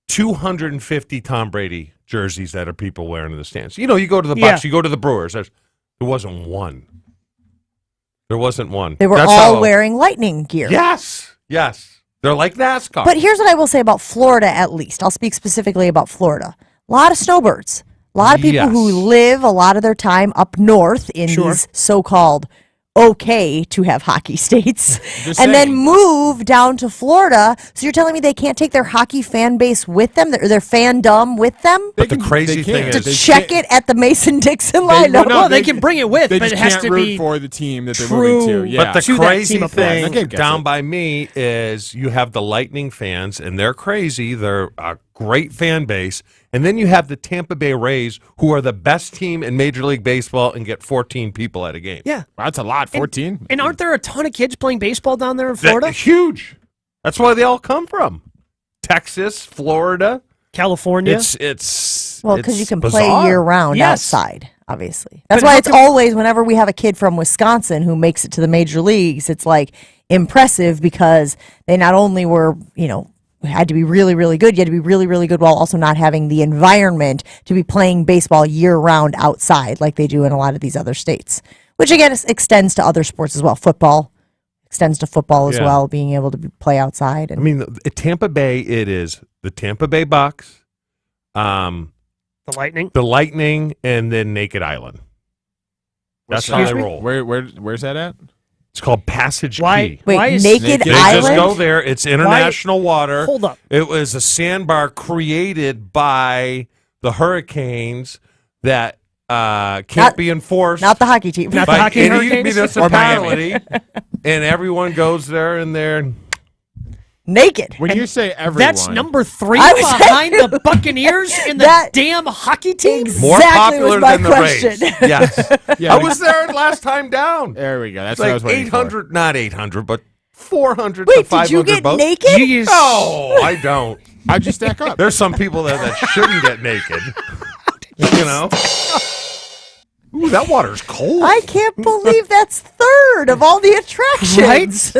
Speaker 5: 250 Tom Brady jerseys that are people wearing in the stands. You know, you go to the Bucks, you go to the Brewers. There wasn't one. There wasn't one.
Speaker 4: They were
Speaker 5: That's
Speaker 4: all
Speaker 5: how-
Speaker 4: wearing Lightning gear.
Speaker 5: Yes, yes. They're like NASCAR.
Speaker 4: But here's what I will say about Florida, at least. I'll speak specifically about Florida. A lot of snowbirds. A lot of people who live a lot of their time up north in these so-called okay to have hockey states and then move down to Florida. So you're telling me they can't take their hockey fan base with them, their fandom with them?
Speaker 5: But the crazy thing
Speaker 4: to
Speaker 5: is,
Speaker 4: check it at the Mason-Dixon line?
Speaker 9: They can bring it with,
Speaker 6: They
Speaker 9: but
Speaker 6: just
Speaker 9: it has
Speaker 6: can't
Speaker 9: to
Speaker 6: root
Speaker 9: be
Speaker 6: for the team that they're
Speaker 9: true.
Speaker 6: moving to. Yeah.
Speaker 5: But the
Speaker 9: To that
Speaker 5: crazy
Speaker 9: team of players.
Speaker 5: thing
Speaker 6: Gabe gets
Speaker 5: down
Speaker 6: it.
Speaker 5: by me is you have the Lightning fans, and they're crazy. They're a great fan base. And then you have the Tampa Bay Rays, who are the best team in Major League Baseball and get 14 people at a game.
Speaker 9: Yeah.
Speaker 6: Wow, that's a lot. 14.
Speaker 9: And aren't there a ton of kids playing baseball down there in Florida?
Speaker 5: Huge. That's why they all come from. Texas, Florida,
Speaker 9: California.
Speaker 5: It's
Speaker 4: Well, because you can
Speaker 5: bizarre.
Speaker 4: play year-round
Speaker 9: Yes.
Speaker 4: outside, obviously. That's
Speaker 9: But
Speaker 4: why
Speaker 9: how
Speaker 4: it's
Speaker 9: come-
Speaker 4: always, whenever we have a kid from Wisconsin who makes it to the major leagues, it's like impressive because they not only were, had to be really, really good, you had to be really, really good while also not having the environment to be playing baseball year-round outside like they do in a lot of these other states, which again extends to other sports as well. Football extends to football as
Speaker 5: Yeah.
Speaker 4: well, being able to play outside.
Speaker 5: I mean, at Tampa Bay, it is the Tampa Bay Bucks,
Speaker 9: the Lightning.
Speaker 5: the Lightning, and then Naked Island. That's how they roll.
Speaker 6: Where's that at?
Speaker 5: It's called Passage
Speaker 9: Why-
Speaker 5: Key.
Speaker 4: Wait,
Speaker 9: why is-
Speaker 4: Naked
Speaker 5: They
Speaker 4: Island?
Speaker 5: just go there. It's international water.
Speaker 9: Hold up.
Speaker 5: It was a sandbar created by the Hurricanes that can't
Speaker 4: Not-
Speaker 5: be enforced
Speaker 4: Not the hockey team.
Speaker 9: Not the
Speaker 5: by
Speaker 9: hockey
Speaker 5: any
Speaker 9: Hurricanes?
Speaker 6: Or Miami.
Speaker 5: municipality. And everyone goes there and they're
Speaker 4: Naked.
Speaker 6: When you say everyone,
Speaker 9: That's number 3
Speaker 4: I was
Speaker 9: behind the Buccaneers in the
Speaker 4: That-
Speaker 9: damn hockey team?
Speaker 5: more
Speaker 4: Exactly was
Speaker 5: popular
Speaker 4: my
Speaker 5: than the
Speaker 4: question.
Speaker 5: Rays. Yes.
Speaker 6: Yeah,
Speaker 5: I was there last time down.
Speaker 6: There we go. That's
Speaker 5: It's
Speaker 6: what I
Speaker 5: like
Speaker 6: was waiting for.
Speaker 5: 800, not 800, but 400 to
Speaker 4: Wait,
Speaker 5: 500
Speaker 4: did you get
Speaker 5: boats.
Speaker 4: naked?
Speaker 5: No, I don't.
Speaker 6: How'd you stack up?
Speaker 5: There's some people there that shouldn't get naked. You know? Ooh, that water's cold.
Speaker 4: I can't believe that's third of all the attractions.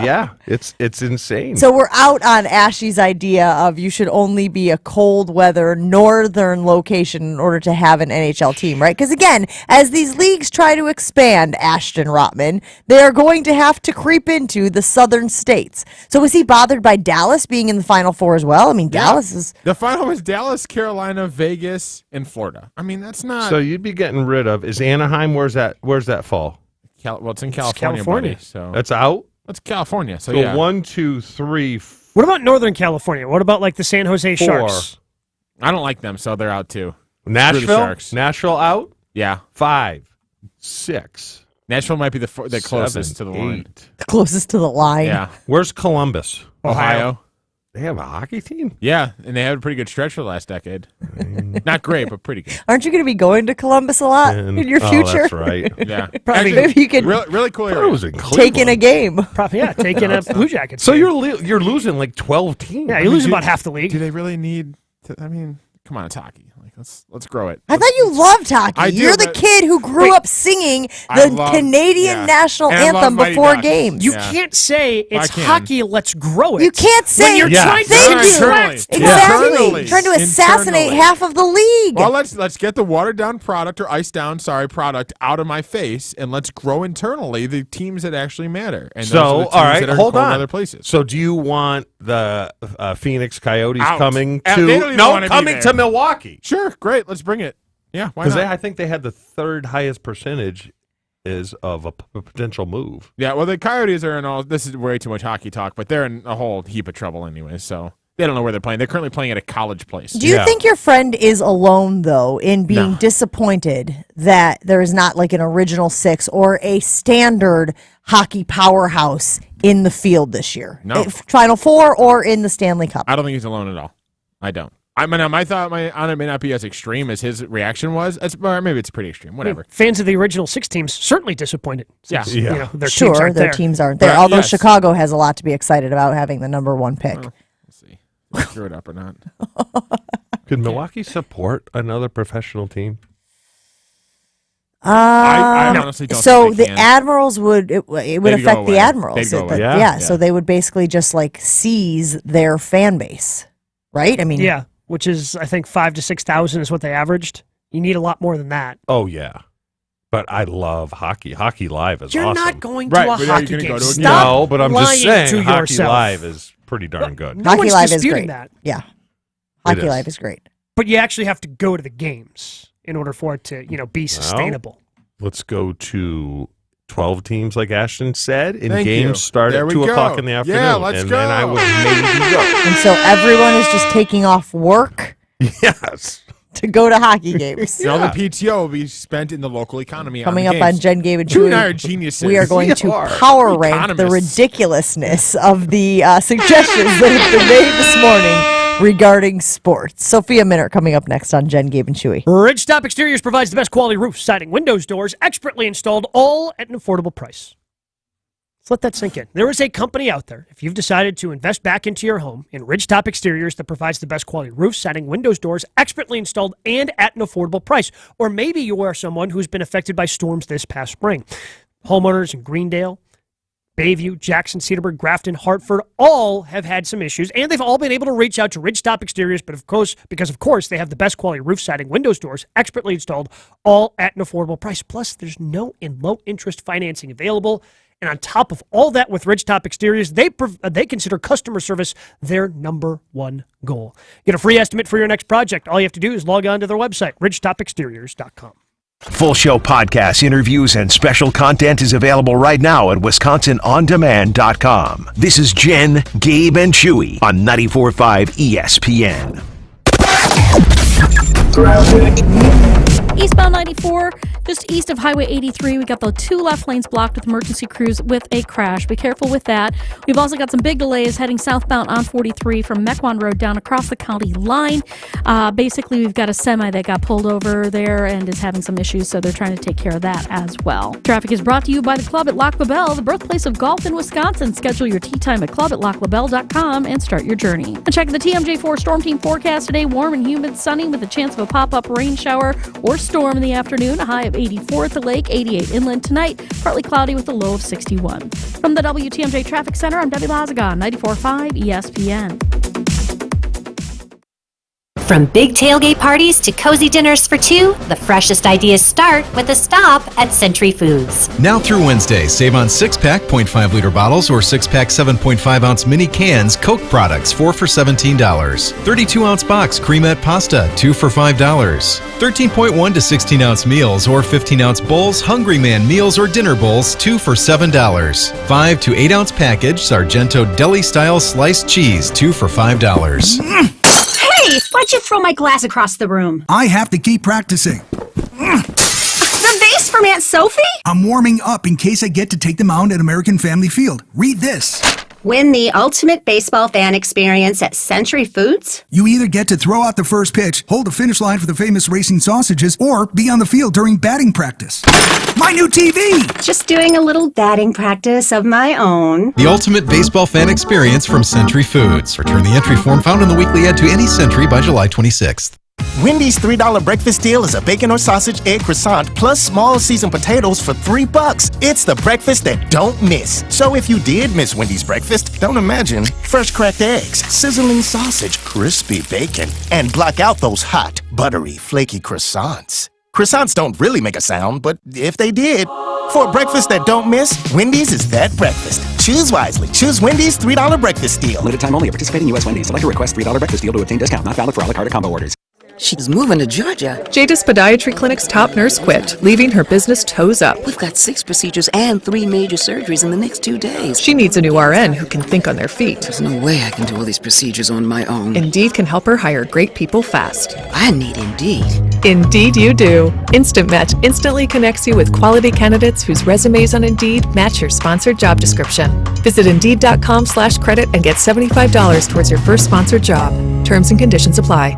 Speaker 5: Yeah, it's insane.
Speaker 4: So we're out on Ashley's idea of you should only be a cold weather northern location in order to have an NHL team, right? Because again, as these leagues try to expand, Ashton Rotman, they are going to have to creep into the southern states. So was he bothered by Dallas being in the Final Four as well? I mean, Dallas is...
Speaker 6: The final was Dallas, Carolina, Vegas, and Florida. I mean, that's not.
Speaker 5: So you'd be getting rid of, is Anaheim, where's that fall?
Speaker 6: Well, it's in California,
Speaker 9: California.
Speaker 6: buddy, so
Speaker 5: That's out?
Speaker 6: that's California. So,
Speaker 5: So
Speaker 6: yeah.
Speaker 5: 1, 2, 3,
Speaker 9: What about Northern California? What about like the San Jose
Speaker 5: 4.
Speaker 9: Sharks?
Speaker 6: I don't like them, so they're out too. Screw the
Speaker 5: Nashville?
Speaker 6: Sharks.
Speaker 5: Nashville out?
Speaker 6: Yeah,
Speaker 5: 5, 6,
Speaker 6: Nashville might be the closest
Speaker 5: 7,
Speaker 6: to the line.
Speaker 5: 8.
Speaker 4: closest to the line.
Speaker 6: Yeah,
Speaker 5: Where's Columbus?
Speaker 6: Ohio.
Speaker 5: They have a hockey team?
Speaker 6: Yeah, and they had a pretty good stretch for the last decade. Not great, but pretty good.
Speaker 4: Aren't you going to be going to Columbus a lot in your future?
Speaker 5: That's right.
Speaker 6: Yeah.
Speaker 4: Probably. Maybe you could
Speaker 6: really cool area.
Speaker 5: It was in
Speaker 4: take in a game.
Speaker 9: Probably, yeah, taking a Blue Jackets.
Speaker 5: So
Speaker 9: game.
Speaker 5: you're losing like 12 teams.
Speaker 9: Yeah, you're losing about half the league.
Speaker 6: Do they really need to, I mean, come on, it's hockey. Like, let's grow it.
Speaker 4: I thought you loved hockey.
Speaker 6: I do,
Speaker 4: You're the
Speaker 6: but-
Speaker 4: kid who grew up singing the Canadian national
Speaker 6: And I love
Speaker 4: anthem
Speaker 6: Mighty
Speaker 4: before
Speaker 6: Ducks.
Speaker 4: games.
Speaker 9: You can't say it's
Speaker 6: can.
Speaker 9: hockey, let's grow it.
Speaker 4: You can't say
Speaker 9: when you're trying to
Speaker 4: thank you.
Speaker 6: Internally.
Speaker 4: Exactly.
Speaker 6: Internally.
Speaker 4: Trying to assassinate
Speaker 6: Internally.
Speaker 4: half of the league.
Speaker 6: Well, let's get the watered down product or iced down, product out of my face, and let's grow internally the teams that actually matter. And those are the
Speaker 5: So,
Speaker 6: teams
Speaker 5: all right,
Speaker 6: that are
Speaker 5: hold
Speaker 6: cold in
Speaker 5: on.
Speaker 6: other places.
Speaker 5: So, do you want the Phoenix Coyotes
Speaker 6: Out.
Speaker 5: coming
Speaker 6: They
Speaker 5: to
Speaker 6: don't even wanna be
Speaker 5: coming
Speaker 6: there.
Speaker 5: to Milwaukee?
Speaker 6: Sure, great. Let's bring it. Yeah, why
Speaker 5: Because
Speaker 6: not?
Speaker 5: I think they had the third highest percentage is of a potential move.
Speaker 6: Yeah, well, the Coyotes are in all. This is way too much hockey talk, but they're in a whole heap of trouble anyway. So they don't know where they're playing. They're currently playing at a college place.
Speaker 4: Do you think your friend is alone, though, in being disappointed that there is not like an original six or a standard hockey powerhouse in the field this year?
Speaker 6: No.
Speaker 4: Final Four or in the Stanley Cup?
Speaker 6: I don't think he's alone at all. I don't. I mean, my thought on it may not be as extreme as his reaction was. Or maybe it's pretty extreme. Whatever.
Speaker 9: Fans of the original six teams certainly disappointed.
Speaker 6: Yeah.
Speaker 9: Since, you know, their teams
Speaker 4: Sure,
Speaker 9: aren't
Speaker 4: their
Speaker 9: there.
Speaker 4: teams aren't there.
Speaker 6: But,
Speaker 4: Although
Speaker 6: yes.
Speaker 4: Chicago has a lot to be excited about having the number one pick.
Speaker 6: We'll see. If they screw it up or not.
Speaker 5: Could Milwaukee support another professional team?
Speaker 6: I honestly don't
Speaker 4: So
Speaker 6: think they
Speaker 4: the
Speaker 6: can.
Speaker 4: Admirals would it would
Speaker 6: They'd go
Speaker 4: affect
Speaker 6: away.
Speaker 4: the Admirals.
Speaker 6: They'd go away.
Speaker 4: Yeah, so they would basically just like seize their fan base, right? I mean,
Speaker 9: Yeah, which is, I think, 5,000 to 6,000 is what they averaged. You need a lot more than that.
Speaker 5: Oh, yeah. But I love hockey. Hockey Live is
Speaker 9: You're
Speaker 5: awesome.
Speaker 9: not going to a hockey game. Stop
Speaker 5: No, but I'm just
Speaker 9: lying to
Speaker 5: saying Hockey
Speaker 9: yourself.
Speaker 5: Live is pretty darn good.
Speaker 9: No
Speaker 4: Hockey
Speaker 9: one's
Speaker 4: Live is
Speaker 9: disputing
Speaker 4: great.
Speaker 9: that.
Speaker 4: Yeah,
Speaker 5: It
Speaker 4: Hockey
Speaker 5: is.
Speaker 4: Live is great.
Speaker 9: But you actually have to go to the games in order for it to, be sustainable.
Speaker 5: Let's go to 12 teams, like Ashton said, and
Speaker 6: Thank
Speaker 5: games
Speaker 6: you.
Speaker 5: start
Speaker 6: There
Speaker 5: at
Speaker 6: we
Speaker 5: 2
Speaker 6: go.
Speaker 5: o'clock in the afternoon.
Speaker 6: Yeah, let's
Speaker 5: and
Speaker 6: go.
Speaker 5: then I would maybe go.
Speaker 4: And so everyone is just taking off work
Speaker 5: Yes.
Speaker 4: to go to hockey games.
Speaker 6: You know, the PTO will be spent in the local economy.
Speaker 4: Coming
Speaker 6: on
Speaker 4: up
Speaker 6: the
Speaker 4: on
Speaker 6: games.
Speaker 4: Jen, Gabe, and
Speaker 6: Chewy and
Speaker 4: Chewy,
Speaker 6: I are geniuses.
Speaker 4: we are going to
Speaker 6: are.
Speaker 4: power rank the
Speaker 6: Economists.
Speaker 4: ridiculousness of the suggestions that have been made this morning regarding sports. Sophia Minner coming up next on Jen, Gabe, and Chewy.
Speaker 9: Ridgetop Exteriors provides the best quality roof, siding, windows, doors, expertly installed, all at an affordable price. Let's let that sink in. There is a company out there, if you've decided to invest back into your home, in Ridgetop Exteriors that provides the best quality roof, siding, windows, doors, expertly installed, and at an affordable price. Or maybe you are someone who's been affected by storms this past spring. Homeowners in Greendale, Bayview, Jackson, Cedarburg, Grafton, Hartford, all have had some issues, and they've all been able to reach out to Ridgetop Exteriors, but of course, because they have the best quality roof siding, windows, doors, expertly installed, all at an affordable price. Plus, there's no and low interest financing available. And on top of all that, with Ridgetop Exteriors, they consider customer service their number one goal. Get a free estimate for your next project. All you have to do is log on to their website, ridgetopexteriors.com.
Speaker 1: Full show podcasts, interviews, and special content is available right now at WisconsinOnDemand.com. This is Jen, Gabe, and Chewy on 94.5 ESPN.
Speaker 10: Eastbound 94, just east of Highway 83, we got the 2 left lanes blocked with emergency crews with a crash. Be careful with that. We've also got some big delays heading southbound on 43 from Mequon Road down across the county line. Basically, we've got a semi that got pulled over there and is having some issues, so they're trying to take care of that as well. Traffic is brought to you by the Club at Lac La Belle, the birthplace of golf in Wisconsin. Schedule your tee time at clubatlaclabelle.com and start your journey. And check the TMJ4 Storm Team forecast today. Warm and humid, sunny with a chance of a pop-up rain shower or storm in the afternoon. A high of 84 at the lake, 88 inland tonight. Partly cloudy with a low of 61. From the WTMJ Traffic Center, I'm Debbie Lazagon, 94.5 ESPN.
Speaker 12: From big tailgate parties to cozy dinners for two, the freshest ideas start with a stop at Century Foods.
Speaker 21: Now through Wednesday, save on 6-pack 0.5-liter bottles or 6-pack 7.5-ounce mini cans Coke products, 4 for $17. 32-ounce box Cremette pasta, 2 for $5. 13.1 to 16-ounce meals or 15-ounce bowls Hungry Man meals or dinner bowls, 2 for $7. 5 to 8-ounce package Sargento deli-style sliced cheese, 2 for $5.
Speaker 22: Hey, why'd you throw my glass across the room?
Speaker 23: I have to keep practicing.
Speaker 22: The vase from Aunt Sophie?
Speaker 23: I'm warming up in case I get to take them out at American Family Field. Read this.
Speaker 22: Win the ultimate baseball fan experience at Century Foods?
Speaker 2: You either get to throw out the first pitch, hold the finish line for the famous racing sausages, or be on the field during batting practice. My new TV!
Speaker 22: Just doing a little batting practice of my own.
Speaker 21: The ultimate baseball fan experience from Century Foods. Return the entry form found in the weekly ad to any Century by July 26th.
Speaker 15: Wendy's $3 breakfast deal is a bacon or sausage egg croissant plus small seasoned potatoes for $3. It's the breakfast that don't miss. So if you did miss Wendy's breakfast, don't imagine. Fresh cracked eggs, sizzling sausage, crispy bacon, and block out those hot, buttery, flaky croissants. Croissants don't really make a sound, but if they did, for a breakfast that don't miss, Wendy's is that breakfast. Choose wisely. Choose Wendy's $3 breakfast deal.
Speaker 23: Limited time only. Participating U.S. Wendy's. Select a request $3 breakfast deal to obtain discount. Not valid for a la carte or combo orders.
Speaker 24: She's moving to Georgia.
Speaker 25: Jada's Podiatry Clinic's top nurse quit, leaving her business toes up.
Speaker 24: We've got 6 procedures and 3 major surgeries in the next 2 days.
Speaker 25: She needs a new RN who can think on their feet.
Speaker 24: There's no way I can do all these procedures on my own.
Speaker 25: Indeed can help her hire great people fast.
Speaker 24: I need Indeed.
Speaker 25: Indeed you do. Instant Match instantly connects you with quality candidates whose resumes on Indeed match your sponsored job description. Visit Indeed.com/credit and get $75 towards your first sponsored job. Terms and conditions apply.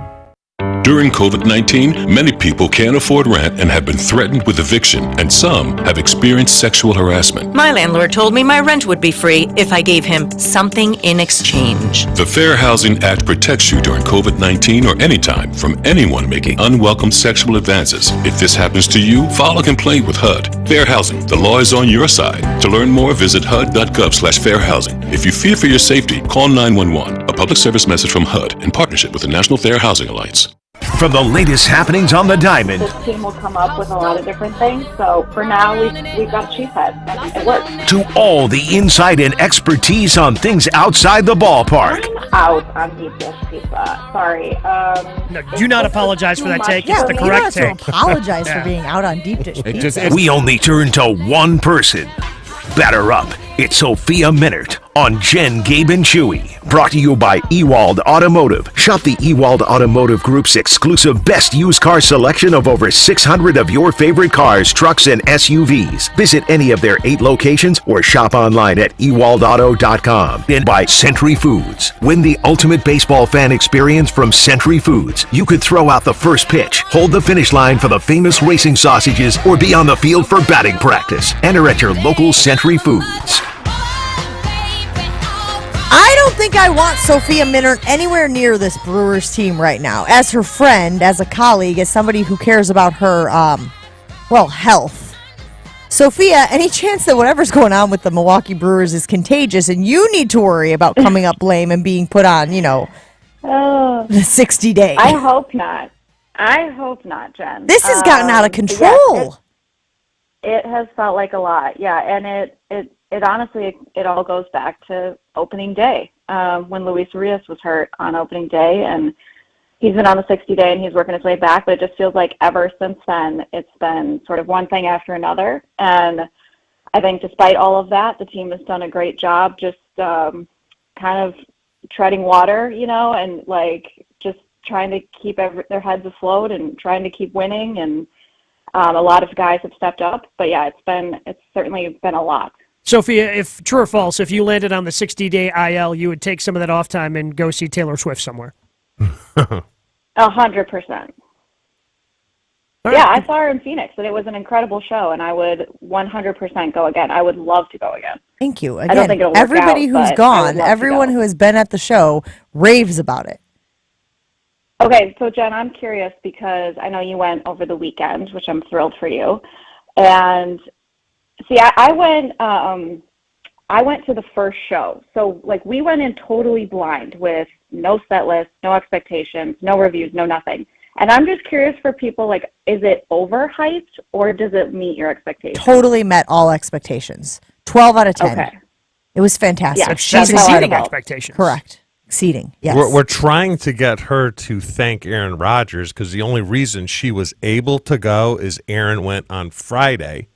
Speaker 26: During COVID-19, many people can't afford rent and have been threatened with eviction, and some have experienced sexual harassment.
Speaker 27: My landlord told me my rent would be free if I gave him something in exchange.
Speaker 26: The Fair Housing Act protects you during COVID-19 or anytime from anyone making unwelcome sexual advances. If this happens to you, file a complaint with HUD. Fair Housing, the law is on your side. To learn more, visit HUD.gov/fairhousing. If you fear for your safety, call 911. A public service message from HUD in partnership with the National Fair Housing Alliance.
Speaker 1: From the latest happenings on the diamond
Speaker 28: This team will come up with a lot of different things. So for now, we've got Cheesehead, and it works.
Speaker 1: to all the insight and expertise on things outside the ballpark.
Speaker 28: Out on deep dish pizza. Sorry.
Speaker 9: No, do not apologize for that take.
Speaker 4: Yeah,
Speaker 9: It's the
Speaker 4: you don't
Speaker 9: correct
Speaker 4: have to
Speaker 9: take.
Speaker 4: apologize
Speaker 9: Yeah.
Speaker 4: for being out on deep dish pizza.
Speaker 1: We only turn to one person. Batter up. It's Sophia Minert on Jen, Gabe, and Chewy. Brought to you by Ewald Automotive. Shop the Ewald Automotive Group's exclusive best used car selection of over 600 of your favorite cars, trucks, and SUVs. Visit any of their 8 locations or shop online at ewaldauto.com. And by Century Foods. Win the ultimate baseball fan experience from Century Foods. You could throw out the first pitch, hold the finish line for the famous racing sausages, or be on the field for batting practice. Enter at your local Century Foods.
Speaker 4: I don't think I want Sophia Minert anywhere near this Brewers team right now. As her friend, as a colleague, as somebody who cares about her, health. Sophia, any chance that whatever's going on with the Milwaukee Brewers is contagious and you need to worry about coming up lame and being put on, the 60 day?
Speaker 28: I hope not. Jen.
Speaker 4: This has gotten out of control.
Speaker 28: Yes, it has felt like a lot, yeah, and it honestly, it all goes back to opening day, when Luis Urias was hurt on opening day, and he's been on the 60 day and he's working his way back, but it just feels like ever since then, it's been sort of one thing after another, and I think despite all of that, the team has done a great job just kind of treading water, and just trying to keep their heads afloat and trying to keep winning, and a lot of guys have stepped up, but yeah, it's certainly been a lot.
Speaker 9: Sophia, if true or false, if you landed on the 60-day IL, you would take some of that off time and go see Taylor Swift somewhere.
Speaker 28: 100%. Yeah, I saw her in Phoenix, and it was an incredible show, and I would 100% go again. I would love to go again.
Speaker 4: Thank you. Again,
Speaker 28: I don't think it'll work
Speaker 4: everybody
Speaker 28: out,
Speaker 4: who's
Speaker 28: but I would
Speaker 4: gone,
Speaker 28: love to
Speaker 4: everyone
Speaker 28: go.
Speaker 4: who has been at the show raves about it.
Speaker 28: Okay, so Jen, I'm curious because I know you went over the weekend, which I'm thrilled for you. And see, I went to the first show. So we went in totally blind with no set list, no expectations, no reviews, no nothing. And I'm just curious for people, is it overhyped or does it meet your expectations?
Speaker 4: Totally met all expectations. 12 out of 10.
Speaker 28: Okay.
Speaker 4: It was fantastic.
Speaker 28: Yeah,
Speaker 9: She's exceeding expectations.
Speaker 4: Correct. Exceeding, yes.
Speaker 5: We're trying to get her to thank Aaron Rodgers because the only reason she was able to go is Aaron went on Friday.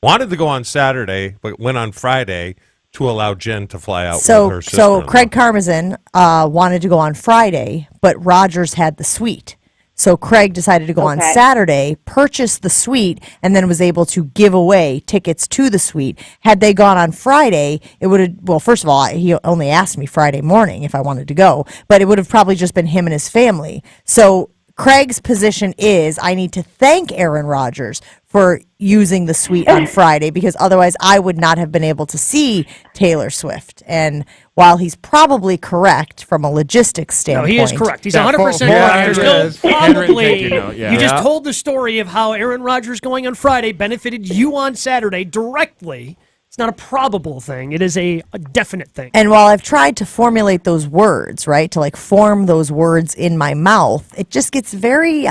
Speaker 5: Wanted to go on Saturday, but went on Friday to allow Jen to fly out with her sister.
Speaker 4: So Craig Karmazin wanted to go on Friday, but Rodgers had the suite. So Craig decided to go on Saturday, purchase the suite, and then was able to give away tickets to the suite. Had they gone on Friday, it would have, well, first of all, he only asked me Friday morning if I wanted to go, but it would have probably just been him and his family. So Craig's position is I need to thank Aaron Rodgers for using the suite on Friday, because otherwise I would not have been able to see Taylor Swift. And while he's probably correct from a logistics standpoint.
Speaker 9: No, he is correct. He's 100% correct. There's no probably. You just told the story of how Aaron Rodgers going on Friday benefited you on Saturday directly. It's not a probable thing. It is a definite thing.
Speaker 4: And while I've tried to formulate those words, right, to like form those words in my mouth, it just gets very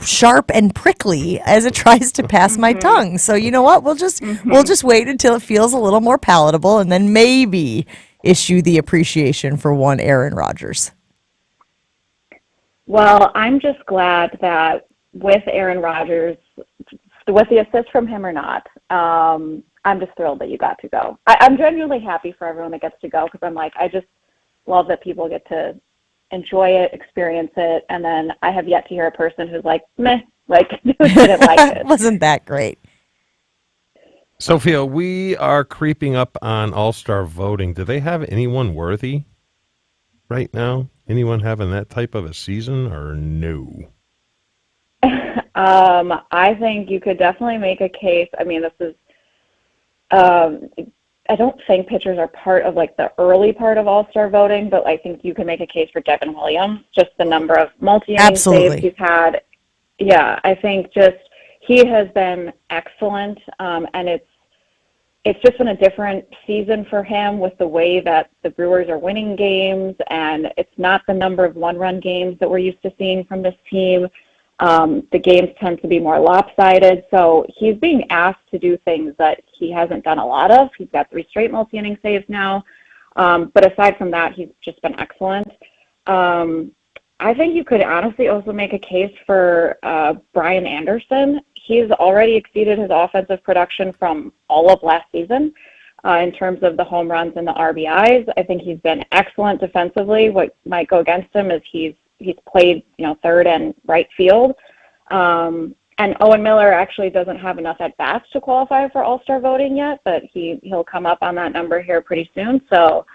Speaker 4: sharp and prickly as it tries to pass my tongue. So you know what? We'll just wait until it feels a little more palatable, and then maybe issue the appreciation for one Aaron Rodgers.
Speaker 28: Well, I'm just glad that with Aaron Rodgers, with the assist from him or not, I'm just thrilled that you got to go. I'm genuinely happy for everyone that gets to go, because I'm like, I just love that people get to enjoy it, experience it, and then I have yet to hear a person who's like, meh, like, didn't like it.
Speaker 4: Wasn't that great?
Speaker 5: Sophia, we are creeping up on All-Star voting. Do they have anyone worthy right now? Anyone having that type of a season, or no?
Speaker 28: I think you could definitely make a case. I mean, this is, I don't think pitchers are part of like the early part of All-Star voting, but I think you can make a case for Devin Williams, just the number of multi-inning saves he's had. Yeah, I think just he has been excellent, and it's just been a different season for him with the way that the Brewers are winning games, and it's not the number of one-run games that we're used to seeing from this team. The games tend to be more lopsided, so he's being asked to do things that he hasn't done a lot of. He's got 3 straight multi-inning saves now, but aside from that, he's just been excellent. I think you could honestly also make a case for Brian Anderson. He's already exceeded his offensive production from all of last season in terms of the home runs and the RBIs. I think he's been excellent defensively. What might go against him is he's played, third and right field. And Owen Miller actually doesn't have enough at-bats to qualify for All-Star voting yet, but he'll come up on that number here pretty soon. So,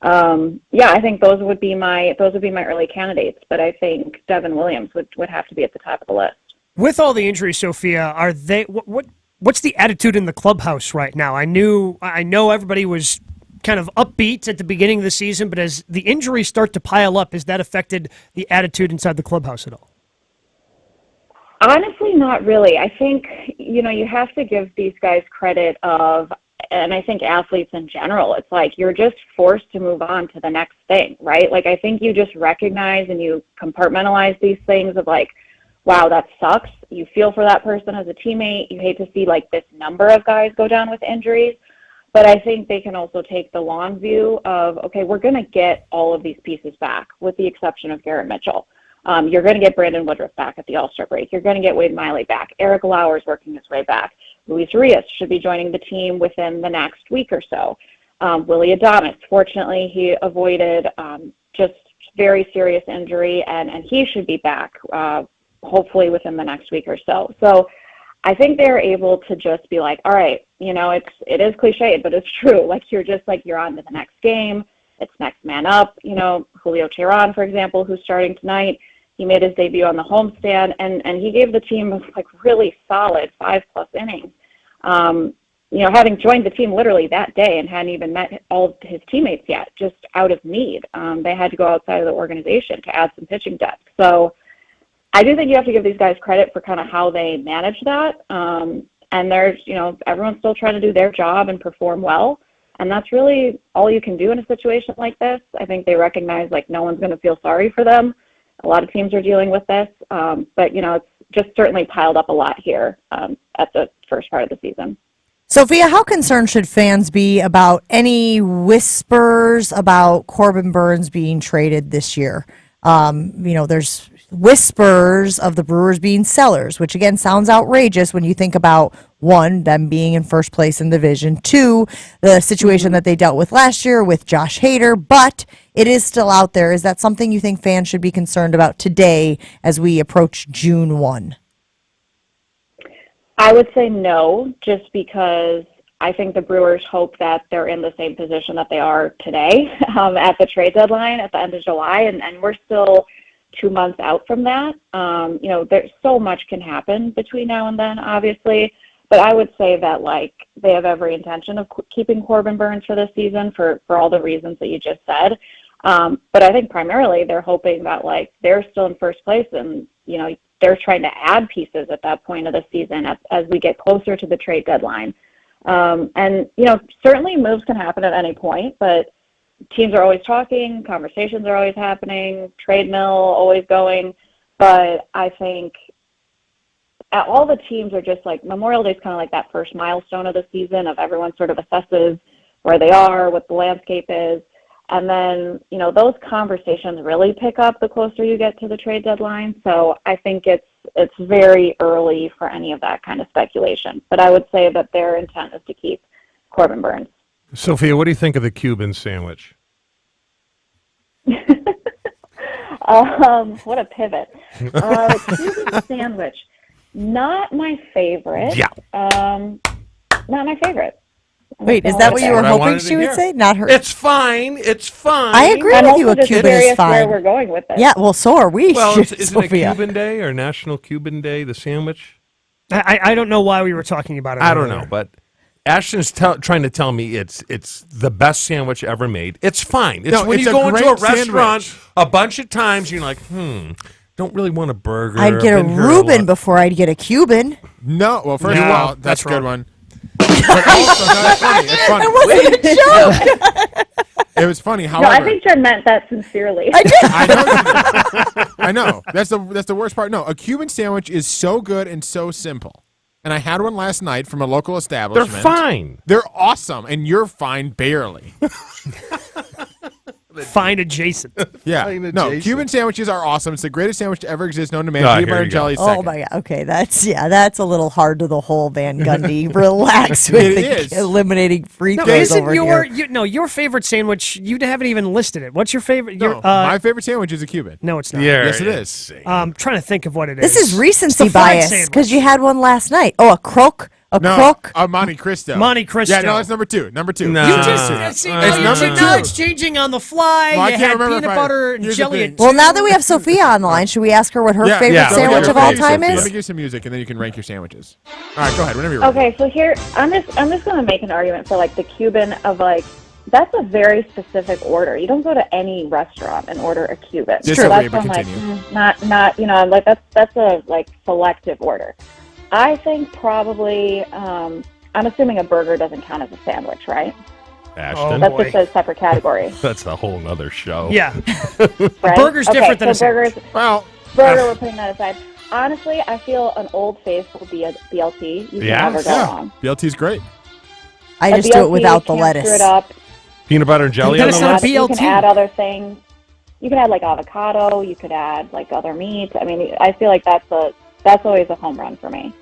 Speaker 28: I think those would be my early candidates, but I think Devin Williams would have to be at the top of the list.
Speaker 9: With all the injuries, Sophia, are they what's the attitude in the clubhouse right now? I know everybody was kind of upbeat at the beginning of the season, but as the injuries start to pile up, has that affected the attitude inside the clubhouse at all?
Speaker 28: Honestly, not really. I think, you have to give these guys credit and I think athletes in general, it's like you're just forced to move on to the next thing, right? Like, I think you just recognize and you compartmentalize these things of like, wow, that sucks. You feel for that person as a teammate. You hate to see like this number of guys go down with injuries. But I think they can also take the long view of, okay, we're going to get all of these pieces back, with the exception of Garrett Mitchell. You're going to get Brandon Woodruff back at the All-Star break. You're going to get Wade Miley back. Eric Lauer's working his way back. Luis Urias should be joining the team within the next week or so. Willie Adames, fortunately, he avoided just very serious injury, and he should be back hopefully within the next week or so. So I think they're able to just be like, all right, it is cliche, but it's true. Like, you're just like, you're on to the next game. It's next man up. Julio Teheran, for example, who's starting tonight, he made his debut on the homestand, and he gave the team like really solid 5+ innings. Having joined the team literally that day and hadn't even met all of his teammates yet, just out of need. They had to go outside of the organization to add some pitching depth. So I do think you have to give these guys credit for kind of how they manage that. And there's, everyone's still trying to do their job and perform well. And that's really all you can do in a situation like this. I think they recognize like no one's going to feel sorry for them. A lot of teams are dealing with this. But, it's just certainly piled up a lot here at the first part of the season.
Speaker 4: Sophia, how concerned should fans be about any whispers about Corbin Burnes being traded this year? There's whispers of the Brewers being sellers, which again sounds outrageous when you think about One, them being in first place in the division. Two, the situation that they dealt with last year with Josh Hader, but it is still out there. Is that something you think fans should be concerned about today as we approach June 1?
Speaker 28: I would say no, just because I think the Brewers hope that they're in the same position that they are today at the trade deadline at the end of July, and we're still 2 months out from that. There's so much can happen between now and then, obviously, but I would say that they have every intention of keeping Corbin Burns for this season for all the reasons that you just said. But I think primarily they're hoping that they're still in first place, and they're trying to add pieces at that point of the season as we get closer to the trade deadline. Certainly moves can happen at any point, but teams are always talking, conversations are always happening, trade mill always going. But I think all the teams are just Memorial Day is kind of that first milestone of the season of everyone sort of assesses where they are, what the landscape is. And then, those conversations really pick up the closer you get to the trade deadline. So I think it's very early for any of that kind of speculation. But I would say that their intent is to keep Corbin Burns.
Speaker 5: Sophia, what do you think of the Cuban sandwich?
Speaker 28: What a pivot. Cuban sandwich, not my favorite.
Speaker 5: Yeah.
Speaker 28: Not my favorite.
Speaker 4: Wait, is that what you were hoping she would say? Not her.
Speaker 5: It's fine. It's fine.
Speaker 4: I agree with you. A Cuban is fine.
Speaker 28: Where we're going with it.
Speaker 4: Yeah, well, so are we.
Speaker 5: Well, is it a
Speaker 4: Sophia.
Speaker 5: Cuban Day or National Cuban Day, the sandwich?
Speaker 9: I don't know why we were talking about it.
Speaker 5: I don't know, but Ashton's trying to tell me it's the best sandwich ever made. It's fine. When you go into a restaurant a bunch of times, you're like, don't really want a burger.
Speaker 4: I'd get a Reuben before I'd get a Cuban.
Speaker 6: No, well, first of all, that's a good one.
Speaker 28: But also,
Speaker 6: it's funny. It's funny.
Speaker 4: It wasn't a joke.
Speaker 6: It was funny. However,
Speaker 28: I think Jen meant that sincerely.
Speaker 4: I did.
Speaker 6: I know. That's the worst part. No, a Cuban sandwich is so good and so simple. And I had one last night from a local establishment.
Speaker 5: They're fine.
Speaker 6: They're awesome, and you're fine barely.
Speaker 9: Fine adjacent.
Speaker 6: Yeah.
Speaker 5: Fine
Speaker 6: No,
Speaker 5: adjacent.
Speaker 6: Cuban sandwiches are awesome. It's the greatest sandwich to ever exist, known to man.
Speaker 5: Oh,
Speaker 6: Peanut
Speaker 5: here
Speaker 6: butter
Speaker 5: you
Speaker 6: and
Speaker 5: go.
Speaker 6: jelly
Speaker 4: Oh
Speaker 6: second.
Speaker 4: my God. Okay, that's a little hard to the whole Van Gundy. Relax with
Speaker 6: It
Speaker 4: the
Speaker 6: is.
Speaker 4: eliminating free
Speaker 9: No,
Speaker 4: throws
Speaker 9: isn't
Speaker 4: over
Speaker 9: your favorite sandwich? You haven't even listed it. What's your favorite?
Speaker 6: No, my favorite sandwich is a Cuban.
Speaker 9: No, it's not.
Speaker 5: Yes,
Speaker 6: it is.
Speaker 9: I'm trying to think of what it is.
Speaker 4: This is recency
Speaker 9: It's the fried
Speaker 4: bias
Speaker 9: sandwich.
Speaker 4: because you had one last night. Oh, a croak. Crook?
Speaker 6: Monte Cristo.
Speaker 9: Monte Cristo.
Speaker 6: Yeah, no, it's number two. Number two.
Speaker 5: No.
Speaker 9: You
Speaker 5: It's
Speaker 9: just see,
Speaker 6: it's number
Speaker 9: now
Speaker 6: two.
Speaker 9: it's changing on the fly.
Speaker 6: Well, I
Speaker 9: you
Speaker 6: can't
Speaker 9: had
Speaker 6: remember
Speaker 9: peanut
Speaker 6: if I-
Speaker 9: butter and
Speaker 6: here's the
Speaker 9: jelly.
Speaker 6: thing.
Speaker 9: And
Speaker 4: Well, now that we have Sophia on the line, should we ask her what her favorite
Speaker 5: Yeah.
Speaker 4: sandwich
Speaker 6: Go
Speaker 4: of
Speaker 6: ahead,
Speaker 4: all time
Speaker 6: Sophia.
Speaker 4: is?
Speaker 6: Let me give you some music, and then you can rank your sandwiches. All right, go ahead. Whenever you're ready.
Speaker 28: Okay, so here I'm just going to make an argument for the Cuban of that's a very specific order. You don't go to any restaurant and order a Cuban.
Speaker 6: Disagree,
Speaker 28: That's
Speaker 6: but
Speaker 28: I'm
Speaker 6: continue.
Speaker 28: not that's a selective order. I think probably I'm assuming a burger doesn't count as a sandwich, right?
Speaker 5: Ashton.
Speaker 28: That's
Speaker 9: boy.
Speaker 28: just a separate category.
Speaker 5: That's a whole nother show.
Speaker 9: Yeah.
Speaker 28: Right?
Speaker 9: Burger's
Speaker 28: Okay,
Speaker 9: different than
Speaker 28: so
Speaker 9: a sandwich.
Speaker 28: Burger, we're putting that aside. Honestly, I feel an old faithful BLT. You can never go wrong.
Speaker 6: BLT's great.
Speaker 4: I
Speaker 28: A
Speaker 4: just do it
Speaker 28: BLT,
Speaker 4: without the
Speaker 28: can't
Speaker 4: lettuce.
Speaker 28: screw it up.
Speaker 5: Peanut butter and jelly
Speaker 9: Then
Speaker 5: on
Speaker 9: it's
Speaker 5: the
Speaker 9: not a
Speaker 5: list?
Speaker 28: You
Speaker 9: BLT.
Speaker 28: can add other things. You can add avocado. You could add other meat. I mean, I feel like that's always a home run for me.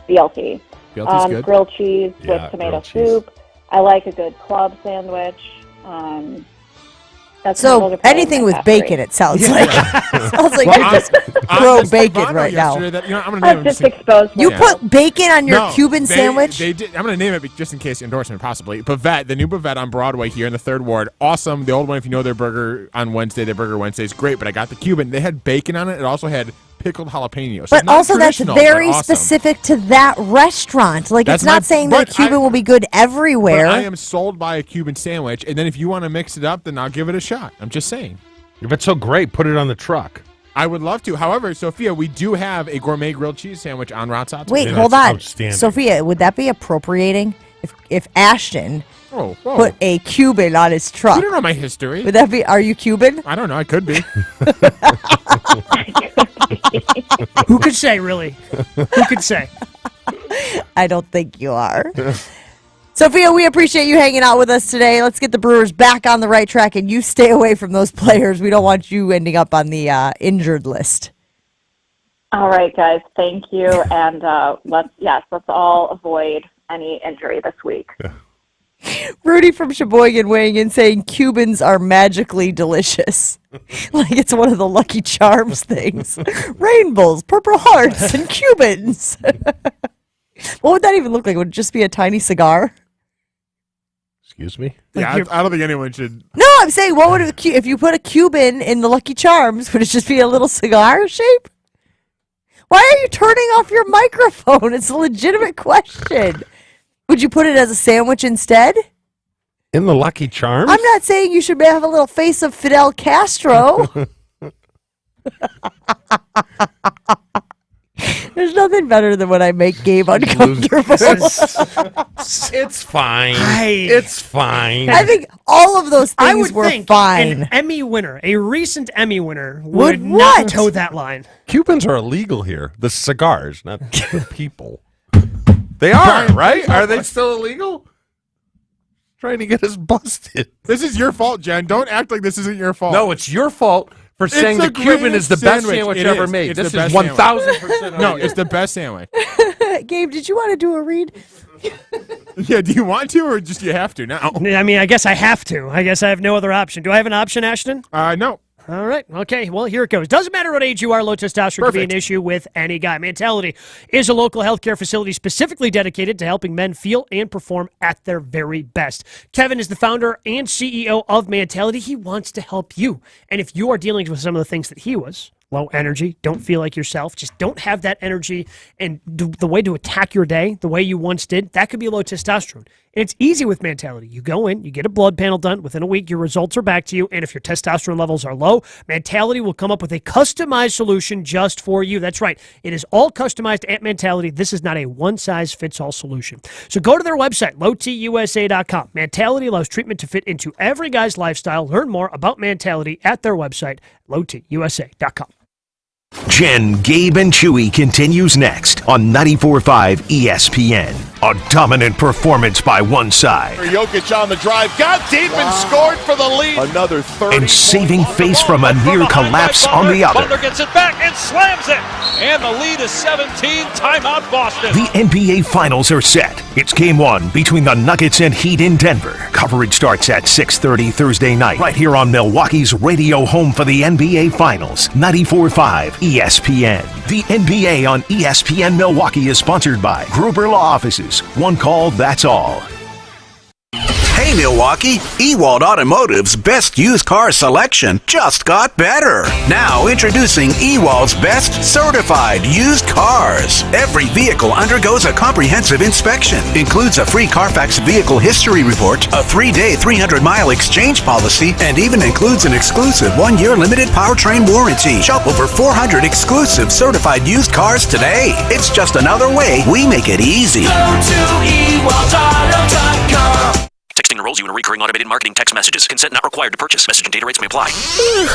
Speaker 28: BLT.
Speaker 6: BLT's good.
Speaker 28: Grilled cheese
Speaker 5: Yeah,
Speaker 28: with tomato
Speaker 5: grilled cheese.
Speaker 28: soup. I like a good club sandwich. Those
Speaker 4: So
Speaker 28: are probably
Speaker 4: anything
Speaker 28: my
Speaker 4: with
Speaker 28: top
Speaker 4: bacon,
Speaker 28: three.
Speaker 4: it sounds like. Sounds like
Speaker 6: Well,
Speaker 4: you're just
Speaker 6: I
Speaker 4: throw
Speaker 6: just
Speaker 4: bacon
Speaker 6: found out
Speaker 4: right now.
Speaker 6: yesterday that, I'm going to name
Speaker 28: I've
Speaker 6: him
Speaker 28: just
Speaker 6: just in-
Speaker 28: exposed
Speaker 4: You
Speaker 28: myself.
Speaker 4: put bacon on your
Speaker 6: No,
Speaker 4: Cuban sandwich?
Speaker 6: They did. I'm going to name it just in case endorsement, possibly. Bavette, the new Bavette on Broadway here in the 3rd Ward. Awesome. The old one, if you know their burger on Wednesday, their Burger Wednesday is great. But I got the Cuban. They had bacon on it. It also had pickled jalapenos. So
Speaker 4: But
Speaker 6: not
Speaker 4: also, that's
Speaker 6: traditional,
Speaker 4: very
Speaker 6: but awesome.
Speaker 4: specific to that restaurant. Like,
Speaker 6: That's
Speaker 4: it's not
Speaker 6: my-
Speaker 4: saying that a
Speaker 6: but
Speaker 4: Cuban
Speaker 6: I-
Speaker 4: will be good everywhere.
Speaker 6: But I am sold by a Cuban sandwich. And then if you want to mix it up, then I'll give it a shot. I'm just saying.
Speaker 5: If it's so great, put it on the truck.
Speaker 6: I would love to. However, Sophia, we do have a gourmet grilled cheese sandwich on route outside.
Speaker 4: Wait,
Speaker 5: Yeah,
Speaker 4: hold
Speaker 5: that's
Speaker 4: on.
Speaker 5: outstanding.
Speaker 4: Sophia, would that be appropriating if Ashton
Speaker 6: Whoa.
Speaker 4: put a Cuban on his
Speaker 6: You
Speaker 4: truck?
Speaker 6: don't know my history.
Speaker 4: Would that be, are you Cuban?
Speaker 6: I don't know. I could be.
Speaker 9: Who could say, really? Who could say?
Speaker 4: I don't think you are. Sophia, we appreciate you hanging out with us today. Let's get the Brewers back on the right track, and you stay away from those players. We don't want you ending up on the injured list.
Speaker 28: All right, guys. Thank you. And let's all avoid any injury this week.
Speaker 4: Rudy from Sheboygan weighing in saying Cubans are magically delicious. Like it's one of the Lucky Charms things. Rainbows, Purple Hearts, and Cubans. What would that even look like? Would it just be a tiny cigar?
Speaker 5: Excuse me?
Speaker 6: Yeah, I don't think anyone should.
Speaker 4: No, I'm saying, what would it, if you put a Cuban in the Lucky Charms, would it just be a little cigar shape? Why are you turning off your microphone? It's a legitimate question. Would you put it as a sandwich instead?
Speaker 5: In the Lucky Charms?
Speaker 4: I'm not saying you should have a little face of Fidel Castro. There's nothing better than when I make Gabe uncomfortable.
Speaker 5: It's fine. It's fine.
Speaker 4: I think all of those
Speaker 9: I
Speaker 4: things
Speaker 9: would
Speaker 4: were
Speaker 9: think
Speaker 4: fine.
Speaker 9: an Emmy winner, a recent Emmy winner,
Speaker 4: Would
Speaker 9: not
Speaker 4: what?
Speaker 9: toe that line.
Speaker 5: Cubans are illegal here. The cigars, not the people. They are, right? Are they still illegal? Trying to get us busted.
Speaker 6: This is your fault, Jen. Don't act like this isn't your fault.
Speaker 5: No, it's your fault for saying the Cuban is the best sandwich ever made. This is 1,000%.
Speaker 6: No, it's the best sandwich.
Speaker 4: Gabe, did you want to do a read?
Speaker 6: Yeah, do you want to or just you have to now?
Speaker 9: I mean, I guess I have to. I guess I have no other option. Do I have an option, Ashton?
Speaker 6: No.
Speaker 9: All right. Okay. Well, here it goes. Doesn't matter what age you are, low testosterone can be an issue with any guy. Mentality is a local healthcare facility specifically dedicated to helping men feel and perform at their very best. Kevin is the founder and CEO of Mentality. He wants to help you. And if you are dealing with some of the things that he was, low energy, don't feel like yourself, just don't have that energy, and the way to attack your day, the way you once did, that could be low testosterone. And it's easy with Mentality. You go in, you get a blood panel done. Within a week, your results are back to you. And if your testosterone levels are low, Mentality will come up with a customized solution just for you. That's right. It is all customized at Mentality. This is not a one-size-fits-all solution. So go to their website, lowtusa.com. Mentality allows treatment to fit into every guy's lifestyle. Learn more about Mentality at their website, lowtusa.com.
Speaker 1: Jen, Gabe, and Chewy continues next on 94.5 ESPN. A dominant performance by one side.
Speaker 3: Jokic on the drive, got deep and scored for the lead. Another 30.
Speaker 1: And saving face from a near collapse on the other.
Speaker 7: Butler gets it back and slams it. And the lead is 17. Timeout Boston.
Speaker 1: The NBA Finals are set. It's Game 1 between the Nuggets and Heat in Denver. Coverage starts at 6:30 Thursday night, right here on Milwaukee's radio home for the NBA Finals, 94.5 ESPN. The NBA on ESPN Milwaukee is sponsored by Gruber Law Offices. One call, that's all.
Speaker 8: Hey Milwaukee, Ewald Automotive's best used car selection just got better. Now introducing Ewald's best certified used cars. Every vehicle undergoes a comprehensive inspection, includes a free Carfax vehicle history report, a 3-day 300-mile exchange policy, and even includes an exclusive 1-year limited powertrain warranty. Shop over 400 exclusive certified used cars today. It's just another way we make it easy.
Speaker 11: Go to ewaldauto.com.
Speaker 23: Texting enrolls you in recurring automated marketing text messages. Consent not required to purchase. Message and data rates may apply.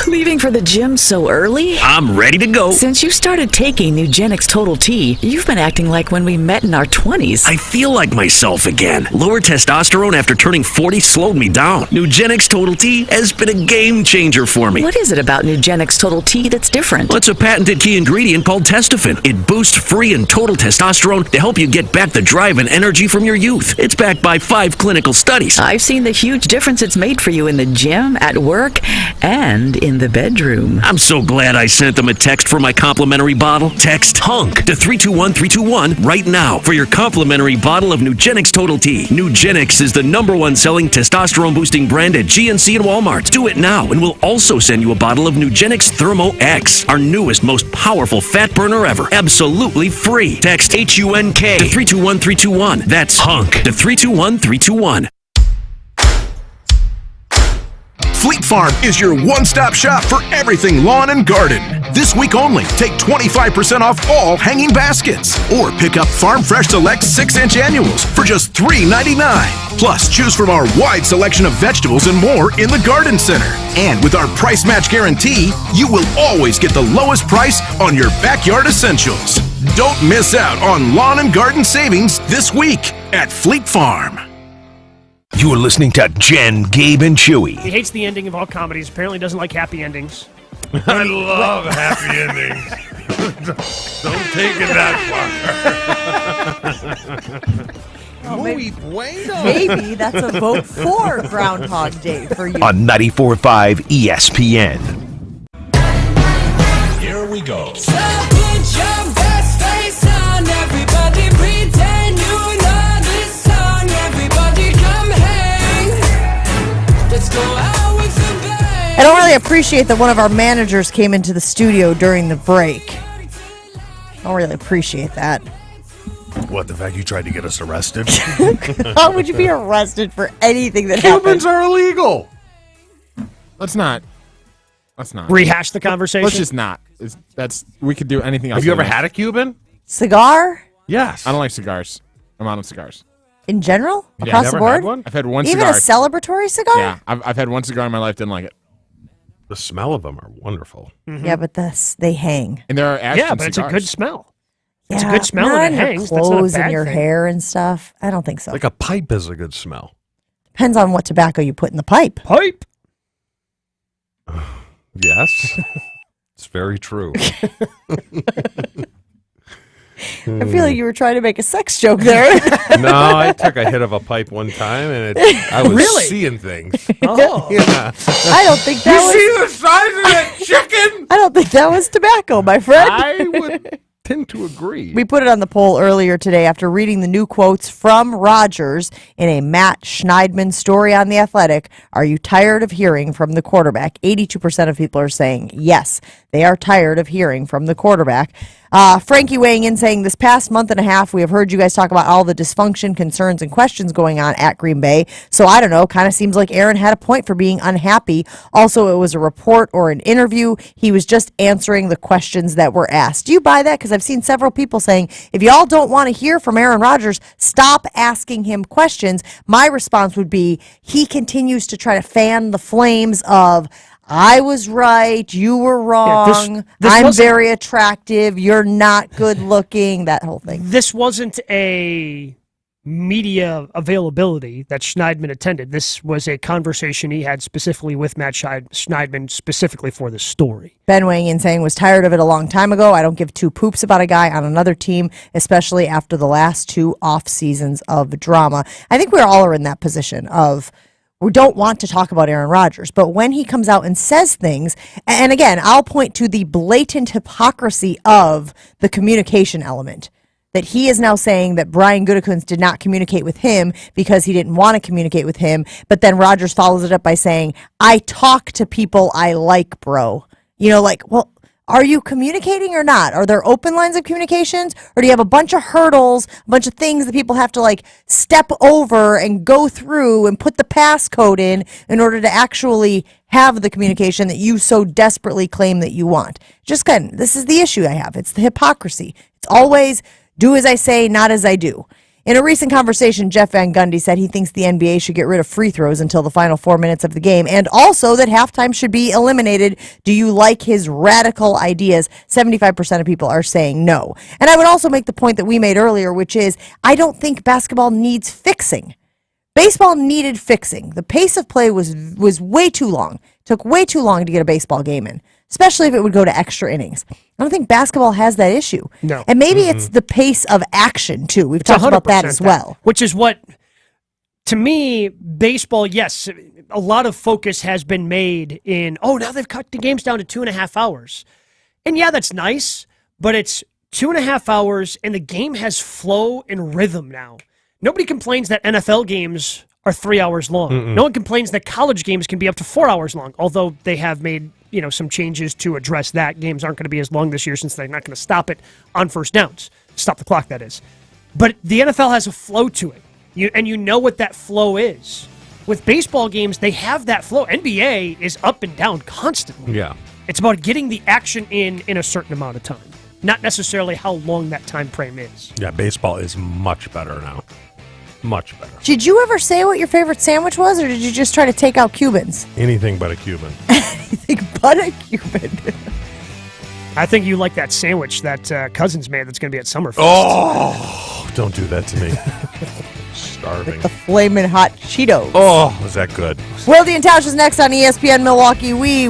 Speaker 24: Leaving for the gym so early?
Speaker 23: I'm ready to go.
Speaker 24: Since you started taking Nugenix Total T, you've been acting like when we met in our 20s.
Speaker 23: I feel like myself again. Lower testosterone after turning 40 slowed me down. Nugenix Total T has been a game changer for me.
Speaker 24: What is it about Nugenix Total T that's different?
Speaker 23: Well, it's a patented key ingredient called testofen. It boosts free and total testosterone to help you get back the drive and energy from your youth. It's backed by 5 clinical studies.
Speaker 24: I've seen the huge difference it's made for you in the gym, at work, and in the bedroom.
Speaker 23: I'm so glad I sent them a text for my complimentary bottle. Text HUNK to 321321 right now for your complimentary bottle of Nugenix Total T. Nugenix is the #1 selling testosterone boosting brand at GNC and Walmart. Do it now and we'll also send you a bottle of Nugenix Thermo X, our newest, most powerful fat burner ever. Absolutely free. Text HUNK to 321321. That's HUNK to 321321.
Speaker 15: Fleet Farm is your one-stop shop for everything lawn and garden. This week only, take 25% off all hanging baskets. Or pick up Farm Fresh Select 6-inch annuals for just $3.99. Plus, choose from our wide selection of vegetables and more in the garden center. And with our price match guarantee, you will always get the lowest price on your backyard essentials. Don't miss out on lawn and garden savings this week at Fleet Farm.
Speaker 1: You're listening to Jen, Gabe, and Chewy.
Speaker 9: He hates the ending of all comedies. Apparently doesn't like happy endings.
Speaker 5: I love happy endings. Don't take it that far.
Speaker 4: Muy
Speaker 5: bueno.
Speaker 4: Maybe that's a vote for Groundhog Day for you.
Speaker 1: On 94.5 ESPN.
Speaker 11: Here we go.
Speaker 13: So put your best face on, everybody pretend you know this song. Everybody come hang. Let's go out with the bang.
Speaker 4: I don't really appreciate that one of our managers came into the studio during the break. I don't really appreciate that.
Speaker 11: What, the fact you tried to get us arrested?
Speaker 4: How would you be arrested for anything that
Speaker 5: Cubans
Speaker 4: happened?
Speaker 5: are illegal.
Speaker 6: Let's not
Speaker 9: rehash the conversation.
Speaker 6: Let's just not. We could do anything else.
Speaker 5: Have you ever had a Cuban?
Speaker 4: Cigar?
Speaker 5: Yes.
Speaker 6: I don't like cigars. I'm out of cigars.
Speaker 4: In general?
Speaker 6: Yeah.
Speaker 4: Across
Speaker 5: Never
Speaker 4: the board?
Speaker 5: had one?
Speaker 6: I've had one
Speaker 4: Even
Speaker 6: cigar.
Speaker 4: a celebratory cigar?
Speaker 6: Yeah, I've had one cigar in my life. Didn't like it.
Speaker 5: The smell of them are wonderful.
Speaker 4: Yeah, but they hang.
Speaker 6: And there are Ashton
Speaker 9: Yeah, but it's a
Speaker 6: cigars.
Speaker 9: good smell. It's a
Speaker 4: Yeah,
Speaker 9: good smell
Speaker 4: not
Speaker 9: and it
Speaker 4: in your
Speaker 9: hangs. That's not a
Speaker 4: clothes and
Speaker 9: bad
Speaker 4: your
Speaker 9: thing.
Speaker 4: hair and stuff. I don't think so.
Speaker 5: Like a pipe is a good smell.
Speaker 4: Depends on what tobacco you put in the pipe.
Speaker 9: Pipe.
Speaker 5: Yes. It's very true.
Speaker 4: I feel like you were trying to make a sex joke there.
Speaker 5: No, I took a hit of a pipe one time, and I was
Speaker 9: Really?
Speaker 5: seeing things.
Speaker 9: Oh.
Speaker 5: Yeah.
Speaker 4: I don't think that was.
Speaker 5: See the size of that chicken?
Speaker 4: I don't think that was tobacco, my friend.
Speaker 5: I would tend to agree.
Speaker 4: We put it on the poll earlier today after reading the new quotes from Rodgers in a Matt Schneidman story on The Athletic. Are you tired of hearing from the quarterback? 82% of people are saying yes, they are tired of hearing from the quarterback. Frankie weighing in saying, this past month and a half, we have heard you guys talk about all the dysfunction, concerns, and questions going on at Green Bay. So I don't know, kind of seems like Aaron had a point for being unhappy. Also, it was a report or an interview. He was just answering the questions that were asked. Do you buy that? Because I've seen several people saying, if y'all don't want to hear from Aaron Rodgers, stop asking him questions. My response would be, he continues to try to fan the flames of, I was right, you were wrong,
Speaker 9: this
Speaker 4: I'm
Speaker 9: wasn't-
Speaker 4: very attractive, you're not good looking, that whole thing.
Speaker 9: This wasn't a media availability that Schneidman attended. This was a conversation he had specifically with Matt Schneidman specifically for the story.
Speaker 4: Ben weighing in saying, was tired of it a long time ago. I don't give two poops about a guy on another team, especially after the last two off seasons of drama. I think we all are in that position of, we don't want to talk about Aaron Rodgers, but when he comes out and says things, and again, I'll point to the blatant hypocrisy of the communication element, that he is now saying that Brian Gutekunst did not communicate with him because he didn't want to communicate with him, but then Rodgers follows it up by saying, I talk to people I like, bro. You know, like, well, are you communicating or not? Are there open lines of communications? Or do you have a bunch of hurdles, a bunch of things that people have to like step over and go through and put the passcode in order to actually have the communication that you so desperately claim that you want? Just kind of, this is the issue I have. It's the hypocrisy. It's always do as I say, not as I do. In a recent conversation, Jeff Van Gundy said he thinks the NBA should get rid of free throws until the final 4 minutes of the game, and also that halftime should be eliminated. Do you like his radical ideas? 75% of people are saying no. And I would also make the point that we made earlier, which is I don't think basketball needs fixing. Baseball needed fixing. The pace of play was way too long. It took way too long to get a baseball game in, especially if it would go to extra innings. I don't think basketball has that issue.
Speaker 9: No.
Speaker 4: And maybe it's the pace of action, too. We've
Speaker 9: It's
Speaker 4: talked about that
Speaker 9: 100%
Speaker 4: as well.
Speaker 9: Which is what, to me, baseball, yes, a lot of focus has been made in, oh, now they've cut the games down to 2.5 hours. And yeah, that's nice, but it's 2.5 hours and the game has flow and rhythm now. Nobody complains that NFL games are 3 hours long.
Speaker 5: Mm-mm.
Speaker 9: No one complains that college games can be up to 4 hours long, although they have made some changes to address that. Games aren't going to be as long this year since they're not going to stop it on first downs. Stop the clock, that is. But the NFL has a flow to it, you know what that flow is. With baseball games, they have that flow. NBA is up and down constantly.
Speaker 5: Yeah.
Speaker 9: It's about getting the action in a certain amount of time, not necessarily how long that time frame is.
Speaker 5: Yeah, baseball is much better now. Much better.
Speaker 4: Did you ever say what your favorite sandwich was, or did you just try to take out Cubans?
Speaker 5: Anything but a Cuban.
Speaker 4: Anything but a Cuban.
Speaker 9: I think you like that sandwich that Cousins made that's going to be at Summerfest.
Speaker 5: Oh, don't do that to me. Starving.
Speaker 4: The flaming hot Cheetos.
Speaker 5: Oh, was that good?
Speaker 4: Wilde and Tausch is next on ESPN Milwaukee. We